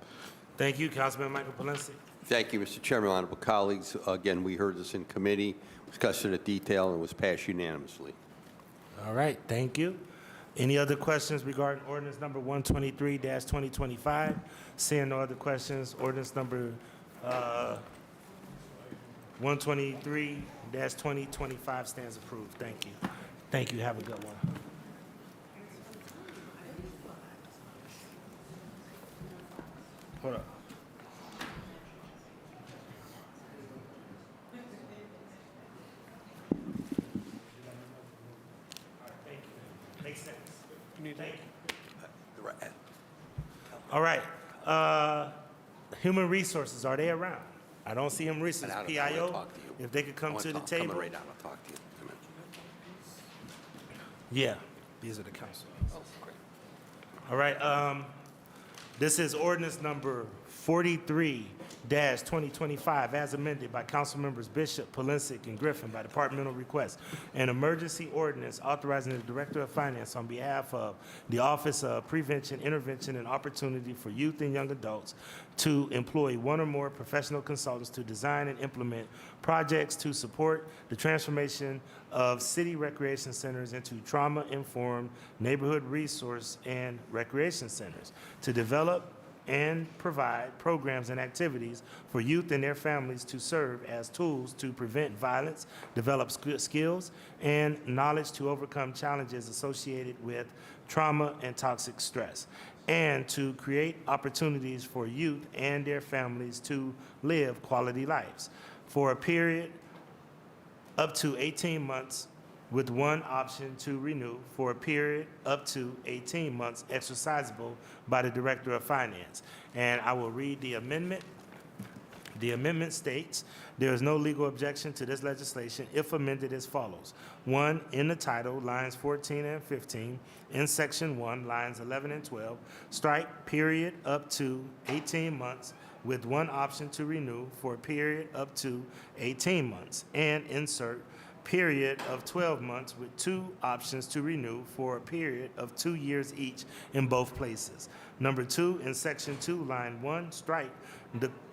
Thank you. Councilman Michael Polensek. Thank you, Mr. Chairman, honorable colleagues. Again, we heard this in committee, discussed it in detail, and was passed unanimously. All right. Thank you. Any other questions regarding ordinance number 123-2025? Seeing no other questions, ordinance number 123-2025 stands approved. Thank you. Thank you. Have a good one. Hold up. Thank you. Makes sense. Thank you. All right. Human resources, are they around? I don't see human resources. PIO, if they could come to the table. Coming right down, I'll talk to you. Come in. Yeah, these are the council. All right, this is ordinance number 43-2025, as amended by council members Bishop, Polensek, and Griffin by departmental request. An emergency ordinance authorizing the Director of Finance on behalf of the Office of Prevention, Intervention, and Opportunity for Youth and Young Adults to employ 1 or more professional consultants to design and implement projects to support the transformation of city recreation centers into trauma-informed neighborhood resource and recreation centers, to develop and provide programs and activities for youth and their families to serve as tools to prevent violence, develop skills and knowledge to overcome challenges associated with trauma and toxic stress, and to create opportunities for youth and their families to live quality lives for a period up to 18 months with 1 option to renew for a period up to 18 months exercisable by the Director of Finance. And I will read the amendment. The amendment states, there is no legal objection to this legislation if amended as follows. 1, in the title, lines 14 and 15, in section 1, lines 11 and 12, strike period up to 18 months with 1 option to renew for a period up to 18 months, and insert period of 12 months with 2 options to renew for a period of 2 years each in both places. Number 2, in section 2, line 1, strike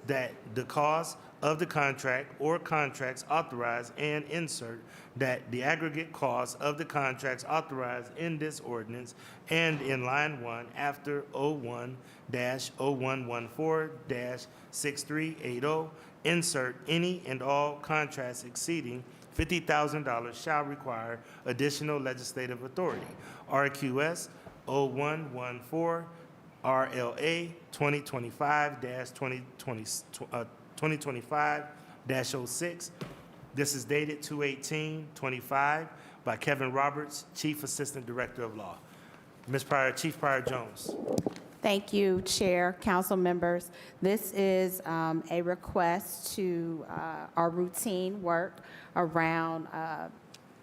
that the cause of the contract or contracts authorized, and insert that the aggregate cost of the contracts authorized in this ordinance, and in line 1 after 01-0114-6380 insert any and all contracts exceeding $50,000 shall require additional legislative authority. RQS 0114 RLA 2025-06. This is dated 2/18/25 by Kevin Roberts, Chief Assistant Director of Law. Ms. Pryor, Chief Pryor Jones. Thank you, Chair, council members. This is a request to our routine work around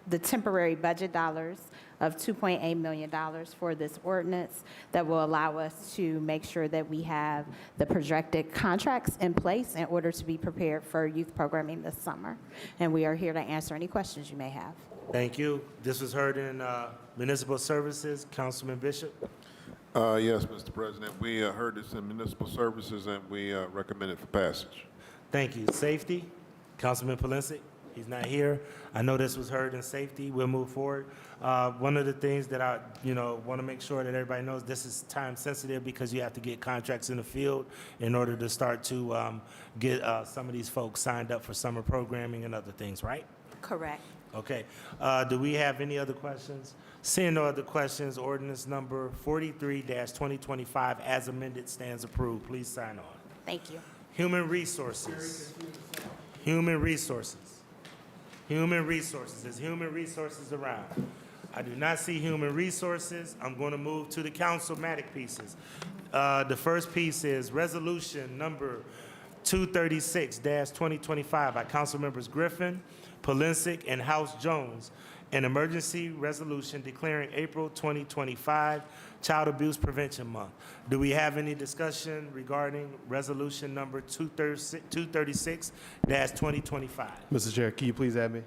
the temporary budget dollars of $2.8 million for this ordinance that will allow us to make sure that we have the projected contracts in place in order to be prepared for youth programming this summer. And we are here to answer any questions you may have. Thank you. This was heard in Municipal Services. Councilman Bishop. Yes, Mr. President. We heard this in Municipal Services, and we recommend it for passage. Thank you. Safety, Councilman Polinsky. He's not here. I know this was heard in safety. We'll move forward. One of the things that I, want to make sure that everybody knows, this is time sensitive because you have to get contracts in the field in order to start to get some of these folks signed up for summer programming and other things, right? Correct. Okay. Do we have any other questions? Seeing no other questions, ordinance number 43-2025 as amended stands approved. Please sign on. Thank you. Human resources. Human resources. Human resources. Is human resources around? I do not see human resources. I'm going to move to the councilmatic pieces. The first piece is resolution number 236-2025 by council members Griffin, Polinsky, and House Jones, an emergency resolution declaring April 2025 Child Abuse Prevention Month. Do we have any discussion regarding resolution number 236-2025? Mr. Chair, can you please add me?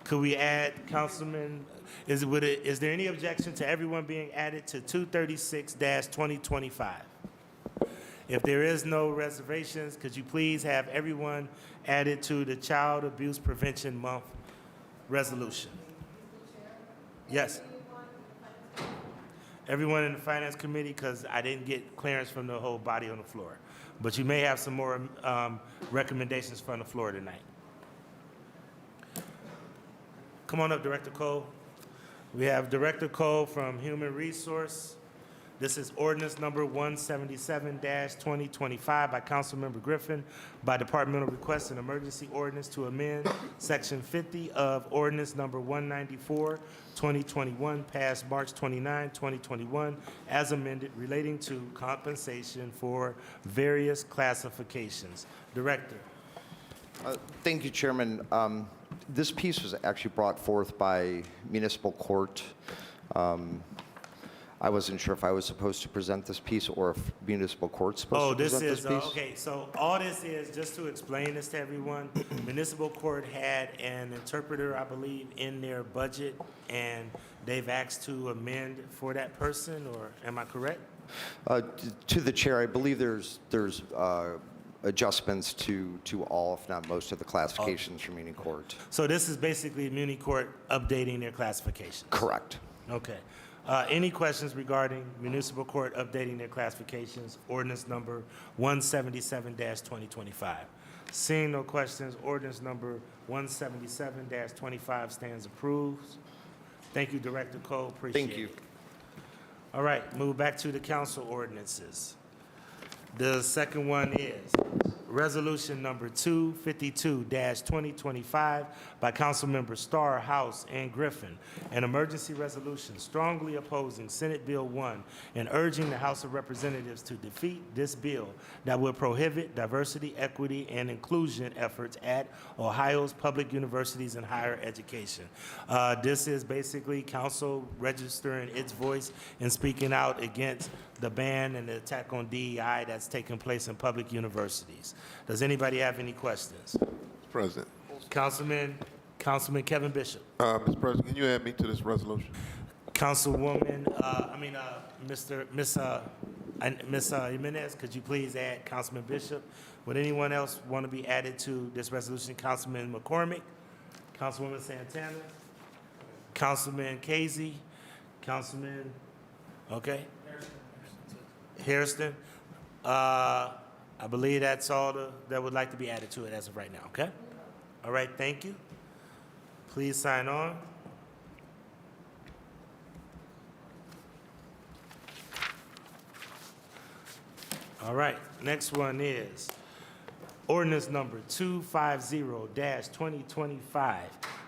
Could we add Councilman, is there any objection to everyone being added to 236-2025? If there is no reservations, could you please have everyone added to the Child Abuse Prevention Month resolution? Yes. Everyone in the Finance Committee, because I didn't get clearance from the whole body on the floor. But you may have some more recommendations from the floor tonight. Come on up, Director Cole. We have Director Cole from Human Resource. This is ordinance number 177-2025 by Councilmember Griffin by departmental request an emergency ordinance to amend section 50 of ordinance number 194-2021 passed March 29, 2021 as amended relating to compensation for various classifications. Director. Thank you, Chairman. This piece was actually brought forth by municipal court. I wasn't sure if I was supposed to present this piece or if municipal court's supposed to present this piece. Okay, so all this is, just to explain this to everyone, municipal court had an interpreter, I believe, in their budget, and they've asked to amend for that person, or am I correct? To the chair, I believe there's adjustments to all, if not most, of the classifications from Muni Court. So this is basically Muni Court updating their classifications? Correct. Okay. Any questions regarding municipal court updating their classifications? Ordinance number 177-2025. Seeing no questions, ordinance number 177-25 stands approved. Thank you, Director Cole. Appreciate it. Thank you. All right, move back to the council ordinances. The second one is resolution number 252-2025 by Councilmembers Starr, House, and Griffin, an emergency resolution strongly opposing Senate Bill 1 and urging the House of Representatives to defeat this bill that will prohibit diversity, equity, and inclusion efforts at Ohio's public universities and higher education. This is basically council registering its voice and speaking out against the ban and the attack on DEI that's taking place in public universities. Does anybody have any questions? Mr. President. Councilman Kevin Bishop. Mr. President, can you add me to this resolution? Councilwoman, Ms. Jimenez, could you please add Councilman Bishop? Would anyone else want to be added to this resolution? Councilman McCormick, Councilwoman Santana, Councilman Casey, Councilman, okay? Hairston. I believe that's all that would like to be added to it as of right now, okay? All right, thank you. Please sign on. All right, next one is ordinance number 250-2025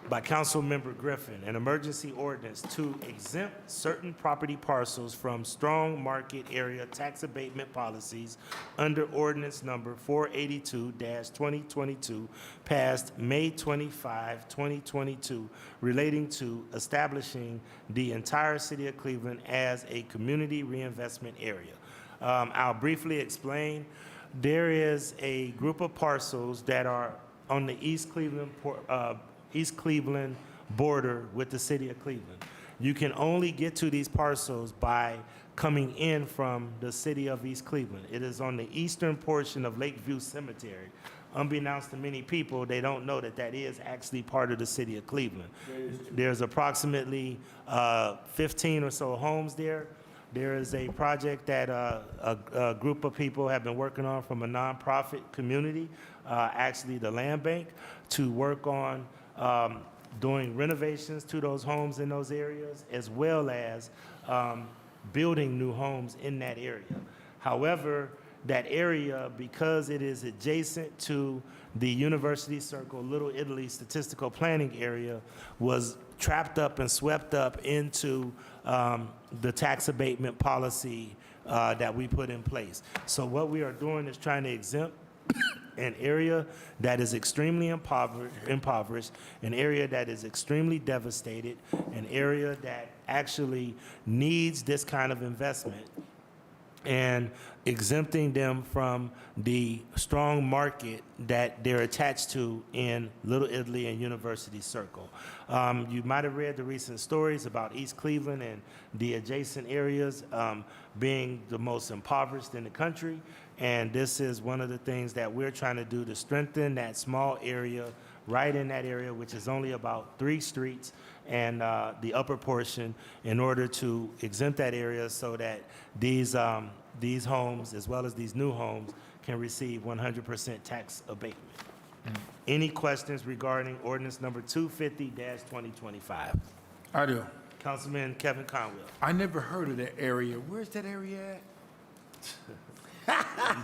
by Councilmember Griffin, an emergency ordinance to exempt certain property parcels from strong market area tax abatement policies under ordinance number 482-2022 passed May 25, 2022, relating to establishing the entire city of Cleveland as a community reinvestment area. I'll briefly explain. There is a group of parcels that are on the East Cleveland border with the city of Cleveland. You can only get to these parcels by coming in from the city of East Cleveland. It is on the eastern portion of Lakeview Cemetery. Unbeknownst to many people, they don't know that that is actually part of the city of Cleveland. There's approximately 15 or so homes there. There is a project that a group of people have been working on from a nonprofit community, actually the land bank, to work on doing renovations to those homes in those areas, as well as building new homes in that area. However, that area, because it is adjacent to the University Circle, Little Italy statistical planning area, was trapped up and swept up into the tax abatement policy that we put in place. So what we are doing is trying to exempt an area that is extremely impoverished, an area that is extremely devastated, an area that actually needs this kind of investment, and exempting them from the strong market that they're attached to in Little Italy and University Circle. You might have read the recent stories about East Cleveland and the adjacent areas being the most impoverished in the country, and this is one of the things that we're trying to do to strengthen that small area right in that area, which is only about 3 streets and the upper portion, in order to exempt that area so that these homes, as well as these new homes, can receive 100% tax abatement. Any questions regarding ordinance number 250-2025? I do. Councilman Kevin Conwell. I never heard of that area. Where's that area at? You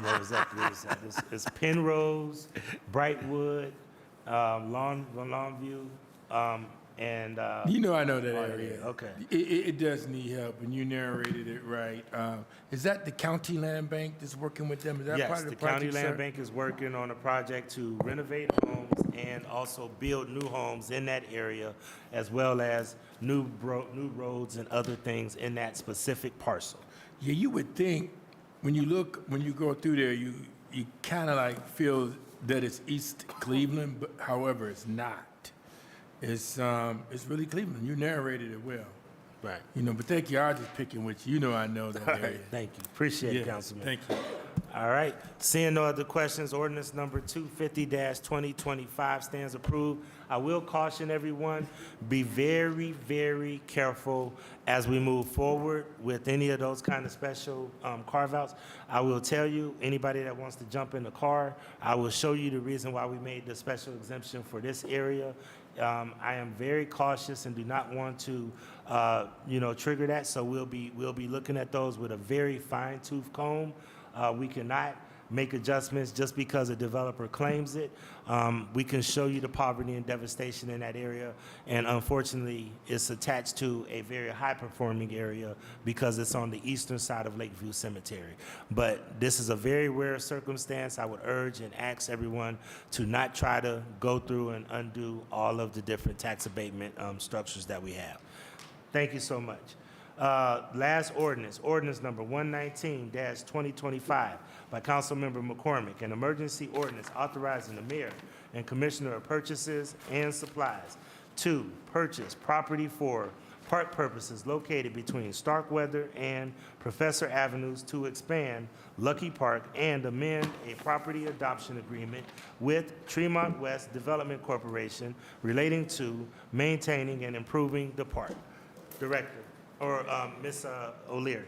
know exactly what it's Penrose, Brightwood, Longview, and You know I know that area. Okay. It does need help, and you narrated it right. Is that the county land bank that's working with them? Is that Yes, part of the the project, county land sir? bank is working on a project to renovate homes and also build new homes in that area, as well as new roads and other things in that specific parcel. Yeah, you would think when you go through there, you kind of like feel that it's East Cleveland, but however, it's not. It's really Cleveland. You narrated it well. Right. You know, but thank you. I was just picking with you. You know I know that All area. right, thank you. Appreciate it, Yeah, Councilman. thank you. All right. Seeing no other questions, ordinance number 250-2025 stands approved. I will caution everyone, be very, very careful as we move forward with any of those kind of special carve-outs. I will tell you, anybody that wants to jump in the car, I will show you the reason why we made the special exemption for this area. I am very cautious and do not want to, trigger that. So we'll be looking at those with a very fine-tooth comb. We cannot make adjustments just because a developer claims it. We can show you the poverty and devastation in that area, and unfortunately, it's attached to a very high-performing area because it's on the eastern side of Lakeview Cemetery. But this is a very rare circumstance. I would urge and ask everyone to not try to go through and undo all of the different tax abatement structures that we have. Thank you so much. Last ordinance number 119-2025 by Councilmember McCormick, an emergency ordinance authorizing the mayor and commissioner of purchases and supplies to purchase property for park purposes located between Starkweather and Professor Avenues to expand Lucky Park and amend a property adoption agreement with Tremont West Development Corporation relating to maintaining and improving the park. Director, or Ms. O'Leary.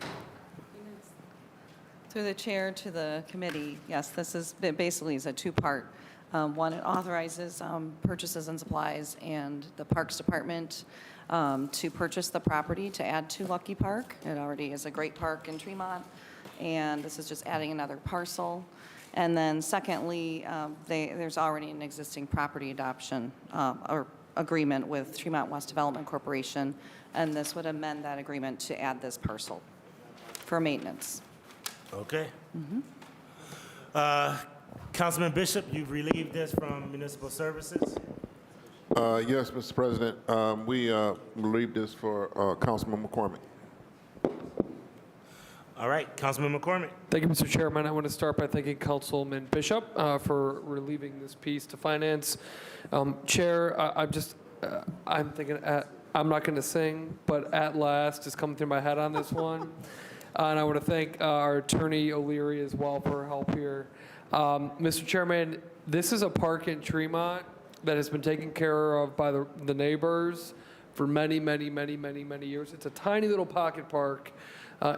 Through the chair to the committee, yes, this is basically is a two-part. One, it authorizes purchases and supplies and the Parks Department to purchase the property to add to Lucky Park. It already is a great park in Tremont, and this is just adding another parcel. And then secondly, there's already an existing property adoption or agreement with Tremont West Development Corporation, and this would amend that agreement to add this parcel for maintenance. Okay. Councilman Bishop, you've relieved this from municipal services. Yes, Mr. President. We relieved this for Councilman McCormick. All right, Councilman McCormick. Thank you, Mr. Chairman. I want to start by thanking Councilman Bishop for relieving this piece to finance. Chair, I'm thinking, I'm not going to sing, but at last is coming through my head on this one. And I want to thank our attorney O'Leary as well for her help here. Mr. Chairman, this is a park in Tremont that has been taken care of by the neighbors for many, many, many, many, many years. It's a tiny little pocket park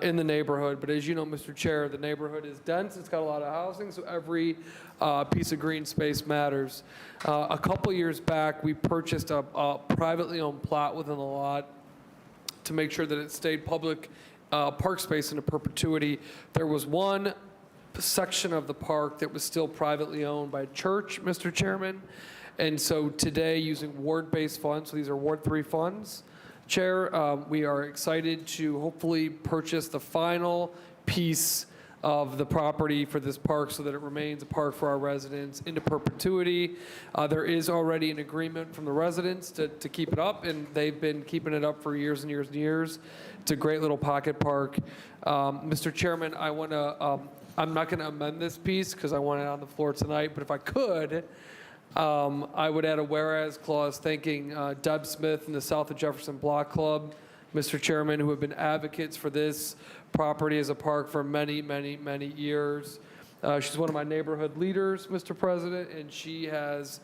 in the neighborhood, but as you know, Mr. Chair, the neighborhood is dense. It's got a lot of housing, so every piece of green space matters. A couple years back, we purchased a privately owned plot within the lot to make sure that it stayed public park space into perpetuity. There was one section of the park that was still privately owned by a church, Mr. Chairman. And so today, using ward-based funds, so these are Ward 3 funds, Chair, we are excited to hopefully purchase the final piece of the property for this park so that it remains a park for our residents into perpetuity. There is already an agreement from the residents to keep it up, and they've been keeping it up for years and years and years. It's a great little pocket park. Mr. Chairman, I want to, I'm not going to amend this piece because I want it on the floor tonight, but if I could, I would add a whereas clause thanking Deb Smith and the South of Jefferson Block Club, Mr. Chairman, who have been advocates for this property as a park for many, many, many years. She's one of my neighborhood leaders, Mr. President, and she has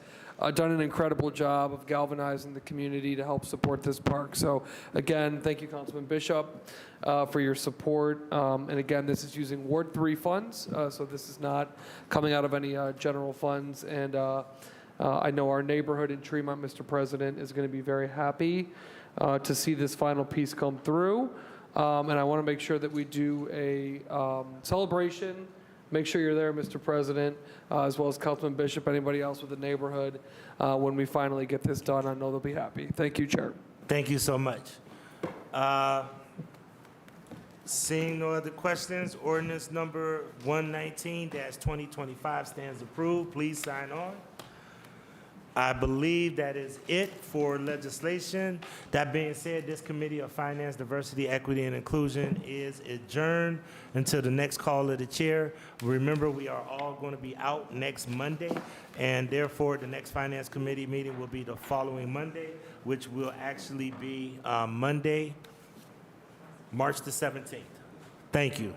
done an incredible job of galvanizing the community to help support this park. So again, thank you, Councilman Bishop, for your support. And again, this is using Ward 3 funds, so this is not coming out of any general funds. And I know our neighborhood in Tremont, Mr. President, is going to be very happy to see this final piece come through. And I want to make sure that we do a celebration. Make sure you're there, Mr. President, as well as Councilman Bishop, anybody else with the neighborhood. When we finally get this done, I know they'll be happy. Thank you, Chair. Thank you so much. Seeing no other questions, ordinance number 119-2025 stands approved. Please sign on. I believe that is it for legislation. That being said, this Committee of Finance, Diversity, Equity, and Inclusion is adjourned until the next call of the chair. Remember, we are all going to be out next Monday, and therefore the next Finance Committee meeting will be the following Monday, which will actually be Monday, March the 17th. Thank you.